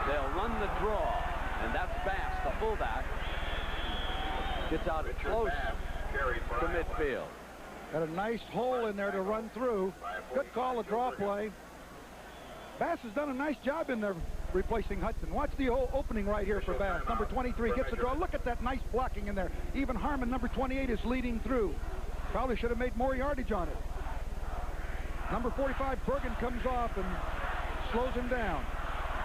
They'll run the draw, and that's Bass, the fullback. Gets out close to midfield. Got a nice hole in there to run through. Good call, a draw play. Bass has done a nice job in there replacing Hudson. Watch the whole opening right here for Bass. Number 23 gets the draw. Look at that nice blocking in there. Even Harmon, number 28, is leading through. Probably should have made more yardage on it. Number 45, Bergen, comes off and slows him down.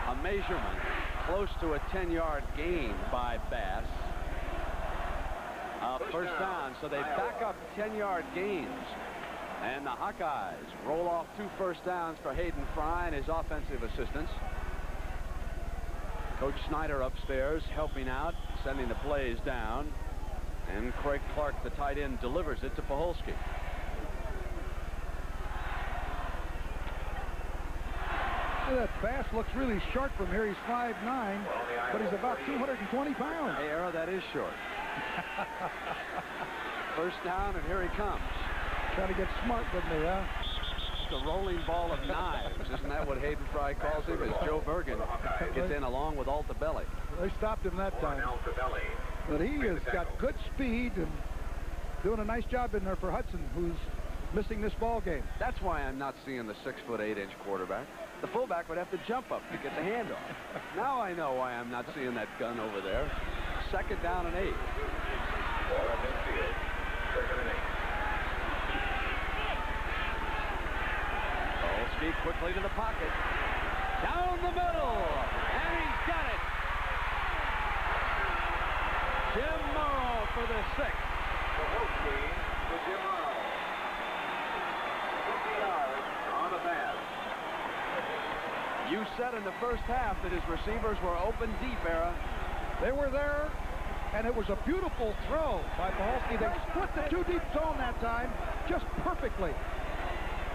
A measurement close to a 10-yard gain by Bass. First down, so they back up 10-yard gains. And the Hawkeyes roll off 2 first downs for Hayden Fry and his offensive assistants. Coach Snyder upstairs helping out, sending the plays down. And Craig Clark, the tight end, delivers it to Paholski. That Bass looks really short from here. He's 5'9", but he's about 220 pounds. Hey, Arrow, that is short. First down, and here he comes. Trying to get smart, didn't he, huh? Just a rolling ball of knives. Isn't that what Hayden Fry calls him? As Joe Bergen gets in along with Altobelli. They stopped him that time. But he has got good speed and doing a nice job in there for Hudson, who's missing this ball game. That's why I'm not seeing the 6'8" quarterback. The fullback would have to jump up to get the handoff. Now I know why I'm not seeing that gun over there. Second down and 8. Paholski quickly to the pocket. Down the middle. And he's got it. Jim Morrow for the 6th. Paholski to Jim Morrow. 50 yards on the pass. You said in the first half that his receivers were open deep, Era. They were there, and it was a beautiful throw by Paholski. They split the 2 deep zone that time just perfectly.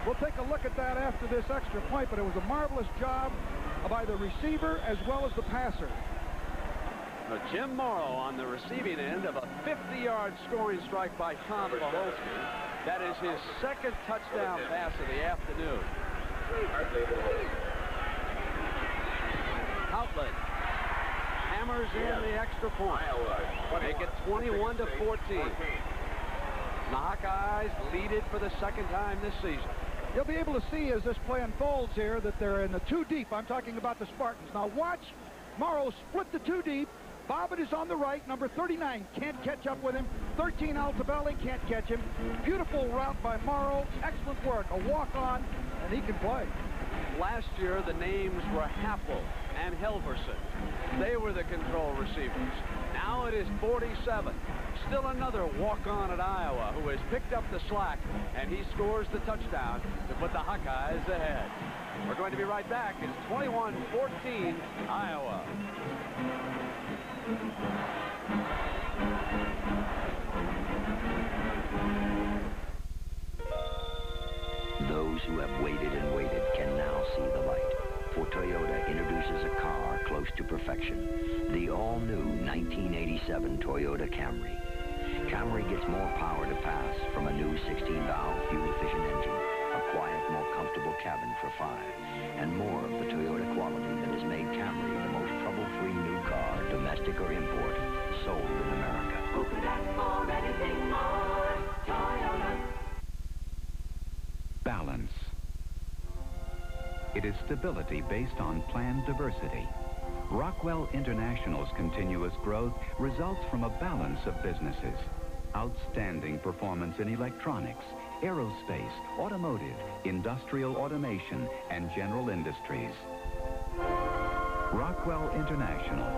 We'll take a look at that after this extra point, but it was a marvelous job by the receiver as well as the passer. Now, Jim Morrow on the receiving end of a 50-yard scoring strike by Tom Paholski. That is his 2nd touchdown pass of the afternoon. Outlet hammers in the extra point. Make it 21-14. The Hawkeyes lead it for the 2nd time this season. You'll be able to see as this play unfolds here that they're in the 2 deep. I'm talking about the Spartans. Now watch Morrow split the 2 deep. Bobbitt is on the right. Number 39 can't catch up with him. 13 Altobelli can't catch him. Beautiful route by Morrow. Excellent work. A walk-on, and he can play. Last year, the names were Happel and Helverson. They were the control receivers. Now it is 47. Still another walk-on at Iowa who has picked up the slack, and he scores the touchdown to put the Hawkeyes ahead. We're going to be right back. It's 21-14, Iowa. Those who have waited and waited can now see the light. For Toyota introduces a car close to perfection. The all-new 1987 Toyota Camry. Camry gets more power to pass from a new 16-valve fuel-efficient engine, a quiet, more comfortable cabin for 5, and more of the Toyota quality that has made Camry the most trouble-free new car, domestic or import, sold in America. Who could ask for anything more? Toyota. Balance. It is stability based on planned diversity. Rockwell International's continuous growth results from a balance of businesses. Outstanding performance in electronics, aerospace, automotive, industrial automation, and general industries. Rockwell International,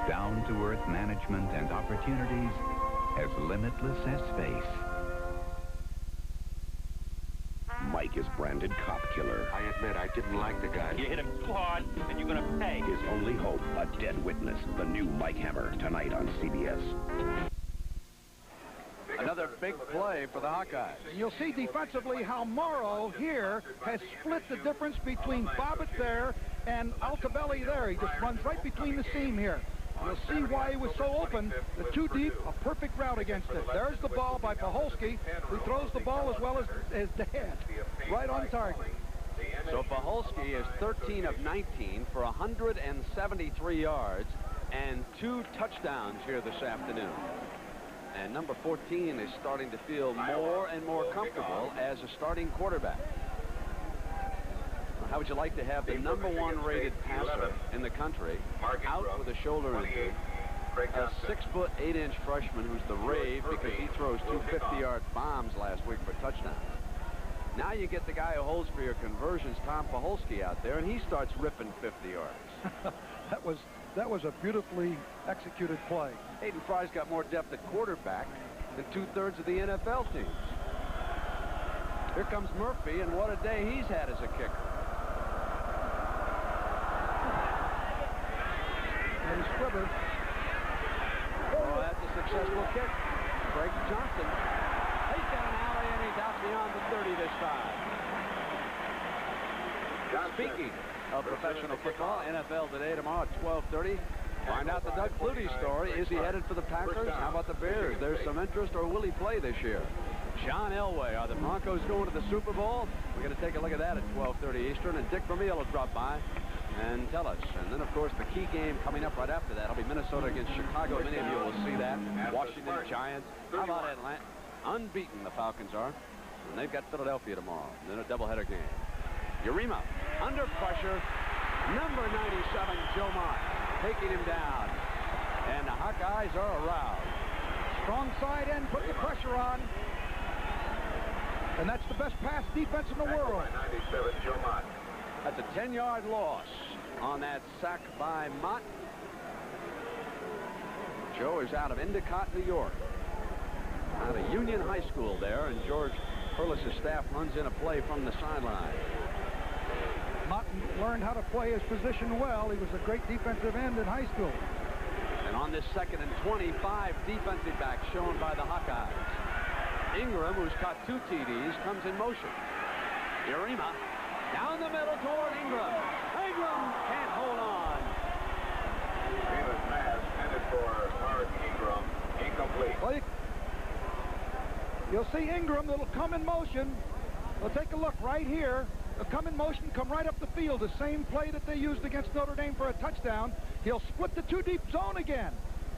down-to-earth management and opportunities as limitless as space. Mike is branded cop killer. I admit I didn't like the guy. You hit him hard, and you're gonna pay. His only hope, a dead witness. The new Mike Hammer, tonight on CBS. Another big play for the Hawkeyes. You'll see defensively how Morrow here has split the difference between Bobbitt there and Altobelli there. He just runs right between the seam here. You'll see why he was so open. The 2 deep, a perfect route against it. There's the ball by Paholski, who throws the ball as well as Dad. Right on target. So Paholski is 13 of 19 for 173 yards and 2 touchdowns here this afternoon. And number 14 is starting to feel more and more comfortable as a starting quarterback. How would you like to have the #1 rated passer in the country out with a shoulder injury a 6'8" freshman who's the rave because he throws 2 50-yard bombs last week for touchdowns. Now you get the guy who holds for your conversions, Tom Paholski, out there, and he starts ripping 50 yards. That was a beautifully executed play. Hayden Fry's got more depth at quarterback than 2/3 of the NFL teams. Here comes Murphy, and what a day he's had as a kicker. And Squibber. Oh, that's a successful kick. Greg Johnson. He's got an alley, and he's out beyond the 30 this time. Speaking of professional football, NFL Today tomorrow at 12:30. Find out the Doug Flutie story. Is he headed for the Packers? How about the Bears? There's some interest, or will he play this year? John Elway, are the Broncos going to the Super Bowl? We're going to take a look at that at 12:30 Eastern, and Dick Vermeil will drop by and tell us. And then, of course, the key game coming up right after that will be Minnesota against Chicago. Many of you will see that. Washington Giants. How about Atlanta? Unbeaten, the Falcons are. And they've got Philadelphia tomorrow. And then a doubleheader game. Urema under pressure. Number 97, Joe Mott, taking him down. And the Hawkeyes are aroused. Strong side end, put the pressure on. And that's the best pass defense in the world. 97, Joe Mott. That's a 10-yard loss on that sack by Mott. Joe is out of Endicott, New York. Out of Union High School there, and George Perlis' staff runs in a play from the sideline. Mott learned how to play his position well. He was a great defensive end in high school. And on this 2nd and 25, defensive back shown by the Hawkeyes. Ingram, who's caught 2 TDs, comes in motion. Urema down the middle toward Ingram. Ingram can't hold on. Davis pass headed for Mark Ingram. Incomplete. Well, you'll see Ingram that'll come in motion. We'll take a look right here. They'll come in motion, come right up the field. The same play that they used against Notre Dame for a touchdown. He'll split the 2-deep zone again.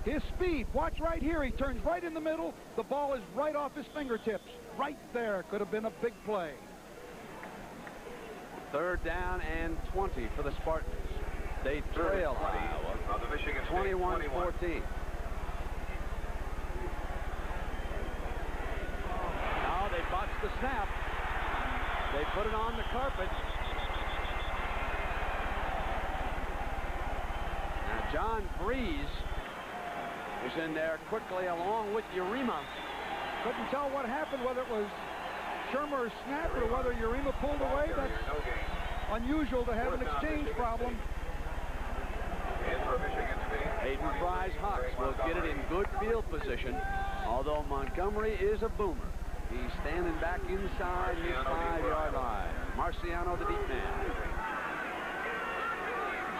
His speed, watch right here. He turns right in the middle. The ball is right off his fingertips. Right there. Could have been a big play. 3rd down and 20 for the Spartans. They trail Iowa 21-14. Now they botched the snap. They put it on the carpet. Now John Freeze is in there quickly along with Urema. Couldn't tell what happened, whether it was Shermer's snap or whether Urema pulled away. That's unusual to have an exchange problem. Hayden Fry's Hawks will get it in good field position, although Montgomery is a boomer. He's standing back inside his 5-yard line. Marciano, the deep man.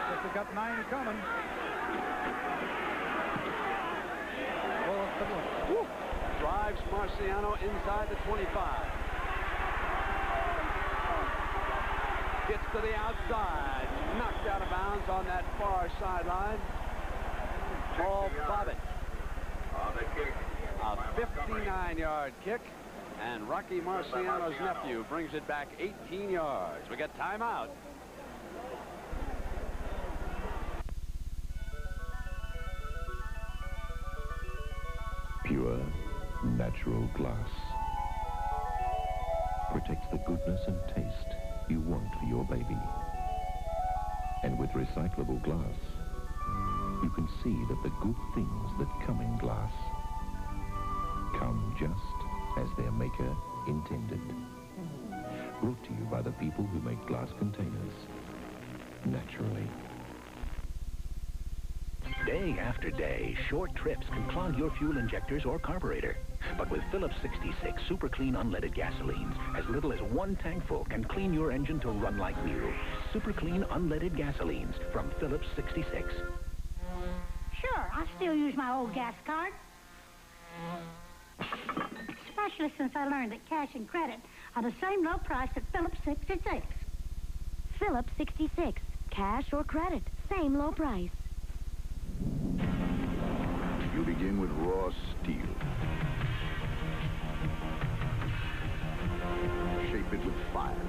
Guess they got 9 coming. Woo. Drives Marciano inside the 25. Gets to the outside. Knocked out of bounds on that far sideline. Paul Bobbitt. A 59-yard kick. And Rocky Marciano's nephew brings it back 18 yards. We got timeout. Pure, natural glass protects the goodness and taste you want for your baby. And with recyclable glass, you can see that the good things that come in glass come just as their maker intended. Brought to you by the people who make glass containers naturally. Day after day, short trips can clog your fuel injectors or carburetor. But with Phillips 66 Super Clean Unleaded Gasolines, as little as 1 tank full can clean your engine to run like new. Super Clean Unleaded Gasolines from Phillips 66. Sure, I still use my old gas card. Especially since I learned that cash and credit are the same low price at Phillips 66. Phillips 66. Cash or credit, same low price. You begin with raw steel. Shape it with fire,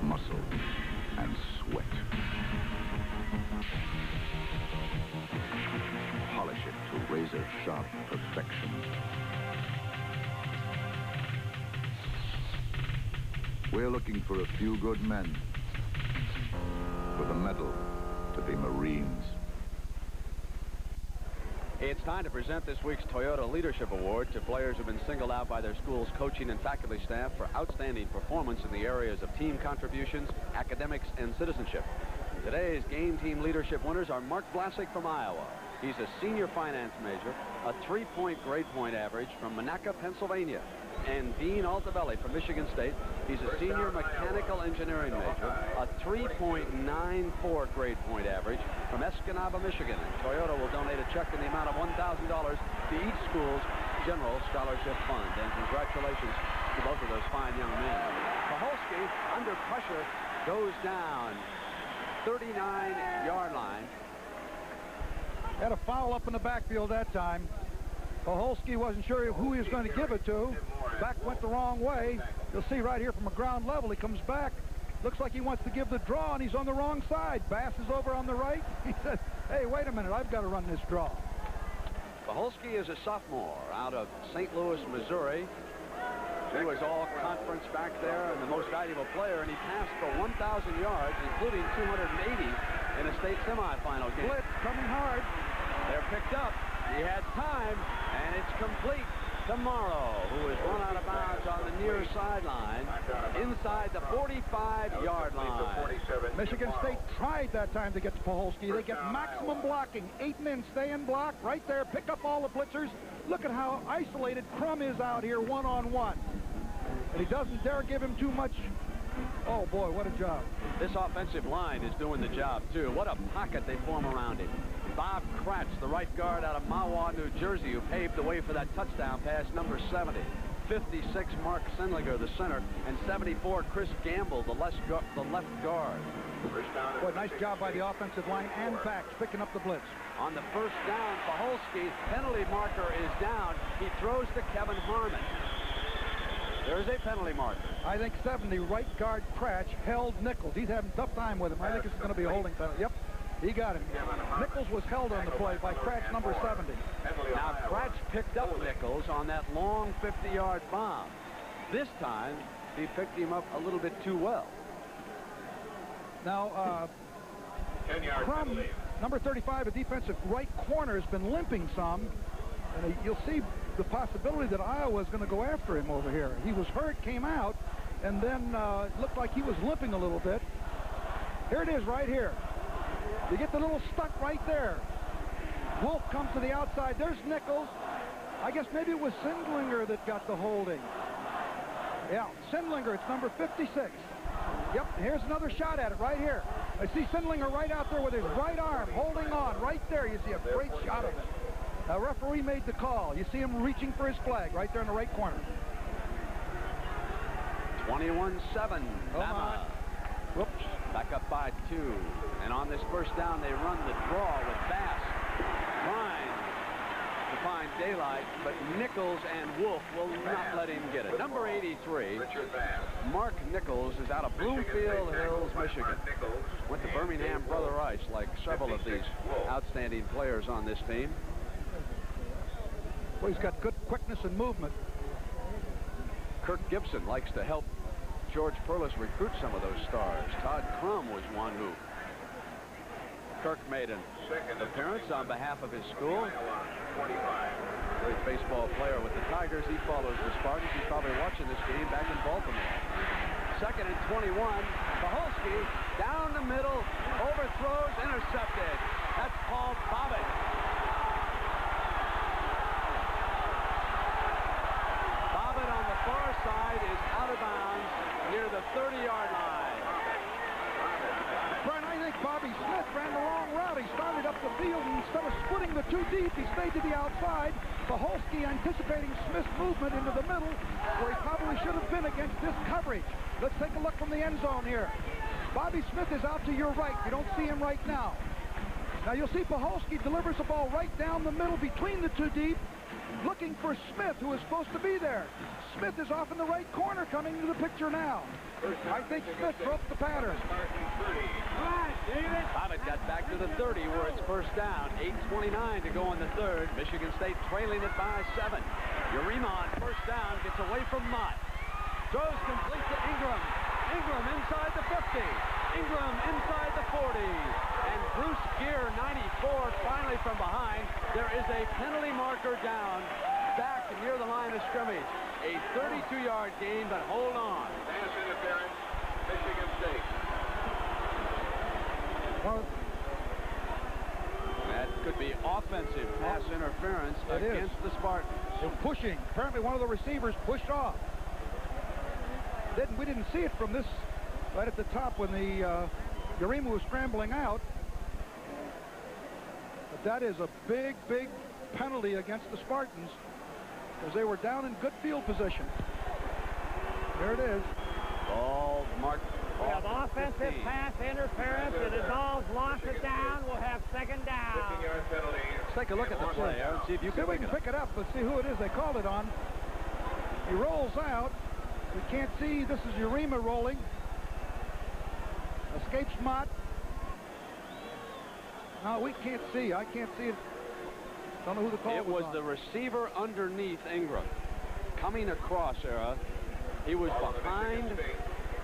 muscle, and sweat. Polish it to razor-sharp perfection. We're looking for a few good men with a medal to be Marines. It's time to present this week's Toyota Leadership Award to players who've been singled out by their school's coaching and faculty staff for outstanding performance in the areas of team contributions, academics, and citizenship. Today's game team leadership winners are Mark Vlasic from Iowa. He's a senior finance major, a 3-point grade point average from Monaca, Pennsylvania. And Dean Altobelli from Michigan State. He's a senior mechanical engineering major, a 3.94 grade point average from Escanaba, Michigan. And Toyota will donate a check in the amount of $1,000 to each school's general scholarship fund. And congratulations to both of those fine young men. Paholski, under pressure, goes down 39-yard line. Had a foul up in the backfield that time. Paholski wasn't sure who he was going to give it to. Back went the wrong way. You'll see right here from a ground level, he comes back. Looks like he wants to give the draw, and he's on the wrong side. Bass is over on the right. He said, hey, wait a minute, I've got to run this draw. Paholski is a sophomore out of St. Louis, Missouri. He was all conference back there and the most valuable player, and he passed for 1,000 yards, including 280 in a state semifinal game. Blitz coming hard. They're picked up. He had time, and it's complete to Morrow, who is run out of bounds on the near sideline, inside the 45-yard line. Michigan State tried that time to get to Paholski. They get maximum blocking. 8 men stay in block right there, pick up all the blitzers. Look at how isolated Crum is out here one-on-one. And he doesn't dare give him too much. Oh, boy, what a job. This offensive line is doing the job, too. What a pocket they form around him. Bob Kratz, the right guard out of Mahwah, New Jersey, who paved the way for that touchdown pass, number 70. 56, Mark Sindlinger, the center, and 74, Chris Gamble, the left guard. Boy, nice job by the offensive line and backs picking up the blitz. On the first down, Paholski, penalty marker is down. He throws to Kevin Harmon. There's a penalty marker. I think 70, right guard Kratz held Nichols. He's having a tough time with him. I think it's going to be a holding penalty. Yep. He got him. Nichols was held on the play by Kratz, number 70. Now, Kratz picked up Nichols on that long 50-yard bomb. This time, he picked him up a little bit too well. Now, Crum, number 35, a defensive right corner, has been limping some. And you'll see the possibility that Iowa is going to go after him over here. He was hurt, came out, and then it looked like he was limping a little bit. Here it is right here. You get the little stuck right there. Wolf comes to the outside. There's Nichols. I guess maybe it was Sindlinger that got the holding. Yeah, Sindlinger, it's number 56. Yep, here's another shot at it right here. I see Sindlinger right out there with his right arm holding on right there. You see a great shot of it. A referee made the call. You see him reaching for his flag right there in the right corner. 21-7. Bama. Whoops. Back up by 2. And on this first down, they run the draw with Bass trying to find daylight, but Nichols and Wolf will not let him get it. Number 83, Mark Nichols, is out of Bloomfield Hills, Michigan. Went to Birmingham Brother Rice, like several of these outstanding players on this team. Well, he's got good quickness and movement. Kirk Gibson likes to help George Perlis recruit some of those stars. Todd Crum was one who Kirk made an appearance on behalf of his school. Great baseball player with the Tigers. He follows the Spartans. He's probably watching this game back in Baltimore. 2nd and 21. Paholski down the middle, overthrows, intercepted. That's Paul Bobbitt. Bobbitt on the far side is out of bounds near the 30-yard line. Brian, I think Bobby Smith ran the wrong route. He started up the field, and instead of splitting the 2 deep, he stayed to the outside. Paholski anticipating Smith's movement into the middle, where he probably should have been against this coverage. Let's take a look from the end zone here. Bobby Smith is out to your right. You don't see him right now. Now you'll see Paholski delivers the ball right down the middle between the 2 deep, looking for Smith, who is supposed to be there. Smith is off in the right corner coming into the picture now. I think Smith broke the pattern. Bobbitt got back to the 30 where it's first down. 8:29 to go in the third. Michigan State trailing it by 7. Urema on first down gets away from Mott. Throws complete to Ingram. Ingram inside the 50. Ingram inside the 40. And Bruce Gear, 94, finally from behind. There is a penalty marker down back near the line of scrimmage. A 32-yard gain, but hold on. Pass interference, Michigan State. Well, that could be offensive pass interference against the Spartans. They're pushing. Apparently one of the receivers pushed off. We didn't see it from this right at the top when the Urema was scrambling out. But that is a big, big penalty against the Spartans because they were down in good field position. There it is. Ball marked. We have offensive pass interference. It involves loss of down. We'll have second down. Let's take a look at the play, Aaron. See if you can pick it up. Let's see who it is they called it on. He rolls out. We can't see. This is Urema rolling. Escapes Mott. No, we can't see. I can't see it. Don't know who the call was. It was the receiver underneath Ingram. Coming across, Era. He was behind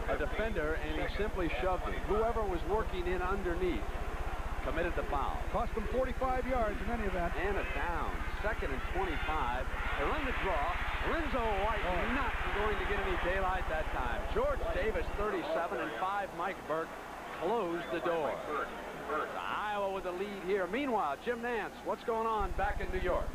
a defender, and he simply shoved him. Whoever was working in underneath committed the foul. Cost them 45 yards in any event. And a down. 2nd and 25. They're in the draw. Renzo White not going to get any daylight that time. George Davis, 37, and 5, Mike Burke, closed the door. Iowa with the lead here. Meanwhile, Jim Nance, what's going on back in New York?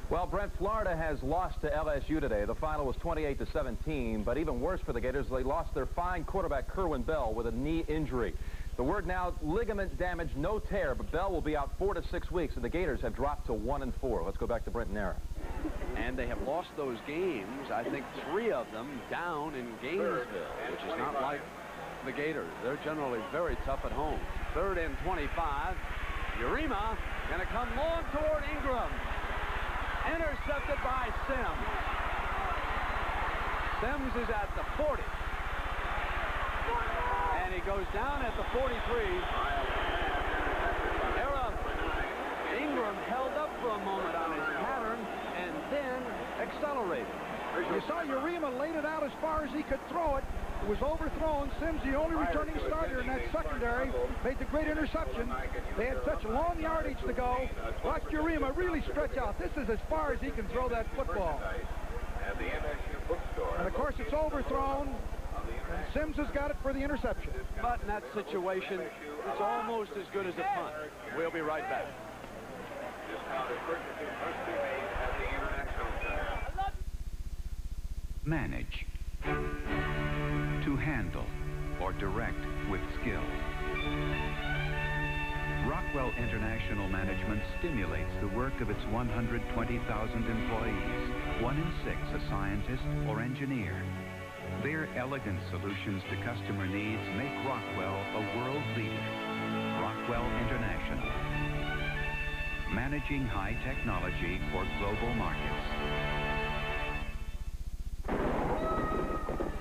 Well, Brent, Florida has lost to LSU today. The final was 28-17, but even worse for the Gators, they lost their fine quarterback Kerwin Bell with a knee injury. The word now, ligament damage, no tear, but Bell will be out 4 to 6 weeks, and the Gators have dropped to 1-4. Let's go back to Brent and Era. And they have lost those games, I think 3 of them down in Gainesville, which is not like the Gators. They're generally very tough at home. 3rd and 25. Urema going to come long toward Ingram. Intercepted by Sims. Sims is at the 40. And he goes down at the 43. Era. Ingram held up for a moment on his pattern and then accelerated. You saw Urema laid it out as far as he could throw it. It was overthrown. Sims, the only returning starter in that secondary, made the great interception. They had such long yardage to go. Watch Urema really stretch out. This is as far as he can throw that football. And of course, it's overthrown. And Sims has got it for the interception. But in that situation, it's almost as good as a punt. We'll be right back. Manage. To handle or direct with skill. Rockwell International Management stimulates the work of its 120,000 employees, 1 in 6 a scientist or engineer. Their elegant solutions to customer needs make Rockwell a world leader. Rockwell International. Managing high technology for global markets.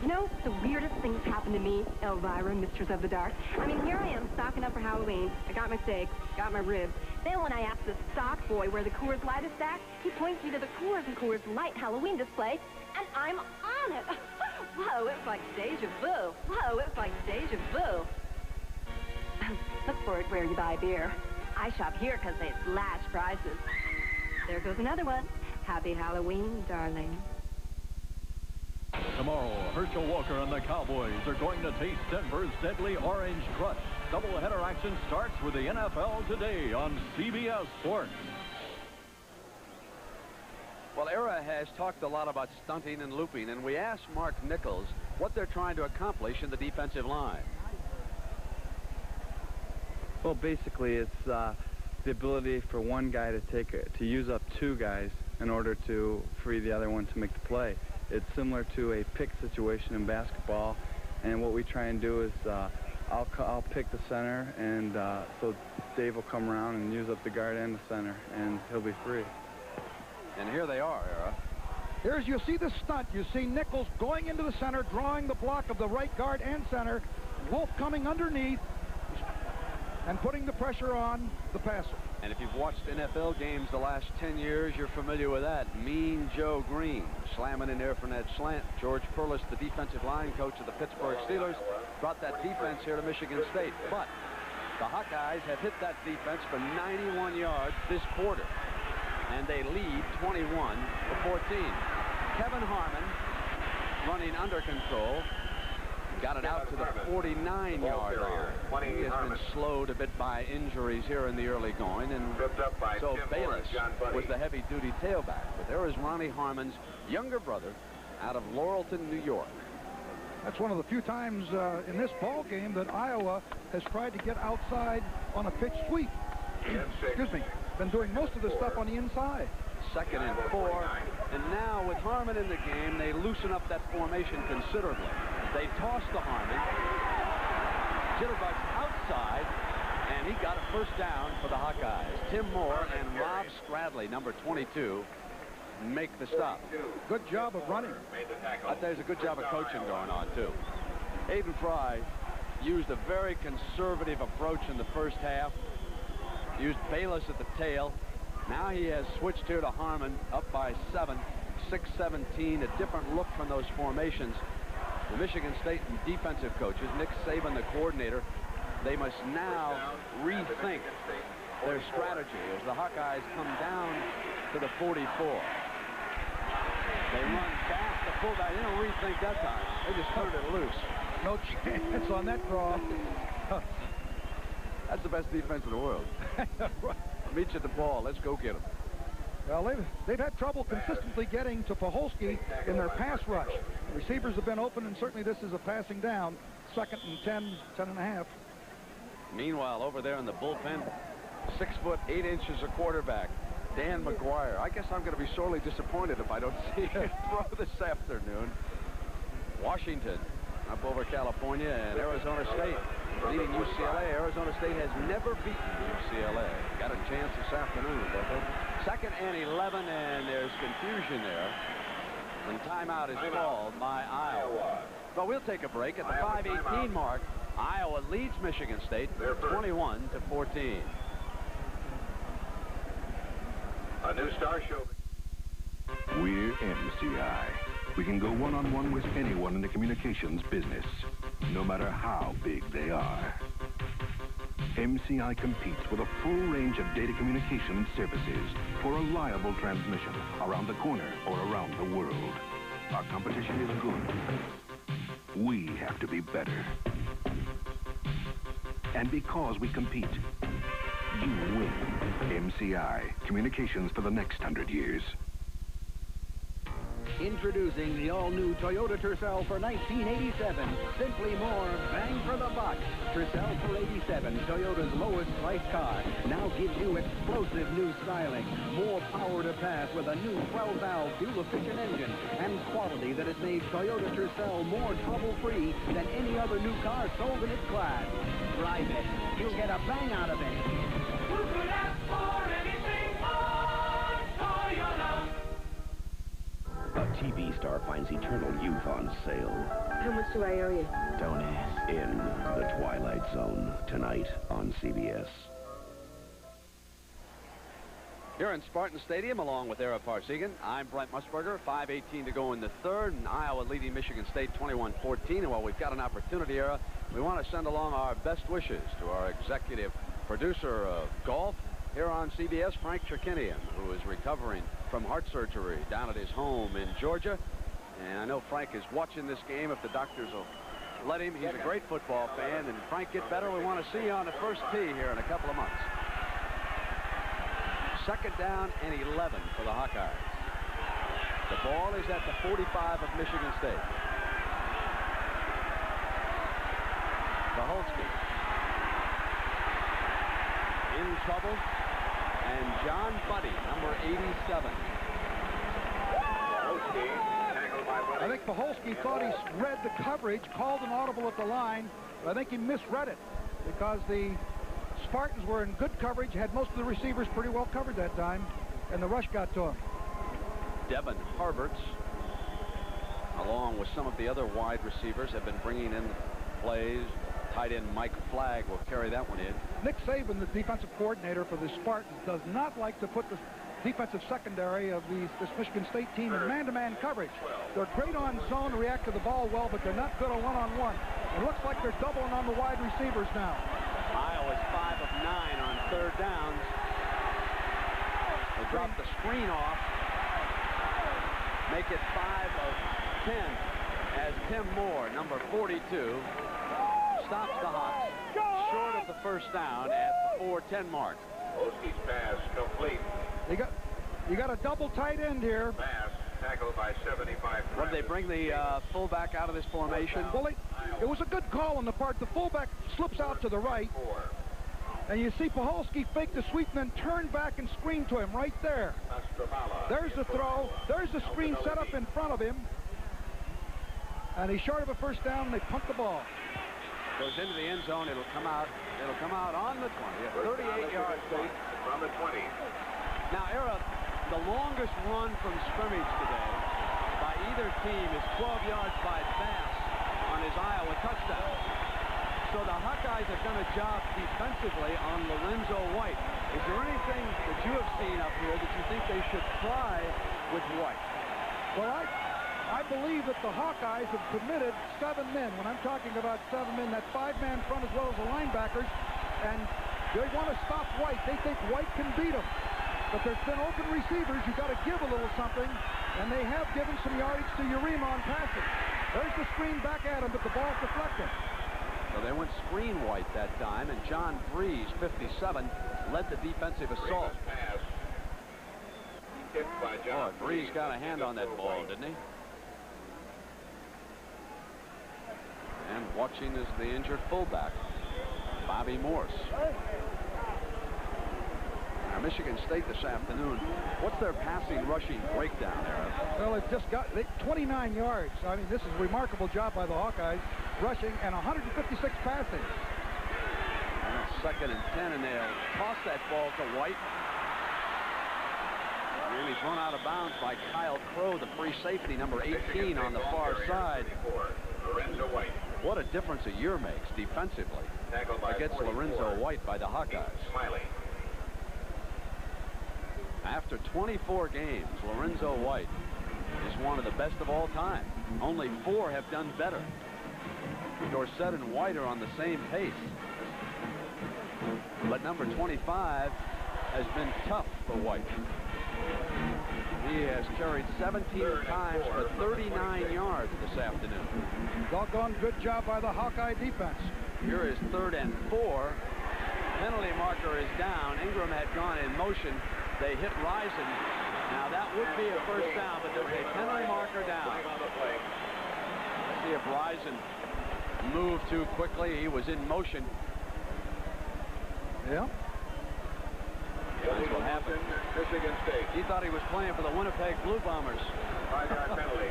You know, the weirdest things happened to me, Elvira, Mistress of the Dark. I mean, here I am stocking up for Halloween. I got my steaks, got my ribs. Then when I asked the stock boy where the Coors Light is stacked, he points me to the Coors and Coors Light Halloween display, and I'm on it. Whoa, it's like deja vu. Whoa, it's like deja vu. Look for it where you buy beer. I shop here because they slash prices. There goes another one. Happy Halloween, darling. Tomorrow, Herschel Walker and the Cowboys are going to taste Denver's deadly Orange Crush. Doubleheader action starts with the NFL today on CBS Sports. Well, Era has talked a lot about stunting and looping, and we asked Mark Nichols what they're trying to accomplish in the defensive line. Well, basically, it's the ability for one guy to use up 2 guys in order to free the other one to make the play. It's similar to a pick situation in basketball, and what we try and do is I'll pick the center, and so Dave will come around and use up the guard and the center, and he'll be free. And here they are, Era. Here's, you see the stunt. You see Nichols going into the center, drawing the block of the right guard and center. Wolf coming underneath and putting the pressure on the passer. And if you've watched NFL games the last 10 years, you're familiar with that. Mean Joe Green slamming in there from that slant. George Perlis, the defensive line coach of the Pittsburgh Steelers, brought that defense here to Michigan State. But the Hawkeyes have hit that defense for 91 yards this quarter. And they lead 21-14. Kevin Harmon running under control. Got it out to the 49-yard line. He has been slowed a bit by injuries here in the early going, and so Bayless was the heavy-duty tailback. But there is Ronnie Harmon's younger brother out of Laurelton, New York. That's one of the few times in this ball game that Iowa has tried to get outside on a pitch sweep. Excuse me. Been doing most of the stuff on the inside. 2nd and 4, and now with Harmon in the game, they loosen up that formation considerably. They toss to Harmon. Jitterbugs outside, and he got a first down for the Hawkeyes. Tim Moore and Rob Stradley, number 22, make the stop. Good job of running. I think there's a good job of coaching going on, too. Aiden Fry used a very conservative approach in the first half. Used Bayless at the tail. Now he has switched here to Harmon, up by 7, 6-17, a different look from those formations. The Michigan State defensive coaches, Nick Saban, the coordinator, they must now rethink their strategy as the Hawkeyes come down to the 44. They run fast to fullback. They don't rethink that time. They just turned it loose. No chance on that draw. That's the best defense in the world. Meet you at the ball. Let's go get them. Well, they've had trouble consistently getting to Paholski in their pass rush. Receivers have been open, and certainly this is a passing down. 2nd and 10, 10.5. Meanwhile, over there in the bullpen, 6 foot 8 inches a quarterback, Dan McGuire. I guess I'm going to be sorely disappointed if I don't see him throw this afternoon. Washington up over California and Arizona State leading UCLA. Arizona State has never beaten UCLA. Got a chance this afternoon, but 2nd and 11, and there's confusion there. And timeout is called by Iowa. But we'll take a break at the 5:18 mark. Iowa leads Michigan State 21-14. A new star show. We're MCI. We can go one-on-one with anyone in the communications business, no matter how big they are. MCI competes with a full range of data communication services for reliable transmission around the corner or around the world. Our competition is good. We have to be better. And because we compete, you win. MCI, communications for the next 100 years. Introducing the all-new Toyota Tercel for 1987. Simply more bang for the buck. Tercel for 87, Toyota's lowest priced car, now gives you explosive new styling, more power to pass with a new 12-valve fuel-efficient engine, and quality that has made Toyota Tercel more trouble-free than any other new car sold in its class. Drive it. You'll get a bang out of it. Who could ask for anything more? Toyota. A TV star finds eternal youth on sale. How much do I owe you? Don't ask. In The Twilight Zone, tonight on CBS. Here in Spartan Stadium, along with Era Parsegan, I'm Brent Musburger. 5:18 to go in the third, and Iowa leading Michigan State 21-14. And while we've got an opportunity, Era, we want to send along our best wishes to our executive producer of golf here on CBS, Frank Chirkinian, who is recovering from heart surgery down at his home in Georgia. And I know Frank is watching this game if the doctors will let him. He's a great football fan. And Frank, get better. We want to see you on the first tee here in a couple of months. 2nd down and 11 for the Hawkeyes. The ball is at the 45 of Michigan State. Paholski in trouble. And John Buddy, number 87. I think Paholski thought he read the coverage, called an audible at the line, but I think he misread it because the Spartans were in good coverage, had most of the receivers pretty well covered that time, and the rush got to him. Devin Harberts, along with some of the other wide receivers, have been bringing in plays. Tight end Mike Flagg will carry that one in. Nick Saban, the defensive coordinator for the Spartans, does not like to put the defensive secondary of this Michigan State team in man-to-man coverage. They're great on zone to react to the ball well, but they're not good on one-on-one. It looks like they're doubling on the wide receivers now. Iowa's 5 of 9 on third downs. They drop the screen off. Make it 5 of 10 as Tim Moore, number 42, stops the Hawks short of the first down at the 4-10 mark. Olski's pass complete. You got a double tight end here. Pass tackled by 75. When they bring the fullback out of this formation? Well, it was a good call on the part. The fullback slips out to the right. And you see Puhalski fake the sweep and then turn back and screen to him right there. There's the throw. There's the screen set up in front of him. And he's short of a first down, and they punt the ball. Goes into the end zone. It'll come out on the 20. 38-yard lead. From the 20. Now, Era, the longest run from scrimmage today by either team is 12 yards by Bass on his Iowa touchdown. So the Hawkeyes have done a job defensively on Lorenzo White. Is there anything that you have seen up here that you think they should try with White? Well, I believe that the Hawkeyes have committed 7 men. When I'm talking about 7 men, that's 5-man front as well as the linebackers. And they want to stop White. They think White can beat them. But there's been open receivers. You've got to give a little something. And they have given some yardage to Urema on passing. There's the screen back at him, but the ball's deflected. So they went screen White that time, and John Breeze, 57, led the defensive assault. Oh, Breeze got a hand on that ball, didn't he? And watching is the injured fullback, Bobby Morse. Now, Michigan State this afternoon, what's their passing rushing breakdown, Eric? Well, it just got 29 yards. I mean, this is a remarkable job by the Hawkeyes, rushing, and 156 passing. And it's 2nd and 10, and they'll toss that ball to White. And he's run out of bounds by Kyle Crow, the free safety, number 18 on the far side. What a difference a year makes defensively against Lorenzo White by the Hawkeyes. After 24 games, Lorenzo White is one of the best of all time. Only 4 have done better. Dorsett and White are on the same pace. But number 25 has been tough for White. He has carried 17 times for 39 yards this afternoon. Doggone good job by the Hawkeye defense. Here is 3rd and 4. Penalty marker is down. Ingram had gone in motion. They hit Rison. Now that would be a first down, but there's a penalty marker down. Let's see if Rison moved too quickly. He was in motion. Yeah. That's what happened. Michigan State. He thought he was playing for the Winnipeg Blue Bombers. 5-yard penalty.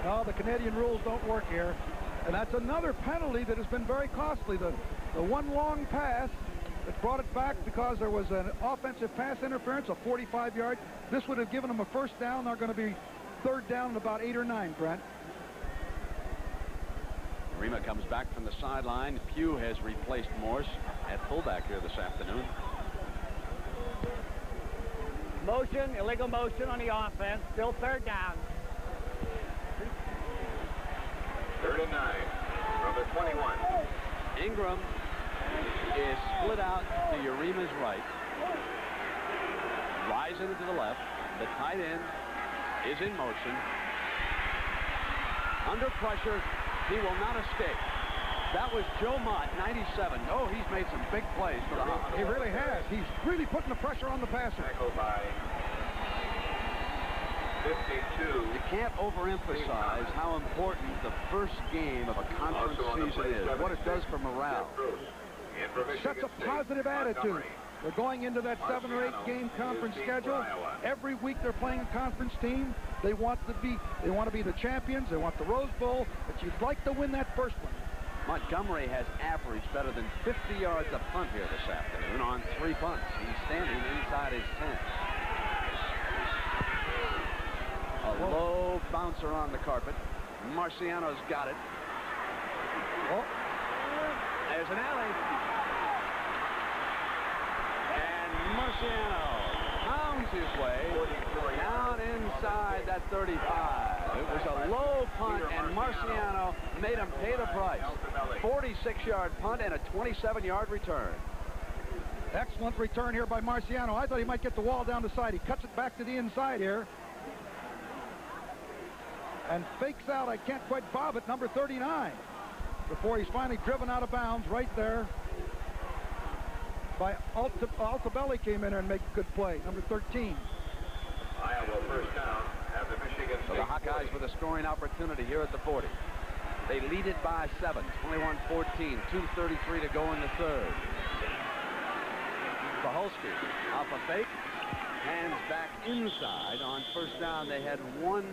No, the Canadian rules don't work here. And that's another penalty that has been very costly. The one long pass that brought it back because there was an offensive pass interference, a 45-yard. This would have given them a first down. They're going to be 3rd down and about 8 or 9, Brent. Rima comes back from the sideline. Pugh has replaced Morse at fullback here this afternoon. Motion, illegal motion on the offense. Still 3rd down. 3rd and 9 from the 21. Ingram is split out to Urema's right. Rison to the left. The tight end is in motion. Under pressure, he will not escape. That was Joe Mott, 97. Oh, he's made some big plays for the Hawks. He really has. He's really putting the pressure on the passer. Tackled by 52. You can't overemphasize how important the first game of a conference season is, what it does for morale. Sets a positive attitude. They're going into that 7 or 8 game conference schedule. Every week they're playing a conference team. They want to be the champions. They want the Rose Bowl, but you'd like to win that first one. Montgomery has averaged better than 50 yards a punt here this afternoon on 3 punts. He's standing inside his 10. A low bouncer on the carpet. Marciano's got it. Oh, there's an alley. And Marciano pounds his way down inside that 35. It was a low punt, and Marciano made him pay the price. 46-yard punt and a 27-yard return. Excellent return here by Marciano. I thought he might get the wall down the side. He cuts it back to the inside here. And fakes out, I can't quite bob it, number 39. Before he's finally driven out of bounds right there by Altobelli came in there and made a good play, number 13. Iowa first down at the Michigan State. So the Hawkeyes with a scoring opportunity here at the 40. They lead it by 7, 21-14, 2:33 to go in the third. Paholski off a fake, hands back inside. On first down, they had one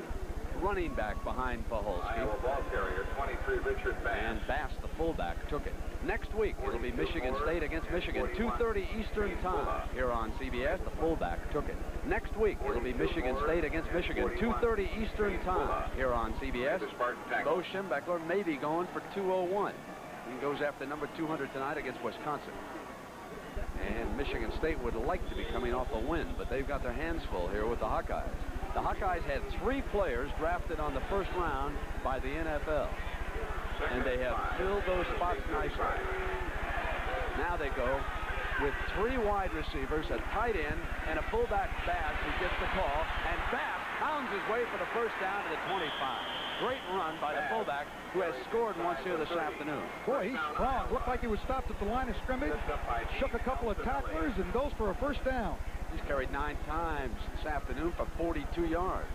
running back behind Paholski. Iowa ball carrier, 23, Richard Bass. And Bass, the fullback, took it. Next week, it'll be Michigan State against Michigan, 2:30 Eastern Time here on CBS. The fullback took it. Next week, it'll be Michigan State against Michigan, 2:30 Eastern Time here on CBS. Bo Schembechler may be going for 201. He goes after number 200 tonight against Wisconsin. And Michigan State would like to be coming off a win, but they've got their hands full here with the Hawkeyes. The Hawkeyes had 3 players drafted on the first round by the NFL. And they have filled those spots nicely. Now they go with 3 wide receivers, a tight end, and a fullback, Bass, who gets the call. And Bass pounds his way for the first down to the 25. Great run by the fullback, who has scored once here this afternoon. Boy, he's strong. Looked like he was stopped at the line of scrimmage, shook a couple of tacklers, and goes for a first down. He's carried 9 times this afternoon for 42 yards.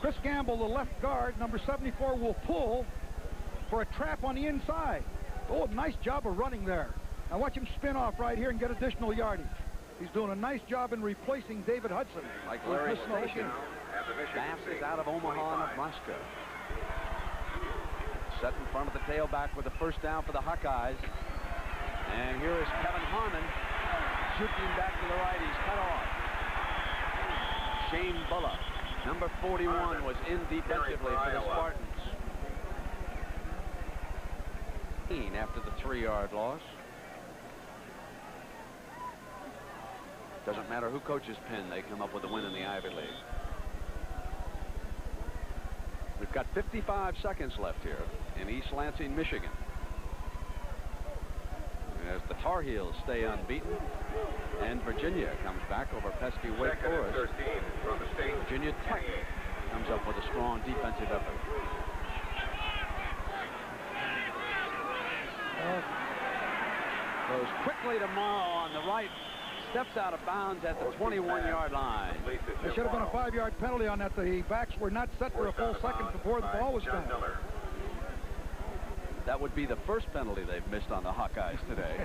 Chris Gamble, the left guard, number 74, will pull for a trap on the inside. Oh, nice job of running there. Now watch him spin off right here and get additional yardage. He's doing a nice job in replacing David Hudson. Like Larry Station. Bass is out of Omaha, Nebraska. Set in front of the tailback with the first down for the Hawkeyes. And here is Kevin Harmon shooting back to the right. He's cut off. Shane Bullock, number 41, was in defensively for the Spartans. After the 3-yard loss. Doesn't matter who coaches Penn, they come up with a win in the Ivy League. We've got 55 seconds left here in East Lansing, Michigan. As the Tar Heels stay unbeaten, and Virginia comes back over pesky Wake Forest. Virginia Tech comes up with a strong defensive effort. Goes quickly to Morrow on the right, steps out of bounds at the 21-yard line. There should have been a 5-yard penalty on that. The backs were not set for a full second before the ball was spent. That would be the first penalty they've missed on the Hawkeyes today.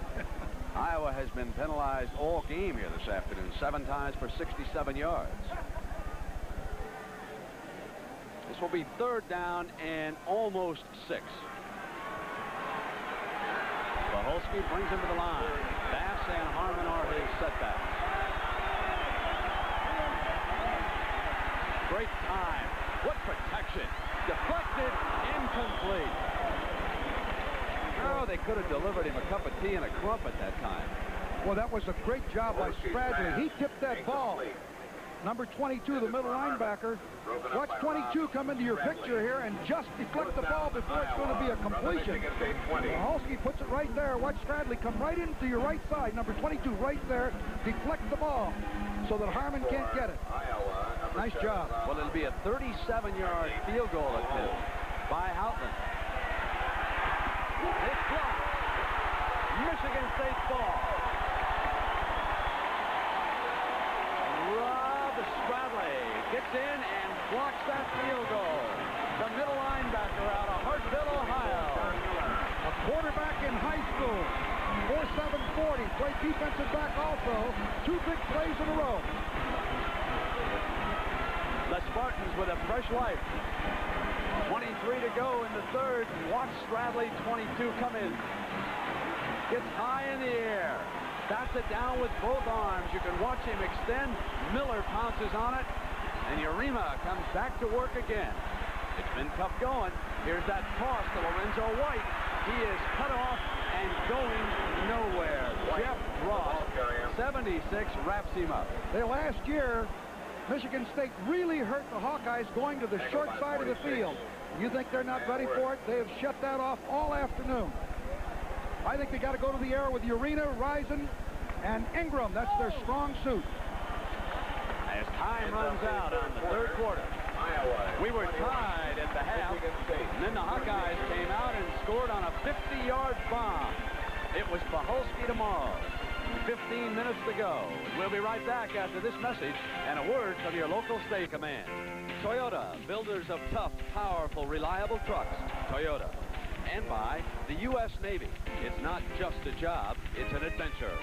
Iowa has been penalized all game here this afternoon, 7 times for 67 yards. This will be 3rd down and almost 6. Paholski brings him to the line. Bass and Harmon are his setbacks. Great time. What protection. Deflected, incomplete. Oh, they could have delivered him a cup of tea and a crump at that time. Well, that was a great job by Stradley. He tipped that ball. Number 22, the middle linebacker. Watch 22 come into your picture here and just deflect the ball before it's going to be a completion. Paholski puts it right there. Watch Stradley come right into your right side. Number 22 right there. Deflect the ball so that Harmon can't get it. Nice job. Well, it'll be a 37-yard field goal attempt by Houtland. It's blocked. Michigan State ball. Stradley gets in and blocks that field goal. The middle linebacker out of Hartsville, Ohio. A quarterback in high school. 4.740. Played defensive back also. 2 big plays in a row. The Spartans with a fresh life. 23 to go in the 3rd. Watch Stradley, 22, come in. Gets high in the air. bats it down with both arms. You can watch him extend. Miller pounces on it, and Urema comes back to work again. It's been tough going. Here's that toss to Lorenzo White. He is cut off and going nowhere. Jeff Ross, 76, wraps him up. Last year, Michigan State really hurt the Hawkeyes going to the short side of the field. You think they're not ready for it? They have shut that off all afternoon. I think they got to go to the air with Urena, Rison, and Ingram. That's their strong suit. As time runs out on the third quarter, we were tied at the half, and then the Hawkeyes came out and scored on a 50-yard bomb. It was Paholski to Morrow. 15 minutes to go. We'll be right back after this message and a word from your local State Command. Toyota, builders of tough, powerful, reliable trucks. Toyota. And by the U.S. Navy. It's not just a job, it's an adventure.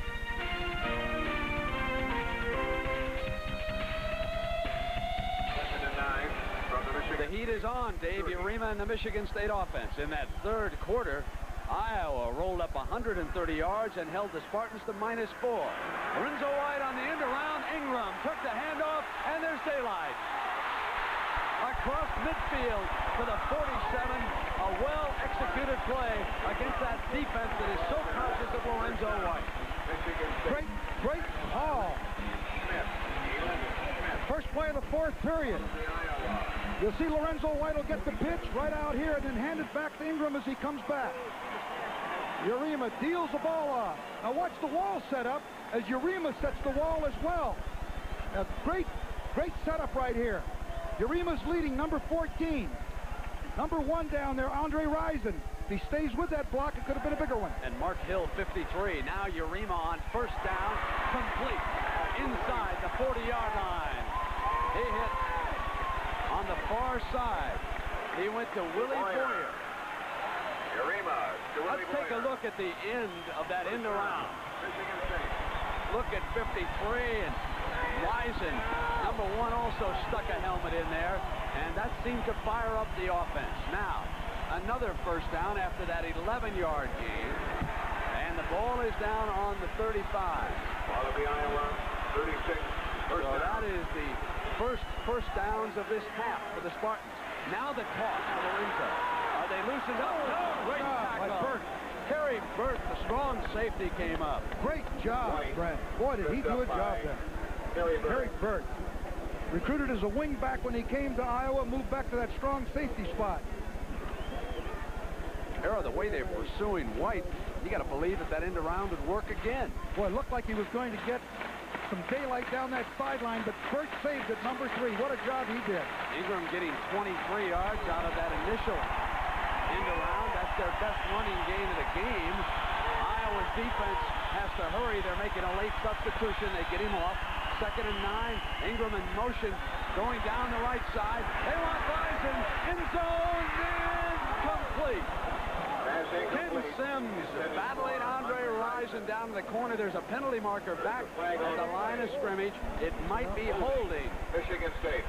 The heat is on. Dave Urema and the Michigan State offense. In that third quarter, Iowa rolled up 130 yards and held the Spartans to -4. Lorenzo White on the end around. Ingram took the handoff, and there's daylight. Across midfield to the 47, a well-executed play against that defense that is so conscious of Lorenzo White. Great call. First play of the fourth period. You'll see Lorenzo White will get the pitch right out here and then hand it back to Ingram as he comes back. Urema deals the ball off. Now watch the wall set up as Urema sets the wall as well. A great setup right here. Urema's leading number 14. Number 1 down there, Andre Rison. If he stays with that block, it could have been a bigger one. And Mark Hill, 53. Now Urema on first down, complete inside the 40-yard line. He hit on the far side. He went to Willie Boyer. Let's take a look at the end of that end around. Look at 53, and Rison, number 1, also stuck a helmet in there, and that seemed to fire up the offense. Now, another first down after that 11-yard gain, and the ball is down on the 35. Iowa, 36. So that is the first downs of this half for the Spartans. Now the toss for Lorenzo. Are they loosened up? No, great tackle. Kerry Burt, the strong safety, came up. Great job, Brent. Boy, did he do a job there. Kerry Burt. Recruited as a wing back when he came to Iowa, moved back to that strong safety spot. Era, the way they're pursuing White, you got to believe that end around would work again. Boy, it looked like he was going to get some daylight down that sideline, but Burt saved it, number 3. What a job he did. Ingram getting 23 yards out of that initial end around. That's their best running gain of the game. Iowa's defense has to hurry. They're making a late substitution. They get him off. 2nd and 9. Ingram in motion, going down the right side. They want Rison. End zone is complete. Ken Sims battling Andre Rison down to the corner. There's a penalty marker back at the line of scrimmage. It might be holding. Michigan State.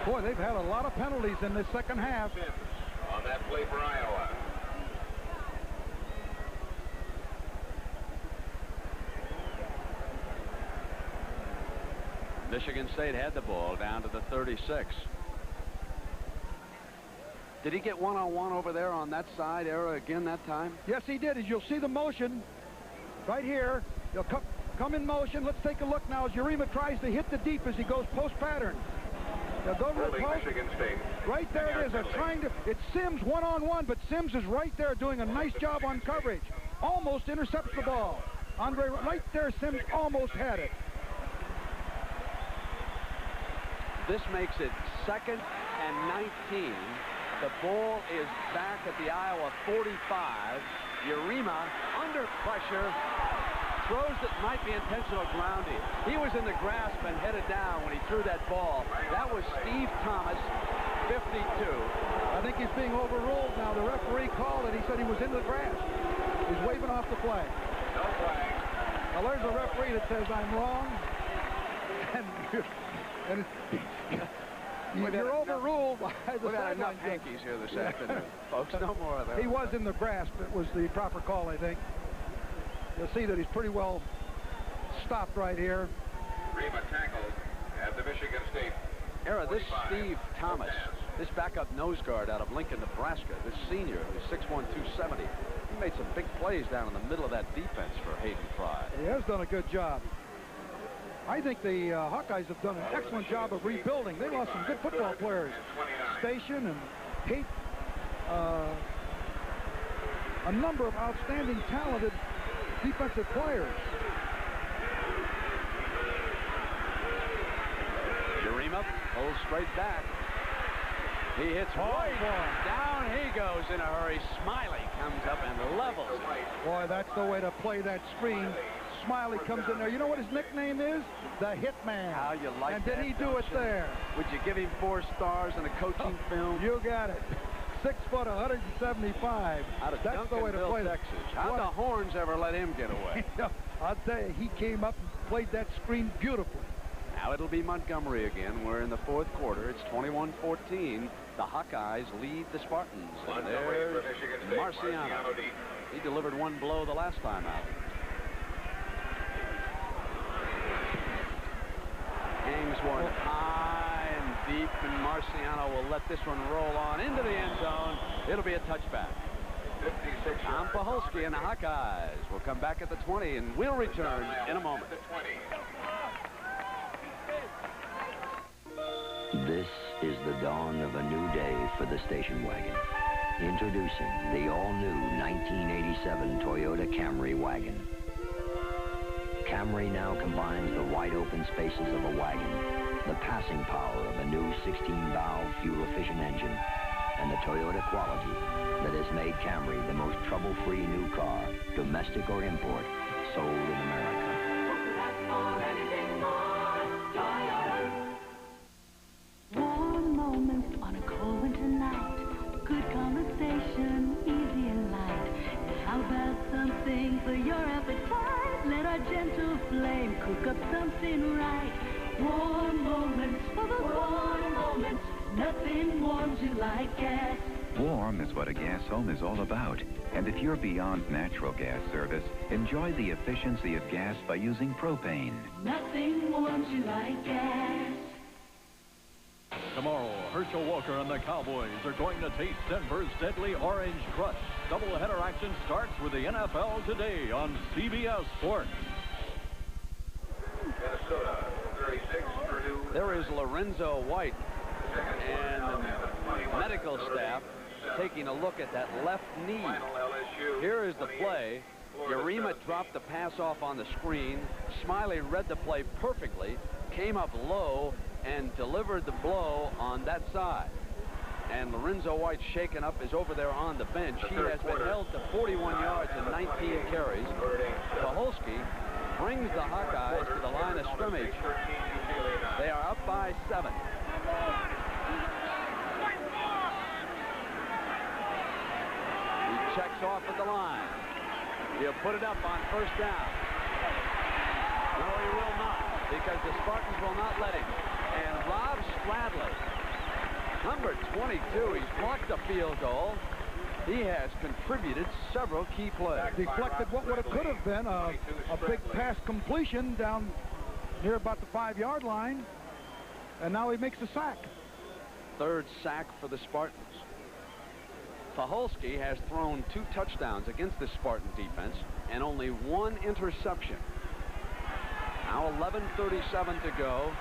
Boy, they've had a lot of penalties in this second half. On that play for Iowa. Michigan State had the ball down to the 36. Did he get one-on-one over there on that side, Era, again that time? Yes, he did. As you'll see the motion right here. He'll come in motion. Let's take a look now as Urema tries to hit the deep as he goes post pattern. They'll go to the post. Michigan State. Right there it is. They're trying to. It's Sims one-on-one, but Sims is right there doing a nice job on coverage. Almost intercepts the ball. Andre, right there, Sims almost had it. This makes it 2nd and 19. The ball is back at the Iowa 45. Urema under pressure. Throws that might be intentional grounding. He was in the grasp and headed down when he threw that ball. That was Steve Thomas, 52. I think he's being overruled now. The referee called it. He said he was in the grasp. He's waving off the flag. No flag. Now there's a referee that says I'm wrong. And you're overruled by the We've had enough hankies here this afternoon, folks. No more of that. He was in the grasp. It was the proper call, I think. You'll see that he's pretty well stopped right here. Rima tackled at the Michigan State. Era, this Steve Thomas, this backup nose guard out of Lincoln, Nebraska, this senior who's 6'1", 270, he made some big plays down in the middle of that defense for Hayden Fry. He has done a good job. I think the Hawkeyes have done an excellent job of rebuilding. They lost some good football players. Station and Haight, a number of outstanding, talented defensive players. Yarima pulls straight back. He hits right. Down he goes in a hurry. Smiley comes up and levels it. Boy, that's the way to play that screen. Smiley comes in there. You know what his nickname is? The Hitman. How you like and that? And did he do it there? Would you give him 4 stars in a coaching film? You got it. 6 foot, 175. Out of That's the way to play Texas. How'd the Horns ever let him get away? I'll tell you, he came up and played that screen beautifully. Now it'll be Montgomery again. We're in the 4th quarter. It's 21-14. The Hawkeyes lead the Spartans. And there's Marciano. He delivered one blow the last time out. Hangs one high and deep, and Marciano will let this one roll on into the end zone. It'll be a touchback. Tom Paholski and the Hawkeyes will come back at the 20, and we'll return in a moment. This is the dawn of a new day for the station wagon. Introducing the all-new 1987 Toyota Camry wagon. Camry now combines the wide-open spaces of a wagon, the passing power of a new 16-valve fuel-efficient engine, and the Toyota quality that has made Camry the most trouble-free new car, domestic or import, sold in America. Warm moments on a cold winter night. Good conversation, easy and light. And how about something for your appetite? Let our gentle flame cook up something right. Warm moments, warm moments. Nothing warms you like gas. Warm is what a gas home is all about. And if you're beyond natural gas service, enjoy the efficiency of gas by using propane. Nothing warms you like gas. Tomorrow, Herschel Walker and the Cowboys are going to taste Denver's deadly Orange Crush. Doubleheader action starts with the NFL today on CBS Sports. Minnesota, 36, Purdue. There is Lorenzo White and the medical staff taking a look at that left knee. Here is the play. Yarima dropped the pass off on the screen. Smiley read the play perfectly, came up low, and delivered the blow on that side. And Lorenzo White, shaken up, is over there on the bench. He has been held to 41 yards and 19 carries. Paholski brings the Hawkeyes to the line of scrimmage. They are up by 7. He checks off at the line. He'll put it up on 1st down. No, he will not, because the Spartans will not let him. And Rob Stradley, number 22, he's blocked a field goal. He has contributed several key plays. Deflected what could have been a big pass completion down near about the 5-yard line. And now he makes a sack. 3rd sack for the Spartans. Paholski has thrown 2 touchdowns against the Spartan defense and only 1 interception. Now 11:37 to go,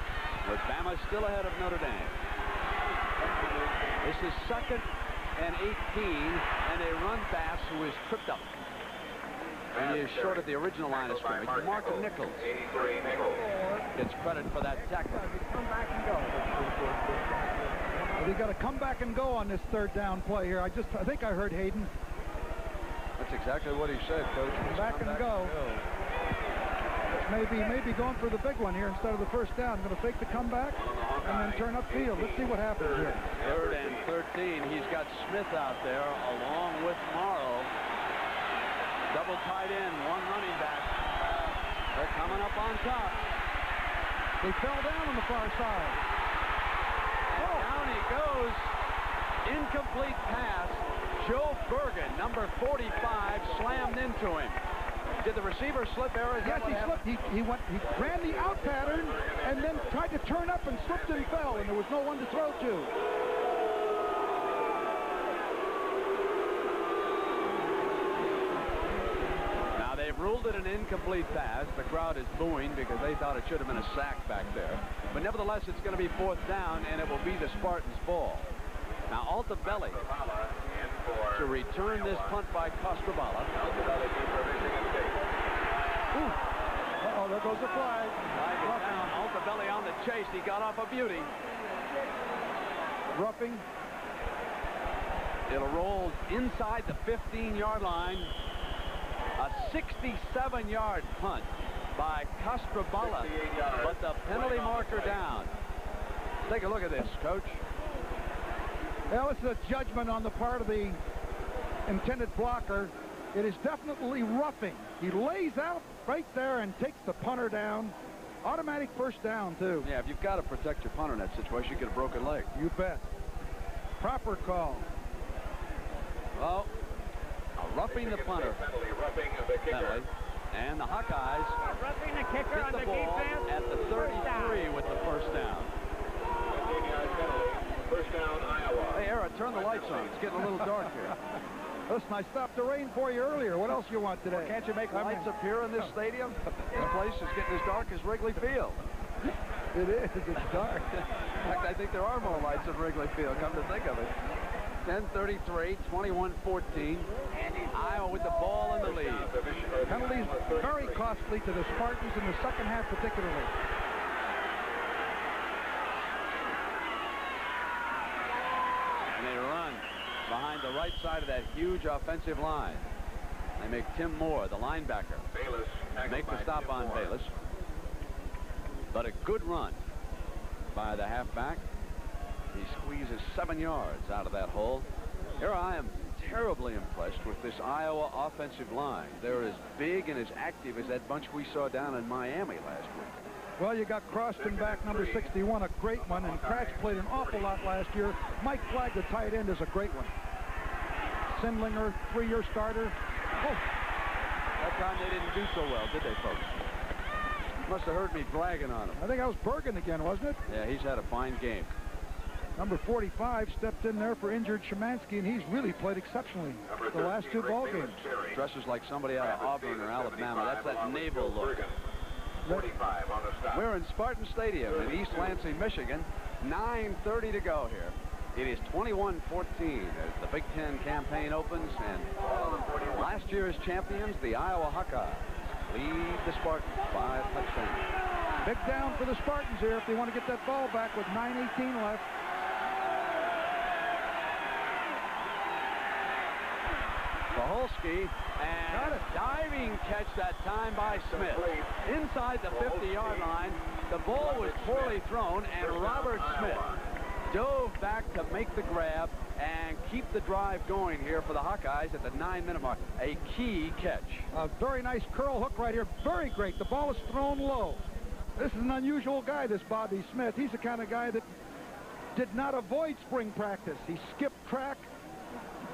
with Bama still ahead of Notre Dame. This is 2nd and 18, and a run pass who is tripped up. And he is short of the original line of scrimmage. Mark Nichols gets credit for that tackle. They got to come back and go on this 3rd down play here. I think I heard Hayden. That's exactly what he said, Coach. Come back and go. Maybe going for the big one here instead of the 1st down. Going to fake the comeback and then turn upfield. Let's see what happens here. 3rd and 13. He's got Smith out there along with Morrow. Double tight end, 1 running back. They're coming up on top. They fell down on the far side. And down he goes. Incomplete pass. Joe Bergen, number 45, slammed into him. Did the receiver slip, Aaron? Yes, he slipped. He ran the out pattern and then tried to turn up and slipped and fell, and there was no one to throw to. Now, they've ruled it an incomplete pass. The crowd is booing because they thought it should have been a sack back there. But nevertheless, it's going to be 4th down, and it will be the Spartans' ball. Now, Altobelli to return this punt by Costrobala. Uh-oh, there goes the flag. Down. Altobelli on the chase. He got off a beauty. Roughing. It'll roll inside the 15-yard line. A 67-yard punt by Costrobala, but the penalty marker down. Take a look at this, Coach. Well, this is a judgment on the part of the intended blocker. It is definitely roughing. He lays out right there and takes the punter down. Automatic first down, too. Yeah, if you've got to protect your punter in that situation, you get a broken leg. You bet. Proper call. Well, roughing the punter penalty. And the Hawkeyes roughing the kicker get on the the ball defense. at the 33 with the first down. First down, Iowa. Hey, Era, turn the lights on. It's getting a little dark here. Listen, I stopped the rain for you earlier. What else you want today? Well, can't you make lights appear in this stadium? This place is getting as dark as Wrigley Field. It is. It's dark. In fact, I think there are more lights at Wrigley Field, come to think of it. 10:33, 21-14. Iowa with the ball in the lead. Penalties very costly to the Spartans in the second half particularly. And they run behind the right side of that huge offensive line. They make Tim Moore, the linebacker, make the stop on Bayless. But a good run by the halfback. He squeezes 7 yards out of that hole. Here I am terribly impressed with this Iowa offensive line. They're as big and as active as that bunch we saw down in Miami last week. Well, you got Croston back, number 61, a great one, and Kratz played an awful lot last year. Mike Flagg, the tight end, is a great one. Sindlinger, 3-year starter. Oh. That time they didn't do so well, did they, folks? Must have heard me bragging on him. I think that was Bergen again, wasn't it? Yeah, he's had a fine game. Number 45 stepped in there for injured Szymanski, and he's really played exceptionally the last 2 ball games. Dresses like somebody out of Auburn or Alabama. That's that naval look. 45 on the stop. We're in Spartan Stadium in East Lansing, Michigan. 9:30 to go here. It is 21-14 as the Big Ten campaign opens, and last year's champions, the Iowa Hawkeyes, lead the Spartans 5 touchdowns. Big down for the Spartans here if they want to get that ball back with 9:18 left. Paholski, and diving catch that time by Smith. Inside the 50-yard line, the ball was poorly thrown, and Robert Smith dove back to make the grab and keep the drive going here for the Hawkeyes at the 9-minute mark. A key catch. A very nice curl hook right here. Very great. The ball is thrown low. This is an unusual guy, this Bobby Smith. He's the kind of guy that did not avoid spring practice. He skipped track.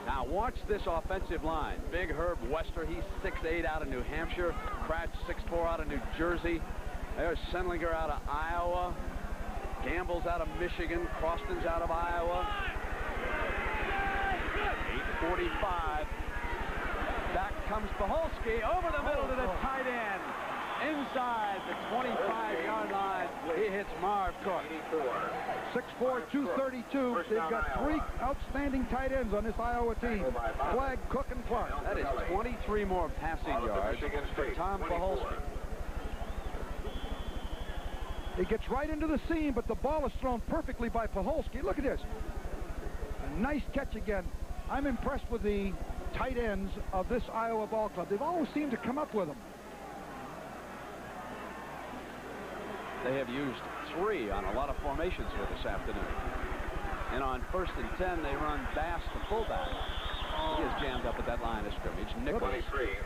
Now watch this offensive line. Big Herb Wester, he's 6'8" out of New Hampshire. Kratz, 6'4" out of New Jersey. There's Sendlinger out of Iowa. Gamble's out of Michigan. Croston's out of Iowa. 8:45. Back comes Paholski over the middle to the tight end. Inside the 25-yard line, he hits Marv Cook. 6'4", 232. They've got 3 outstanding tight ends on this Iowa team. Flagg, Cook, and Clark. That is 23 more passing yards for Tom Paholski. He gets right into the seam, but the ball is thrown perfectly by Paholski. Look at this. A nice catch again. I'm impressed with the tight ends of this Iowa ball club. They've always seemed to come up with them. They have used 3 on a lot of formations here this afternoon. And on 1st and 10, they run Bass to fullback. He is jammed up at that line of scrimmage. Nichols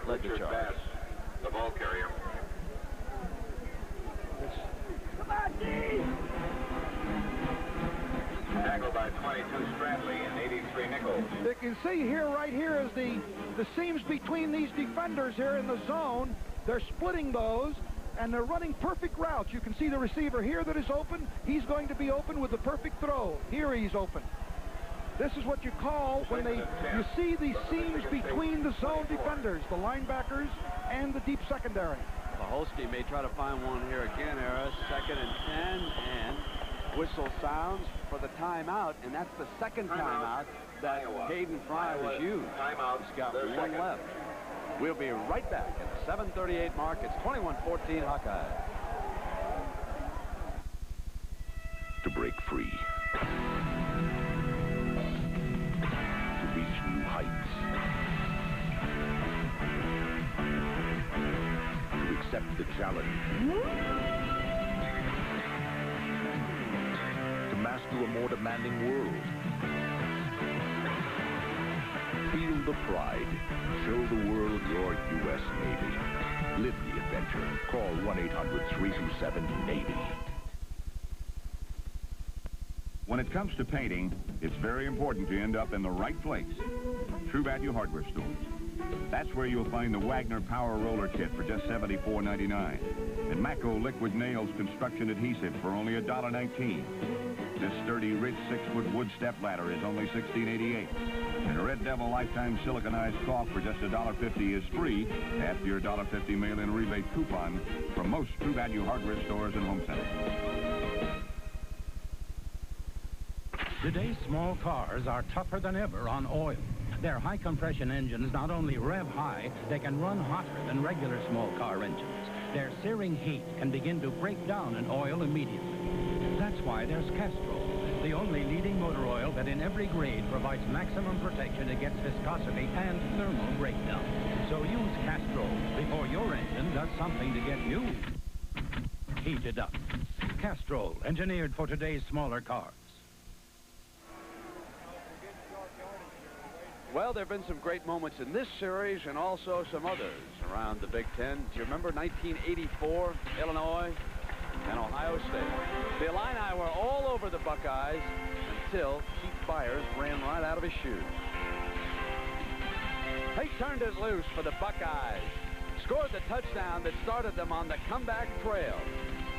led the charge. Bass, the ball carrier. Tackled by 22 Stradley and 83 Nichols. You can see here, right here, is the seams between these defenders here in the zone. They're splitting those, and they're running perfect routes. You can see the receiver here that is open. He's going to be open with the perfect throw. Here he's open. This is what you call when you see these seams between the zone defenders, the linebackers and the deep secondary. Paholski may try to find one here again, Era. 2nd and 10, and whistle sounds for the timeout, and that's the second timeout that Hayden Fry has used. He's got one left. We'll be right back at the 7:38 mark. It's 21-14 Hawkeyes. To break free. To reach new heights. To accept the challenge. To master a more demanding world. Feel the pride. Show the world your U.S. Navy. Live the adventure. Call 1-800-327-NAVY. When it comes to painting, it's very important to end up in the right place. True Value Hardware Stores. That's where you'll find the Wagner Power Roller Kit for just $74.99. And Mako Liquid Nails Construction Adhesive for only $1.19. This sturdy, rich 6-foot wood step ladder is only $16.88. And a Red Devil Lifetime Siliconized Caulk for just $1.50 is free after your $1.50 mail-in rebate coupon from most True Value Hardware Stores and home centers. Today's small cars are tougher than ever on oil. Their high-compression engines not only rev high, they can run hotter than regular small car engines. Their searing heat can begin to break down an oil immediately. That's why there's Castrol, the only leading motor oil that in every grade provides maximum protection against viscosity and thermal breakdown. So use Castrol before your engine does something to get you heated up. Castrol, engineered for today's smaller cars. Well, there have been some great moments in this series and also some others around the Big Ten. Do you remember 1984, Illinois and Ohio State? The Illini were all over the Buckeyes until Keith Byers ran right out of his shoes. They turned it loose for the Buckeyes, scored the touchdown that started them on the comeback trail.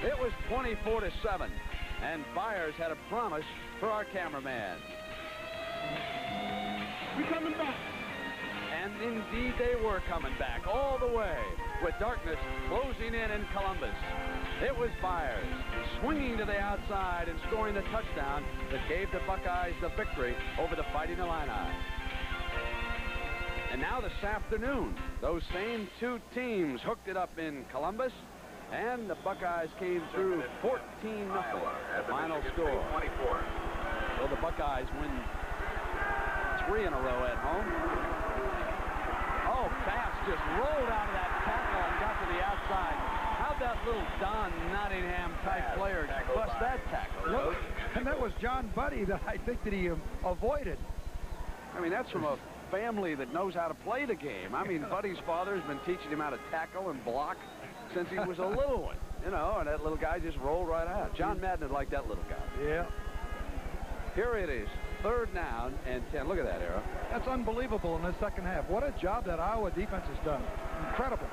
It was 24-7, and Byers had a promise for our cameraman. We're coming back. And indeed they were coming back all the way with darkness closing in Columbus. It was Byers swinging to the outside and scoring the touchdown that gave the Buckeyes the victory over the Fighting Illini. And now this afternoon, those same two teams hooked it up in Columbus, and the Buckeyes came through 14-0, the final score. So the Buckeyes win 3 in a row at home. Oh, Bass just rolled out of that tackle and got to the outside. How'd that little Don Nottingham-type player bust that tackle? Look, and that was John Buddy that I think that he avoided. I mean, that's from a family that knows how to play the game. I mean, Buddy's father's been teaching him how to tackle and block since he was a little one, you know, and that little guy just rolled right out. John Madden liked that little guy. Yeah. Here it is. 3rd down and 10. Look at that, Era. That's unbelievable in this second half. What a job that Iowa defense has done. Incredible.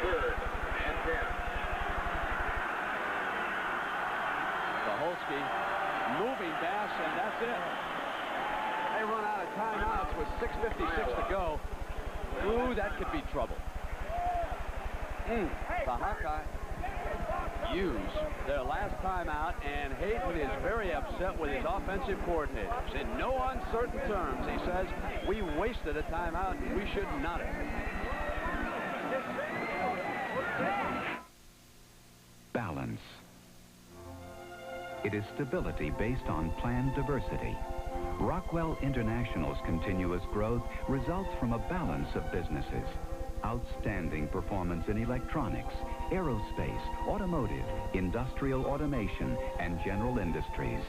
3rd and 10. Paholski moving Bass, and that's it. They run out of timeouts with 6:56 to go. Ooh, that could be trouble. The Hawkeye use their last timeout, and Hayden is very upset with his offensive coordinators. In no uncertain terms, he says, we wasted a timeout and we should not have. Balance. It is stability based on planned diversity. Rockwell International's continuous growth results from a balance of businesses. Outstanding performance in electronics, aerospace, automotive, industrial automation, and general industries.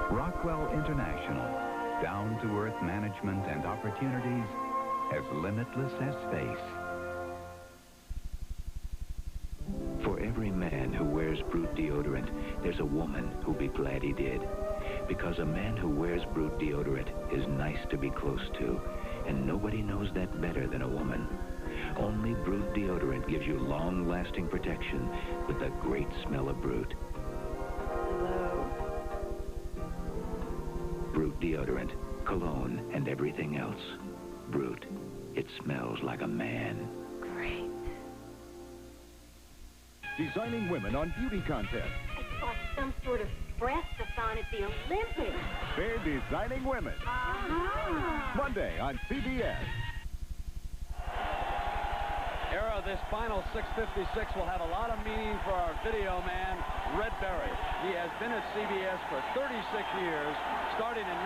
Rockwell International, down-to-earth management and opportunities as limitless as space. For every man who wears brute deodorant, there's a woman who'll be glad he did. Because a man who wears Brute deodorant is nice to be close to, and nobody knows that better than a woman. Only Brute deodorant gives you long-lasting protection with the great smell of Brute. Brute deodorant, cologne, and everything else. Brute. It smells like a man. Great. Designing women on beauty contests. I saw some sort of breastathon at the Olympics. They're Designing Women. Monday on CBS. Era, this final 656 will have a lot of meaning for our video man, Red Berry. He has been at CBS for 36 years, starting in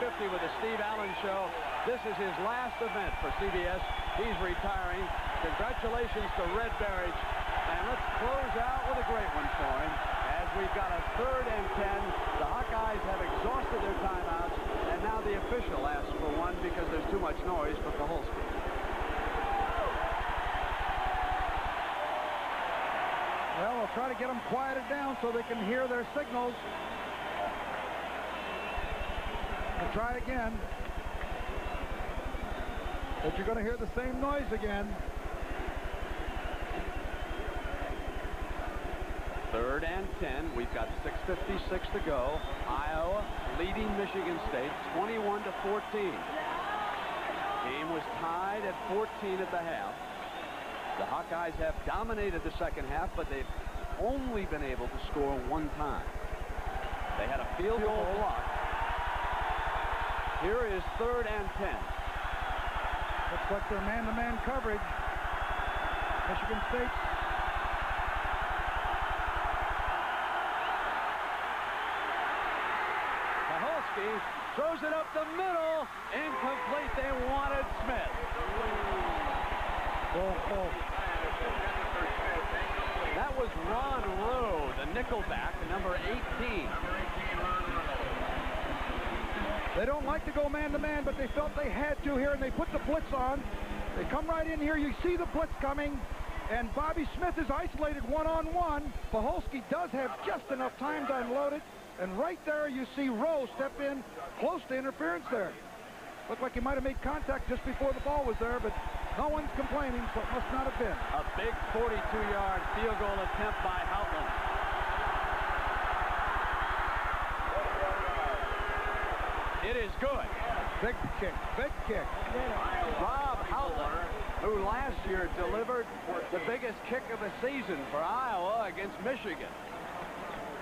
1950 with the Steve Allen Show. This is his last event for CBS. He's retiring. Congratulations to Red Berry. And let's close out with a great one for him. As we've got a 3rd and 10, the Hawkeyes have exhausted their timeouts, and now the official asks for one because there's too much noise for Paholski. Well, we'll try to get them quieted down so they can hear their signals. We'll try again. But you're going to hear the same noise again. 3rd and 10. We've got 6:56 to go. Iowa leading Michigan State 21-14. Game was tied at 14 at the half. The Hawkeyes have dominated the second half, but they've only been able to score one time. They had a field goal block. Here is 3rd and 10. Looks like they're man-to-man coverage. Michigan State. Paholski throws it up the middle. Incomplete. They wanted Smith. That was Ron Rowe, the nickelback, number 18. They don't like to go man-to-man, but they felt they had to here, and they put the blitz on. They come right in here. You see the blitz coming, and Bobby Smith is isolated one-on-one. Paholski does have just enough time to unload it, and right there you see Rowe step in close to interference there. Looked like he might have made contact just before the ball was there, but no one's complaining, so it must not have been. A big 42-yard field goal attempt by Houtland. It is good. Big kick, big kick. Rob Houtland, who last year delivered the biggest kick of the season for Iowa against Michigan.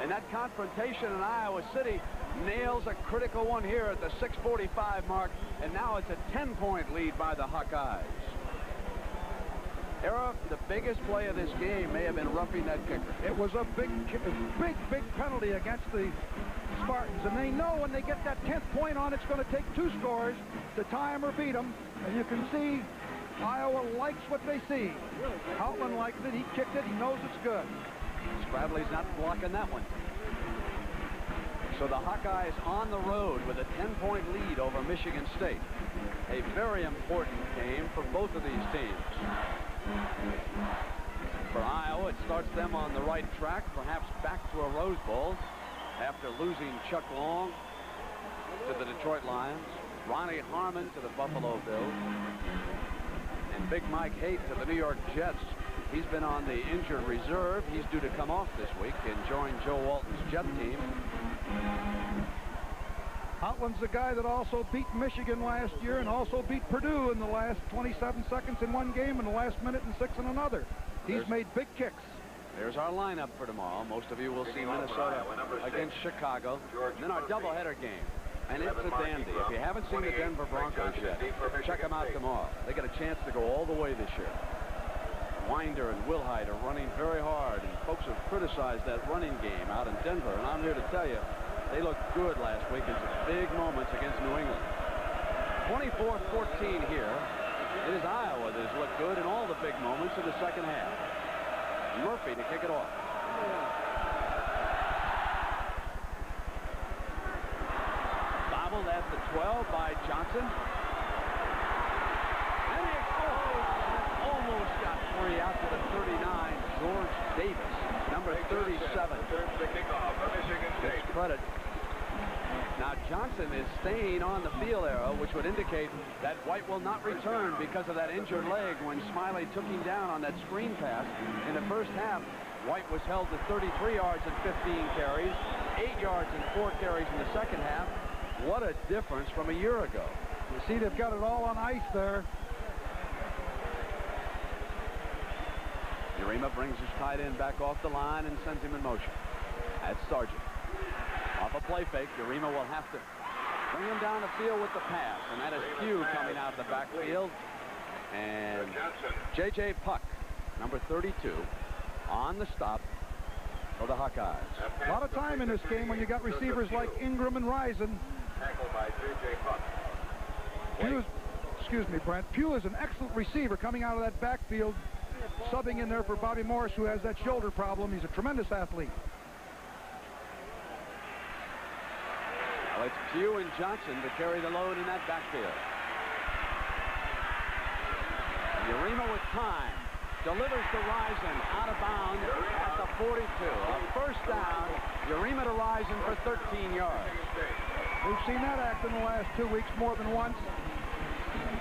And that confrontation in Iowa City nails a critical one here at the 6:45 mark, and now it's a 10-point lead by the Hawkeyes. Era, the biggest play of this game may have been roughing that kicker. It was a big penalty against the Spartans, and they know when they get that 10th point on, it's going to take 2 scores to tie them or beat them. And you can see Iowa likes what they see. Houtland likes it. He kicked it. He knows it's good. Bradley's not blocking that one. So the Hawkeyes on the road with a 10-point lead over Michigan State. A very important game for both of these teams. For Iowa, it starts them on the right track, perhaps back to a Rose Bowl after losing Chuck Long to the Detroit Lions, Ronnie Harmon to the Buffalo Bills, and Big Mike Haight to the New York Jets. He's been on the injured reserve. He's due to come off this week and join Joe Walton's Jet team. Houtland's the guy that also beat Michigan last year and also beat Purdue in the last 27 seconds in one game and the last minute and 6 in another. He's made big kicks. There's our lineup for tomorrow. Most of you will see Minnesota against Chicago. And then our doubleheader game. And it's a dandy. If you haven't seen the Denver Broncos yet, check them out tomorrow. They get a chance to go all the way this year. Winder and Wilhite are running very hard, and folks have criticized that running game out in Denver, and I'm here to tell you, they looked good last week in some big moments against New England. 24-14 here. It is Iowa that has looked good in all the big moments in the second half. Murphy to kick it off. Bobbled at the 12 by Johnson. And he explodes. Almost got free out to the 39. George Davis number 37. Gets credit. Now Johnson is staying on the field arrow, which would indicate that White will not return because of that injured leg when Smiley took him down on that screen pass. In the first half, White was held to 33 yards and 15 carries, 8 yards and 4 carries in the second half. What a difference from a year ago. You see, they've got it all on ice there. Urema brings his tight end back off the line and sends him in motion. That's Sargent. Off a play fake, Urema will have to bring him down the field with the pass, and that is Pugh coming out of the backfield. And J.J. Puck, number 32, on the stop for the Hawkeyes. A lot of time in this game when you got receivers like Ingram and Risen. Tackled by J.J. Puck. Excuse me, Brent. Pugh is an excellent receiver coming out of that backfield, subbing in there for Bobby Morris, who has that shoulder problem. He's a tremendous athlete. Well, it's Pugh and Johnson to carry the load in that backfield. Urema with time. Delivers to Risen out of bounds at the 42. A first down. Urema to Risen for 13 yards. We've seen that act in the last 2 weeks more than once.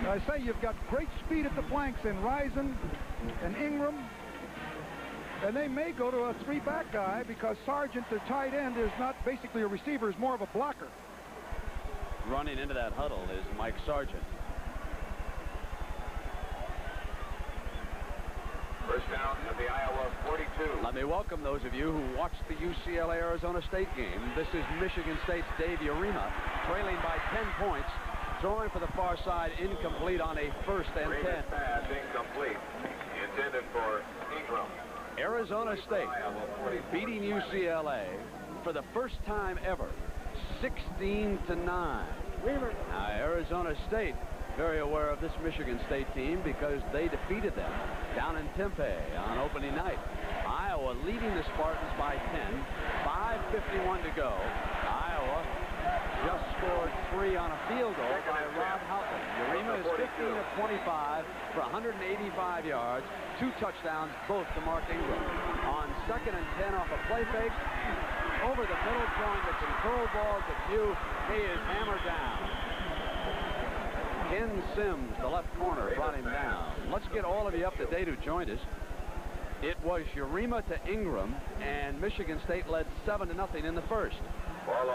I say you've got great speed at the flanks in Risen and Ingram. And they may go to a three-back guy because Sargent, their tight end, is not basically a receiver, is more of a blocker. Running into that huddle is Mike Sargent. First down at the Iowa 42. Let me welcome those of you who watched the UCLA-Arizona State game. This is Michigan State's Dave Urema, trailing by 10 points. Throwing for the far side, incomplete on a 1st and 10. Pass incomplete. Intended for Ingram. Arizona State beating UCLA for the first time ever, 16-9. Now, Arizona State very aware of this Michigan State team because they defeated them down in Tempe on opening night. Iowa leading the Spartans by 10, 5:51 to go. Iowa just scored 3 on a field goal by Rob Houghton. Urema is 15 of 25 for 185 yards, 2 touchdowns, both to Mark Ingram. On 2nd and 10 off a play fake, over the middle, throwing the control ball to Pugh. He is hammered down. Ken Sims, the left corner, brought him down. Let's get all of you up to date who joined us. It was Urema to Ingram, and Michigan State led 7-0 in the first.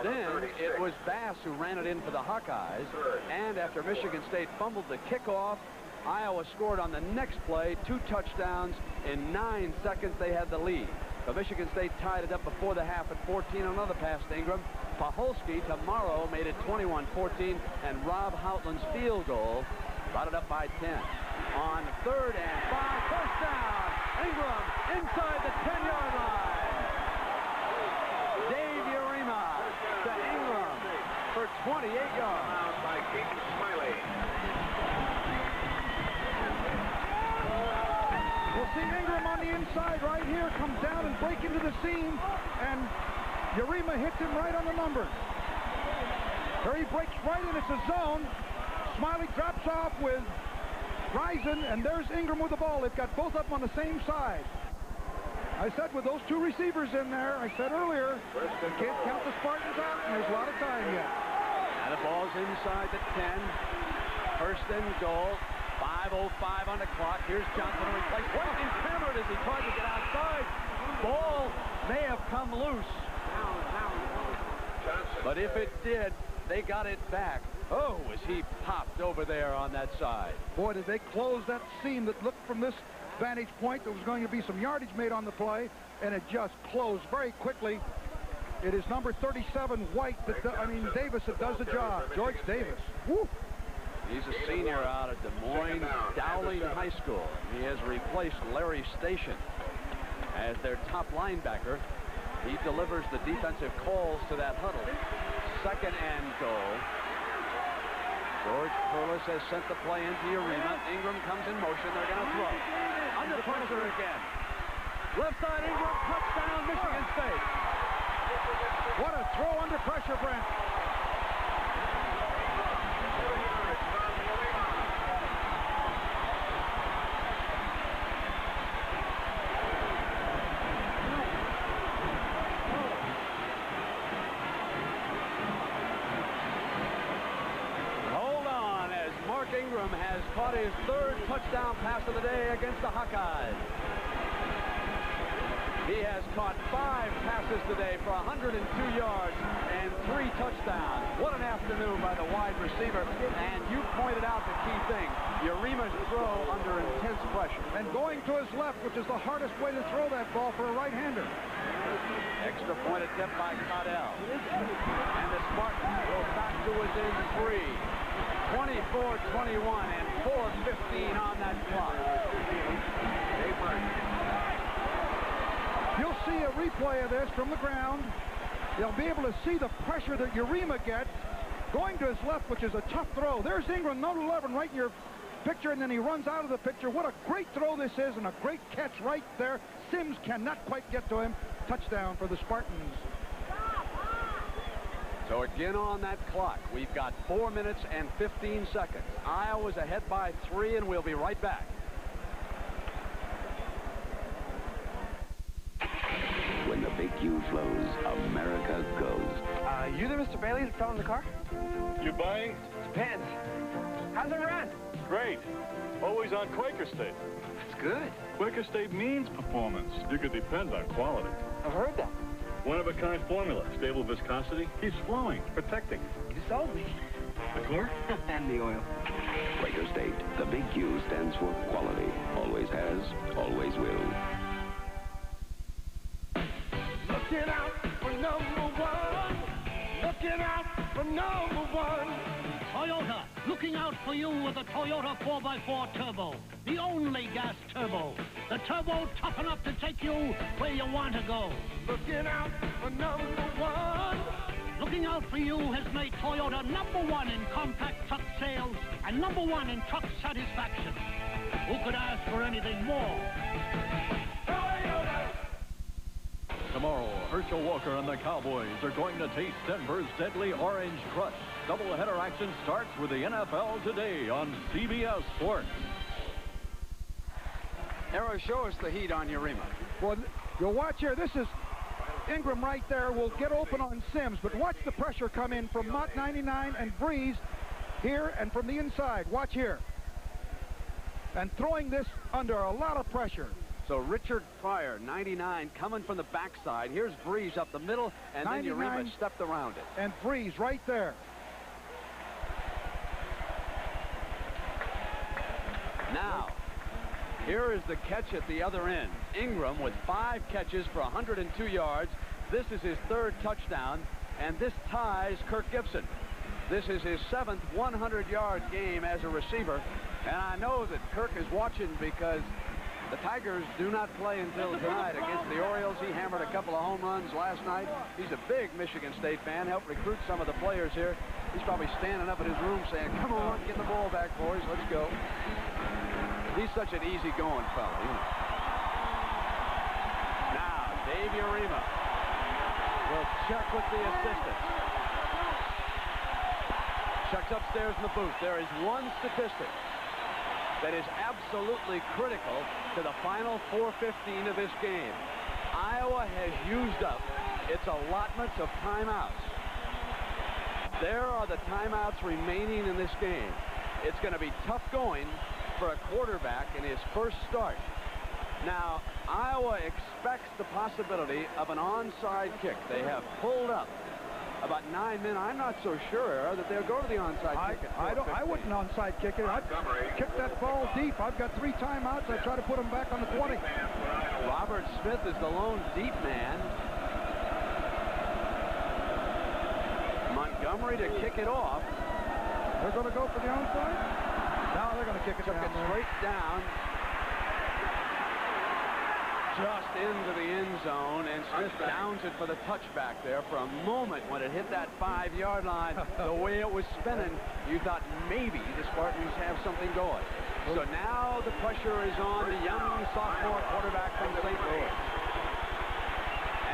Then it was Bass who ran it in for the Hawkeyes, and after Michigan State fumbled the kickoff, Iowa scored on the next play, 2 touchdowns. In 9 seconds, they had the lead. But Michigan State tied it up before the half at 14 on another pass to Ingram. Paholski tomorrow made it 21-14, and Rob Houtland's field goal brought it up by 10. On 3rd and 5, first down, Ingram inside the 10-yard line. Dave Urema to Ingram for 28 yards. By Keaton Smiley. We'll see Ingram on the inside right here, comes down and break into the seam, and Urema hits him right on the number. There he breaks right in, it's a zone. Smiley drops off with Risen, and there's Ingram with the ball. They've got both of them on the same side. I said with those 2 receivers in there, I said earlier, you can't count the Spartans out, and there's a lot of time yet. And the ball's inside the 10. 1st and goal. 5:05 on the clock. Here's Johnson to replace White, and hammered as he tried to get outside. Ball may have come loose. But if it did, they got it back. Oh, as he popped over there on that side. Boy, did they close that seam that looked from this vantage point. There was going to be some yardage made on the play, and it just closed very quickly. It is number 37, White, Davis, that does the job. George Davis. Woo! He's a senior out of Des Moines Dowling High School. He has replaced Larry Station as their top linebacker. He delivers the defensive calls to that huddle. 2nd and goal. George Perlis has sent the play into Urema. Ingram comes in motion. They're going to throw. Under pressure again. Left side Ingram. Touchdown, Michigan State. What a throw under pressure, Brent. Ingram has caught his third touchdown pass of the day against the Hawkeyes. He has caught 5 passes today for 102 yards and 3 touchdowns. What an afternoon by the wide receiver. And you pointed out the key thing. Urima's throw under intense pressure. And going to his left, which is the hardest way to throw that ball for a right-hander. Extra point attempt by Caudell. And the Spartans go back to within 3. 24-21 and 4:15 on that clock. You'll see a replay of this from the ground. You'll be able to see the pressure that Urema gets going to his left, which is a tough throw. There's Ingram, note 11, right in your picture, and then he runs out of the picture. What a great throw this is, and a great catch right there. Sims cannot quite get to him. Touchdown for the Spartans. So again on that clock, we've got 4 minutes and 15 seconds. Iowa's ahead by 3, and we'll be right back. When the big Q flows, America goes. You there, Mr. Bailey, the fellow in the car? You buying? Depends. How's it run? Great. Always on Quaker State. That's good. Quaker State means performance. You can depend on quality. I've heard that. One-of-a-kind formula. Stable viscosity. Keeps flowing. Protecting. You sold me. The core? And the oil. Quaker State. The big Q stands for quality. Always has, always will. Looking out for number 1. Looking out for number 1. Toyota, looking out for you with the Toyota 4x4 Turbo. The only gas turbo. The turbo tough enough to take you where you want to go. Looking out for number 1. Looking out for you has made Toyota #1 in compact truck sales and #1 in truck satisfaction. Who could ask for anything more? Tomorrow, Herschel Walker and the Cowboys are going to taste Denver's deadly Orange Crush. Doubleheader action starts with the NFL Today on CBS Sports. Arrow, show us the heat on Urema. Well, you'll watch here. This is Ingram right there. Will get open on Sims, but watch the pressure come in from Mott 99 and Breeze here and from the inside. Watch here. And throwing this under a lot of pressure. So Richard Pryor, 99, coming from the backside. Here's Breeze up the middle, and then Urema stepped around it. And Breeze right there. Now, here is the catch at the other end. Ingram with 5 catches for 102 yards. This is his 3rd touchdown, and this ties Kirk Gibson. This is his 7th 100-yard game as a receiver, and I know that Kirk is watching because the Tigers do not play until tonight against the Orioles. He hammered a couple of home runs last night. He's a big Michigan State fan, helped recruit some of the players here. He's probably standing up in his room saying, come on, get the ball back, boys, let's go. He's such an easy-going fella. You know. Now, Dave Urema will check with the assistants. Checks upstairs in the booth. There is one statistic that is absolutely critical to the final 4:15 of this game. Iowa has used up its allotments of timeouts. There are the timeouts remaining in this game. It's going to be tough going for a quarterback in his first start. Now, Iowa expects the possibility of an onside kick. They have pulled up about 9 men. I'm not so sure that they'll go to the onside kick. I wouldn't onside kick it. I'd kick that ball deep. I've got 3 timeouts. I try to put them back on the 20. Robert Smith is the lone deep man. Montgomery to kick it off. They're going to go for the onside? No, they're going to kick it down. Straight down. Just into the end zone, and Smith downs it for the touchback there. For a moment, when it hit that 5-yard line, the way it was spinning, you thought maybe the Spartans have something going. So now the pressure is on the young sophomore quarterback from St. Louis.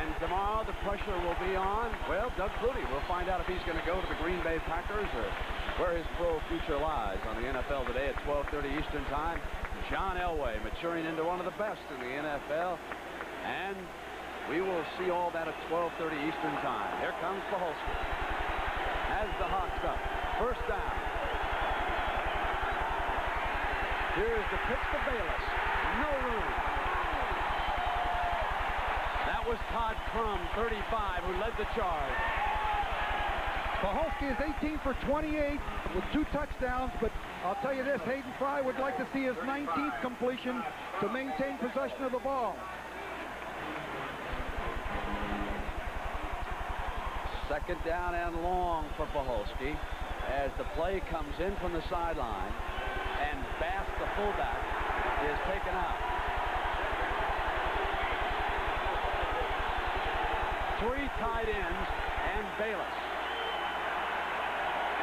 And tomorrow the pressure will be on, well, Doug Flutie. We'll find out if he's going to go to the Green Bay Packers or where his pro future lies on the NFL Today at 12:30 Eastern Time. John Elway maturing into one of the best in the NFL, and we will see all that at 12:30 Eastern Time. Here comes Paholski. Has the Hawks up. First down. Here's the pitch to Bayless. No room. That was Todd Crum, 35, who led the charge. Paholski is 18 for 28 with 2 touchdowns, but I'll tell you this, Hayden Fry would like to see his 19th completion to maintain possession of the ball. Second down and long for Paholski as the play comes in from the sideline, and Bass, the fullback, is taken out. 3 tight ends and Bayless.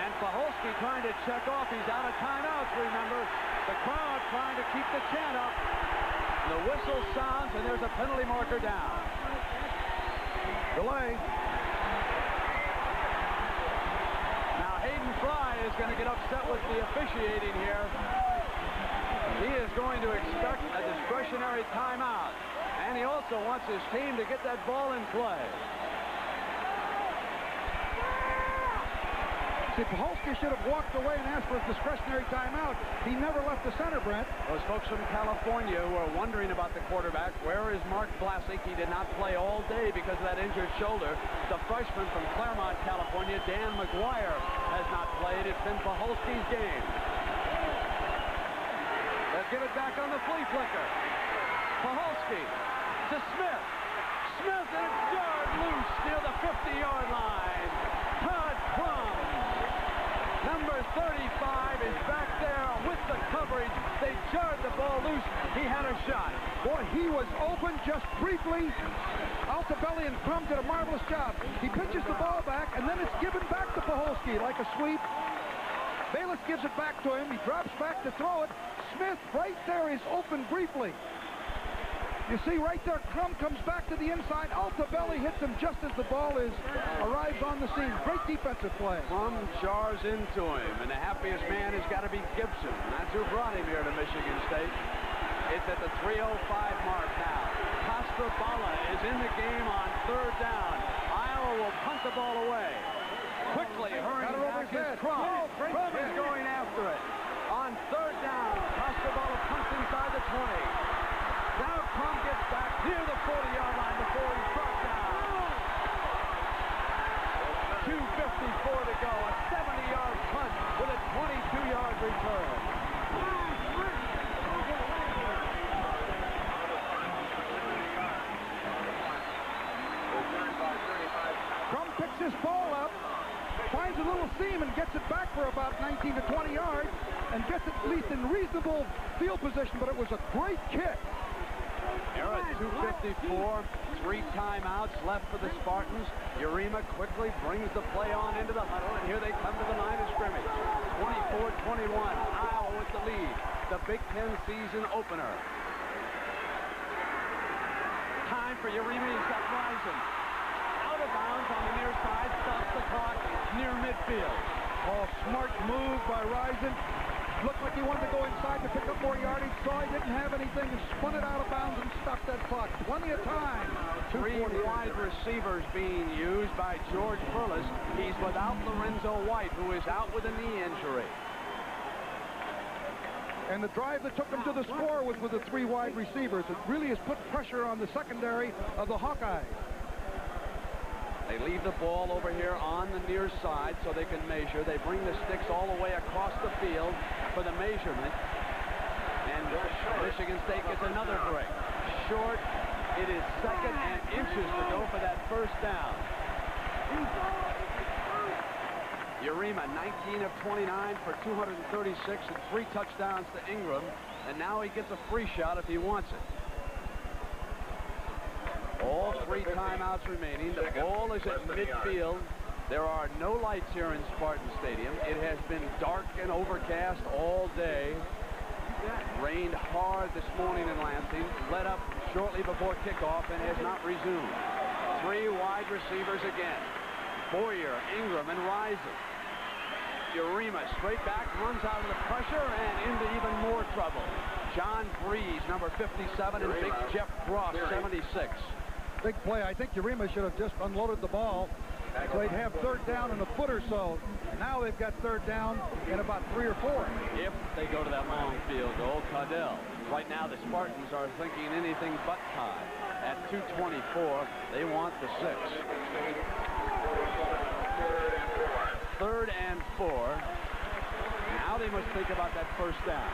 And Paholski trying to check off. He's out of timeouts, remember. The crowd trying to keep the chant up. The whistle sounds, and there's a penalty marker down. Delay. Now Hayden Fry is going to get upset with the officiating here. He is going to expect a discretionary timeout. And he also wants his team to get that ball in play. See, Paholski should have walked away and asked for a discretionary timeout. He never left the center, Brent. Those folks from California who are wondering about the quarterback, where is Mark Vlasic? He did not play all day because of that injured shoulder. The freshman from Claremont, California, Dan McGuire, has not played. It's been Paholski's game. Let's get it back on the flea flicker. Paholski to Smith. Smith, and it's jarred loose near the 50-yard line. Todd Crum, number 35, is back there with the coverage. They jarred the ball loose. He had a shot. Boy, he was open just briefly. Altobelli and Crum did a marvelous job. He pitches the ball back, and then it's given back to Paholski like a sweep. Bayless gives it back to him. He drops back to throw it. Smith right there is open briefly. You see right there, Crum comes back to the inside. Altobelli hits him just as the ball arrives on the scene. Great defensive play. Crum jars into him, and the happiest man has got to be Gibson. That's who brought him here to Michigan State. It's at the 3:05 mark now. Costaballa is in the game on 3rd down. Iowa will punt the ball away. Quickly hurrying back is Crum. Crum is going after it. On 3rd down, Costaballa punts inside the 20. Now Crum gets back near the 40-yard line before he's brought down. 2:54 to go. A 70-yard punt with a 22-yard return. Crum picks his ball up, finds a little seam and gets it back for about 19 to 20 yards and gets it at least in reasonable field position, but it was a great kick. They're at 2:54, 3 timeouts left for the Spartans. Urema quickly brings the play on into the huddle, and here they come to the line of scrimmage. 24-21, Iowa with the lead. The Big Ten season opener. Time for Urema. He's got Risen. Out of bounds on the near side, stops the clock near midfield. Oh, smart move by Risen. Looked like he wanted to go inside to pick up more yardage, saw he didn't have anything, and spun it out of bounds and stopped that clock. Plenty of time. 3 wide receivers being used by George Perlis. He's without Lorenzo White, who is out with a knee injury. And the drive that took them to the score was with the 3 wide receivers. It really has put pressure on the secondary of the Hawkeyes. They leave the ball over here on the near side so they can measure. They bring the sticks all the way across the field for the measurement. And Michigan State gets another break. Short. It is 2nd and inches to go for that 1st down. Urema, 19 of 29 for 236 and 3 touchdowns to Ingram. And now he gets a free shot if he wants it. All 3 timeouts remaining. The ball is at midfield. There are no lights here in Spartan Stadium. It has been dark and overcast all day. Rained hard this morning in Lansing. Let up shortly before kickoff and has not resumed. 3 wide receivers again. Boyer, Ingram, and Risen. Urema straight back, runs out of the pressure and into even more trouble. John Breeze, number 57, and Big Jeff Cross, 76. Big play. I think Urema should have just unloaded the ball. So they'd have third down in a foot or so. Now they've got third down in about 3 or 4. If they go to that long field goal, Caudell. Right now, the Spartans are thinking anything but tie. At 2:24, they want the 6. 3rd and 4. Now they must think about that first down.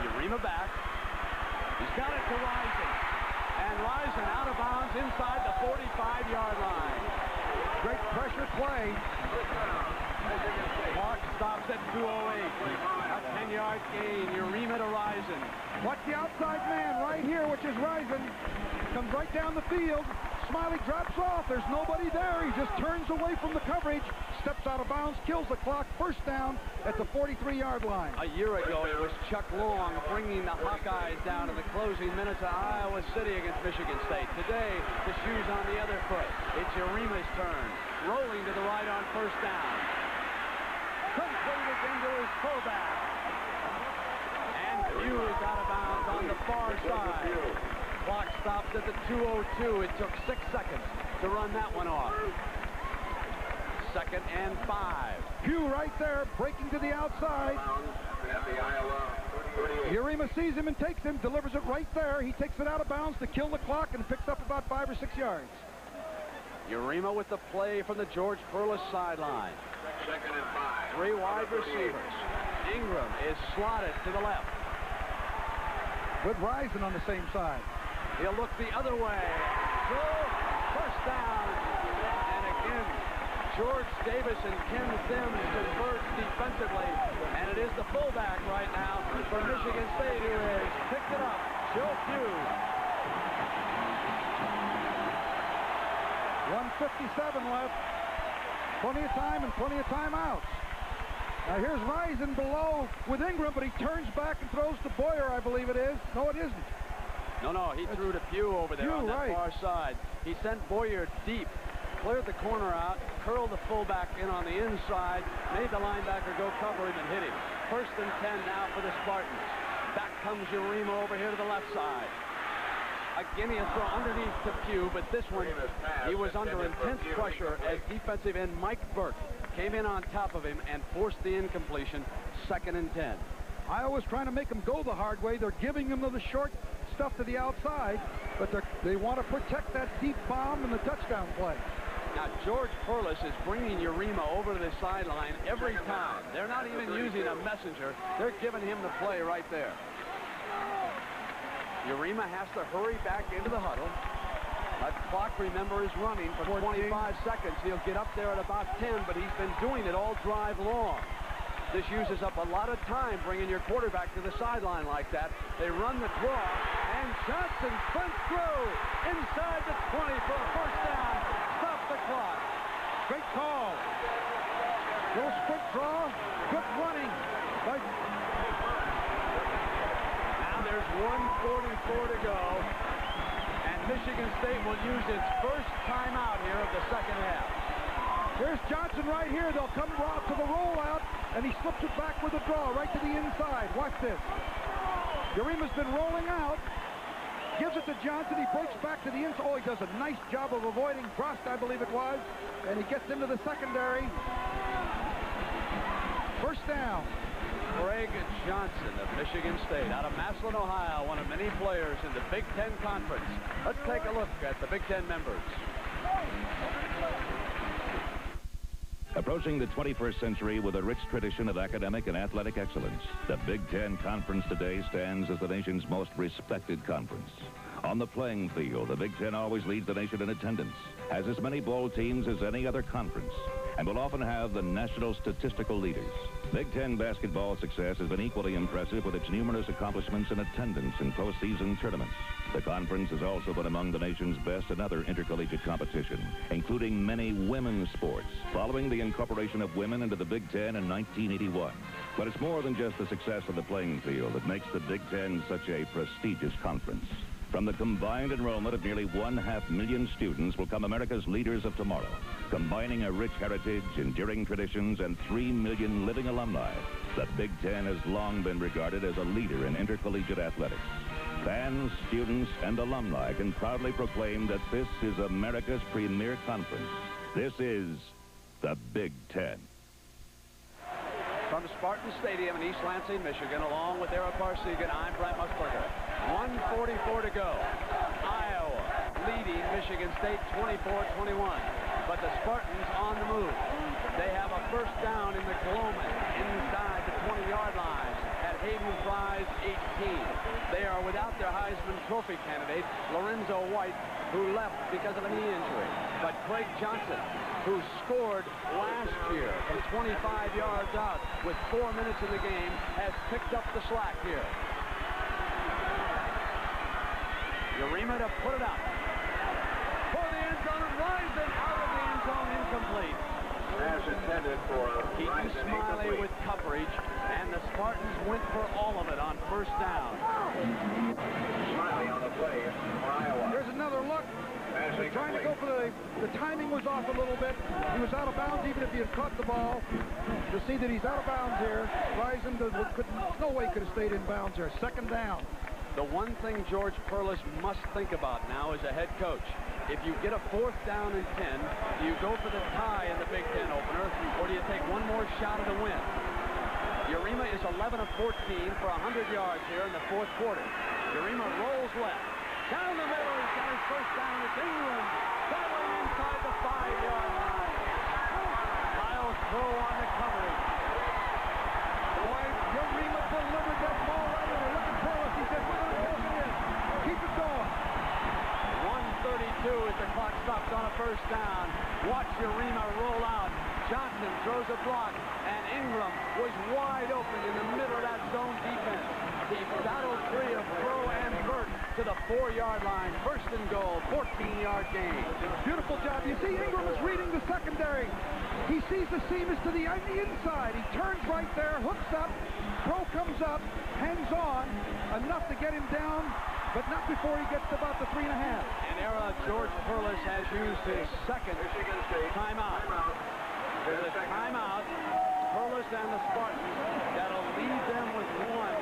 Urema back. He's got it to Rison. And Rison out of bounds inside the 45-yard line. Great pressure play. Clark stops at 2:08. A 10-yard gain. Urema to Rison. Watch the outside man right here, which is Rison. Comes right down the field. Smiley drops off. There's nobody there. He just turns away from the coverage, steps out of bounds, kills the clock. First down at the 43-yard line. A year ago, it was Chuck Long bringing the Hawkeyes down in the closing minutes of Iowa City against Michigan State. Today, the shoe's on the other foot. It's Urema's turn. Rolling to the right on first down. Completed into his fullback. And Hughes out of bounds on the far side. Clock stops at the 2:02. It took 6 seconds to run that one off. 2nd and 5. Hugh right there, breaking to the outside. Urema sees him and takes him, delivers it right there. He takes it out of bounds to kill the clock and picks up about 5 or 6 yards. Urema with the play from the George Perles sideline. 2nd and 5. 3 wide receivers. Ingram is slotted to the left. With Rison on the same side. He'll look the other way. First down. And again, George Davis and Ken Sims converge defensively. And it is the fullback right now for Michigan State who has picked it up. Joe Pugh. 1:57 left. Plenty of time and plenty of timeouts. Now here's Rison below with Ingram, but he turns back and throws to Boyer, I believe it is. No, it isn't. No, he threw to Pugh over there on that far side. He sent Boyer deep, cleared the corner out, curled the fullback in on the inside, made the linebacker go cover him and hit him. 1st and 10 now for the Spartans. Back comes Urema over here to the left side. Again, he has thrown underneath to Pugh, but this one, he was under intense pressure as defensive end Mike Burke came in on top of him and forced the incompletion. 2nd and 10. Iowa's trying to make them go the hard way. They're giving them the short stuff to the outside, but they want to protect that deep bomb and the touchdown play. Now, George Perles is bringing Urema over to the sideline every time. They're not even using a messenger. They're giving him the play right there. Urema has to hurry back into the huddle. That clock, remember, is running for 25 seconds. He'll get up there at about 10, but he's been doing it all drive long. This uses up a lot of time bringing your quarterback to the sideline like that. They run the draw, and Johnson sprints through inside the 20 for a first down. Stop the clock. Great call. Little sprint draw. Good running. Now there's 1:44 to go, and Michigan State will use its first timeout here of the second half. Here's Johnson right here. They'll come out to the rollout, and he slips it back with a draw right to the inside. Watch this. Urema's been rolling out. Gives it to Johnson. He breaks back to the inside. Oh, he does a nice job of avoiding Frost, I believe it was. And he gets into the secondary. First down. Greg Johnson of Michigan State out of Massillon, Ohio, one of many players in the Big Ten Conference. Let's take a look at the Big Ten members. Approaching the 21st century with a rich tradition of academic and athletic excellence, the Big Ten Conference today stands as the nation's most respected conference. On the playing field, the Big Ten always leads the nation in attendance, has as many bowl teams as any other conference, and will often have the national statistical leaders. Big Ten basketball success has been equally impressive with its numerous accomplishments in attendance in postseason tournaments. The conference has also been among the nation's best in other intercollegiate competition, including many women's sports, following the incorporation of women into the Big Ten in 1981. But it's more than just the success of the playing field that makes the Big Ten such a prestigious conference. From the combined enrollment of nearly 500,000 students will come America's leaders of tomorrow, combining a rich heritage, enduring traditions, and 3 million living alumni. The Big Ten has long been regarded as a leader in intercollegiate athletics. Fans, students, and alumni can proudly proclaim that this is America's premier conference. This is the Big Ten. From Spartan Stadium in East Lansing, Michigan, along with Eric Parsegan, I'm Brent Musburger. 1:44 to go. Iowa leading Michigan State 24-21. But the Spartans on the move. They have a first down in the Coloman inside the 20-yard line at Hayden Fry's 18. They are without their Heisman Trophy candidate, Lorenzo White, who left because of a knee injury. But Craig Johnson, who scored last year from 25 yards out with 4 minutes in the game, has picked up the slack here. Urema to put it up. For the end zone, Risen out of the end zone, incomplete. Pass intended for Keaton Smiley with coverage, and the Spartans went for all of it on first down. Smiley on the play for Iowa. There's another look. They're trying to go for the timing was off a little bit. He was out of bounds even if he had caught the ball. You see that he's out of bounds here. Risen no way could have stayed in bounds there. Second down. The one thing George Perlis must think about now as a head coach, if you get a fourth down and 10, do you go for the tie in the Big Ten opener, or do you take one more shot at a win? Urema is 11 of 14 for 100 yards here in the fourth quarter. Urema rolls left. Down the middle, he's got his first down. It's Ingram, battling inside the 5-yard line. Miles throw on the coverage. Boy, Urema delivered that ball right over. Look at Perlis. He said, we're going to push it in. Keep it going. 1:32 as the clock stops on a first down. Watch Urema roll out. Johnson throws a block, and Ingram was wide open in the middle of that zone defense. He battled free of Crow and Burt to the 4-yard line. First and goal, 14-yard gain. Beautiful job. You see, Ingram is reading the secondary. He sees the seam is to the inside. He turns right there, hooks up. Crow comes up, hangs on, enough to get him down, but not before he gets to about the 3.5. In era, George Perlis has used his second timeout. There's a timeout. Perlis and the Spartans. That'll leave them with one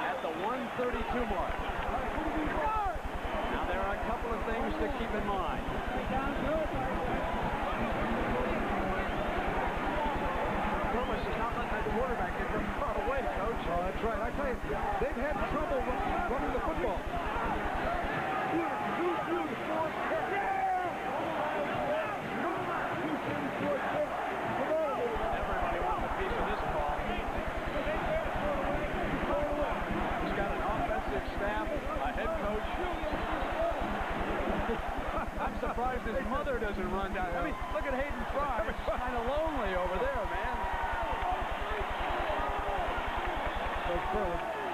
at the 1:32 mark. Now, there are a couple of things to keep in mind. Perlis is not letting that quarterback get from far away, Coach. Oh, that's right. I tell you, they've had trouble running the football. Everybody wants a piece of this call. He's got an offensive staff, a head coach. I'm surprised his mother doesn't run down. I mean, look at Hayden Fry. It's kind of lonely over there, man.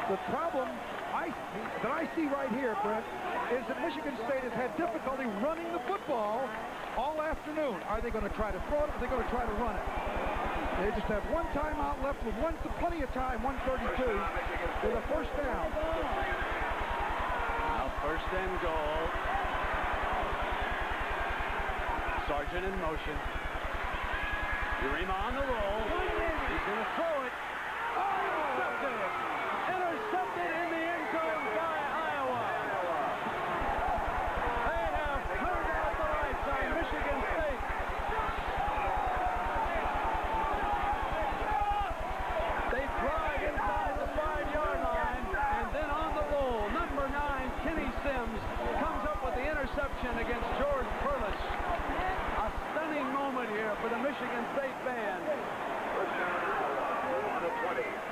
The problem that I see right here, Brent, is that Michigan State has had difficulty running the football all afternoon. Are they going to try to throw it, or are they going to try to run it? They just have one timeout left with plenty of time, 1:32, with a first down. Now first and goal. Sargent in motion. Urema on the roll. He's going to throw it. Intercepted! Intercepted in the end zone by Iowa. They have turned out the lights on Michigan State. They drive inside the 5-yard line, and then on the roll, number 9, Kenny Sims, comes up with the interception against George Perlis. A stunning moment here for the Michigan State band.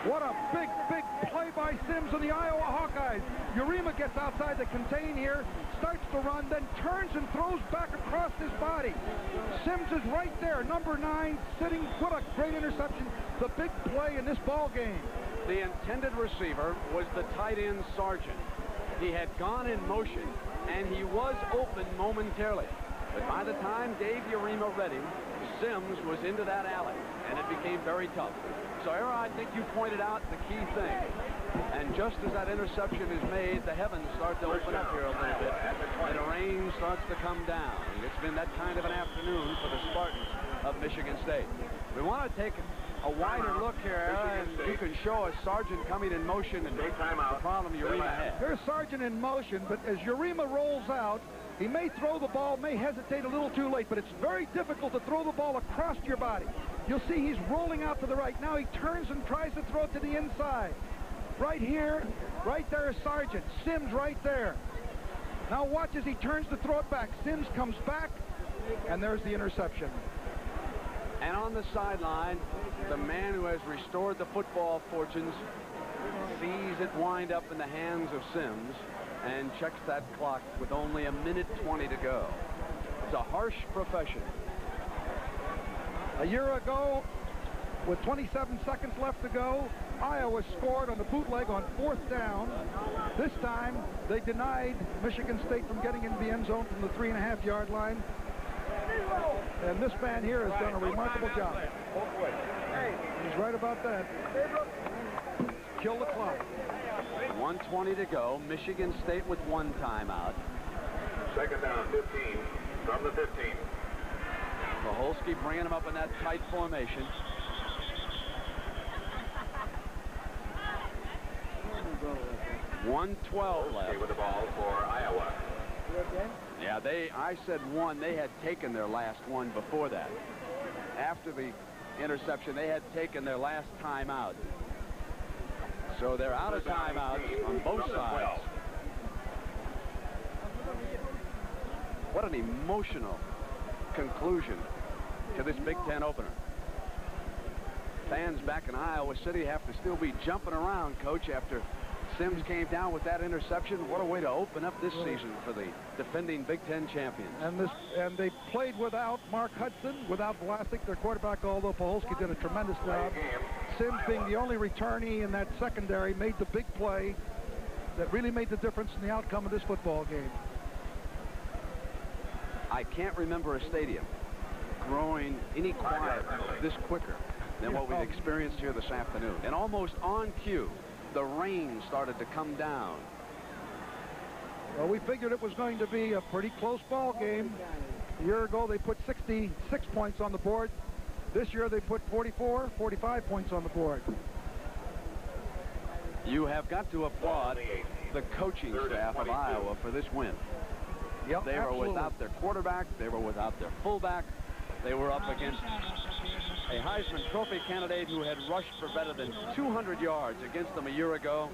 What a big play by Sims and the Iowa Hawkeyes. Urema gets outside the contain here, starts to run, then turns and throws back across his body. Sims is right there, number 9, sitting. What a great interception. The big play in this ball game. The intended receiver was the tight end Sargent. He had gone in motion, and he was open momentarily. But by the time Dave Urema read him, Sims was into that alley, and it became very tough. So, Era, I think you pointed out the key thing. And just as that interception is made, the heavens start to open up here a little bit, and the rain starts to come down. It's been that kind of an afternoon for the Spartans of Michigan State. We want to take a wider look here, and you can show a Sargent coming in motion and the problem Urema had. There's Sargent in motion, but as Urema rolls out, he may throw the ball, may hesitate a little too late, but it's very difficult to throw the ball across your body. You'll see he's rolling out to the right. Now he turns and tries to throw it to the inside. Right here, right there is Sargent. Sims right there. Now watch as he turns to throw it back. Sims comes back, and there's the interception. And on the sideline, the man who has restored the football fortunes sees it wind up in the hands of Sims and checks that clock with only 1:20 to go. It's a harsh profession. A year ago, with 27 seconds left to go, Iowa scored on the bootleg on 4th down. This time, they denied Michigan State from getting into the end zone from the 3.5-yard line. And this man here has done a remarkable job. He's right about that. Kill the clock. 1:20 to go. Michigan State with 1 timeout. Second down, 15 from the 15. Tucholsky bringing him up in that tight formation. .112 left. With the ball for Iowa. Yeah, I said 1. They had taken their last one before that. After the interception, they had taken their last timeout. So they're out of timeouts on both sides. What an emotional conclusion to this Big Ten opener. Fans back in Iowa City have to still be jumping around, Coach, after Sims came down with that interception. What a way to open up this season for the defending Big Ten champions. And they played without Mark Hudson, without Vlasic, their quarterback, although Tucholsky did a tremendous job. Sims, being the only returnee in that secondary, made the big play that really made the difference in the outcome of this football game. I can't remember a stadium growing any quieter this quicker than what we've experienced here this afternoon. And almost on cue, the rain started to come down. Well, we figured it was going to be a pretty close ball game. A year ago, they put 66 points on the board. This year, they put 44, 45 points on the board. You have got to applaud the coaching staff of Iowa for this win. Yep, they were without their quarterback. They were without their fullback. They were up against a Heisman Trophy candidate who had rushed for better than 200 yards against them a year ago.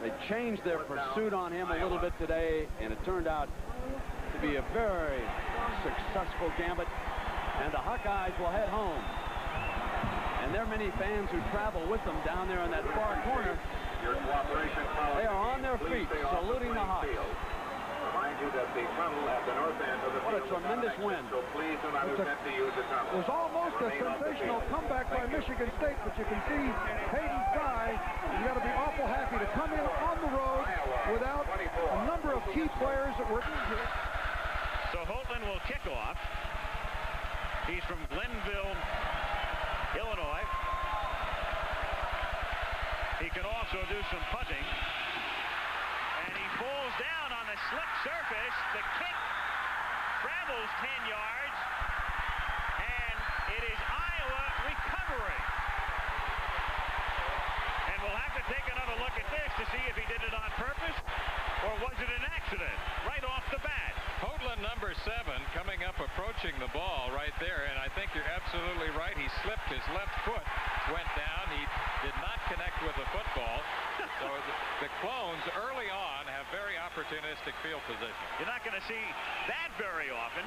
They changed their pursuit on him a little bit today, and it turned out to be a very successful gambit. And the Hawkeyes will head home. And there are many fans who travel with them down there in that far corner. They are on their feet saluting the Hawks. What a tremendous win. It was almost a sensational comeback by Michigan State, but you can see Hayden Fry, you got to be awful happy to come in on the road without a number of key players that were injured. So Holtland will kick off. He's from Glenville, Illinois. He can also do some punting. And he falls down on the slick surface. The kick travels 10 yards. And it is Iowa recovering. And we'll have to take another look at this to see if he did it on purpose or was it an accident right off the bat. Holtland, number 7, coming up, approaching the ball right there, and I think you're absolutely right. He slipped. His left foot went down. He did not connect with the football. So the Clones early on have very opportunistic field position. You're not going to see that very often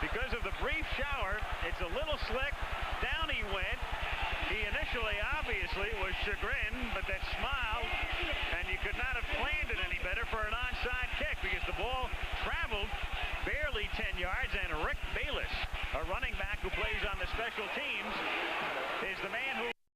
because of the brief shower. It's a little slick. Down he went. He initially, obviously, was chagrined, but then smiled, and you could not have planned it any better for an onside kick because the ball traveled barely 10 yards, and Rick Bayless, a running back who plays on the special teams,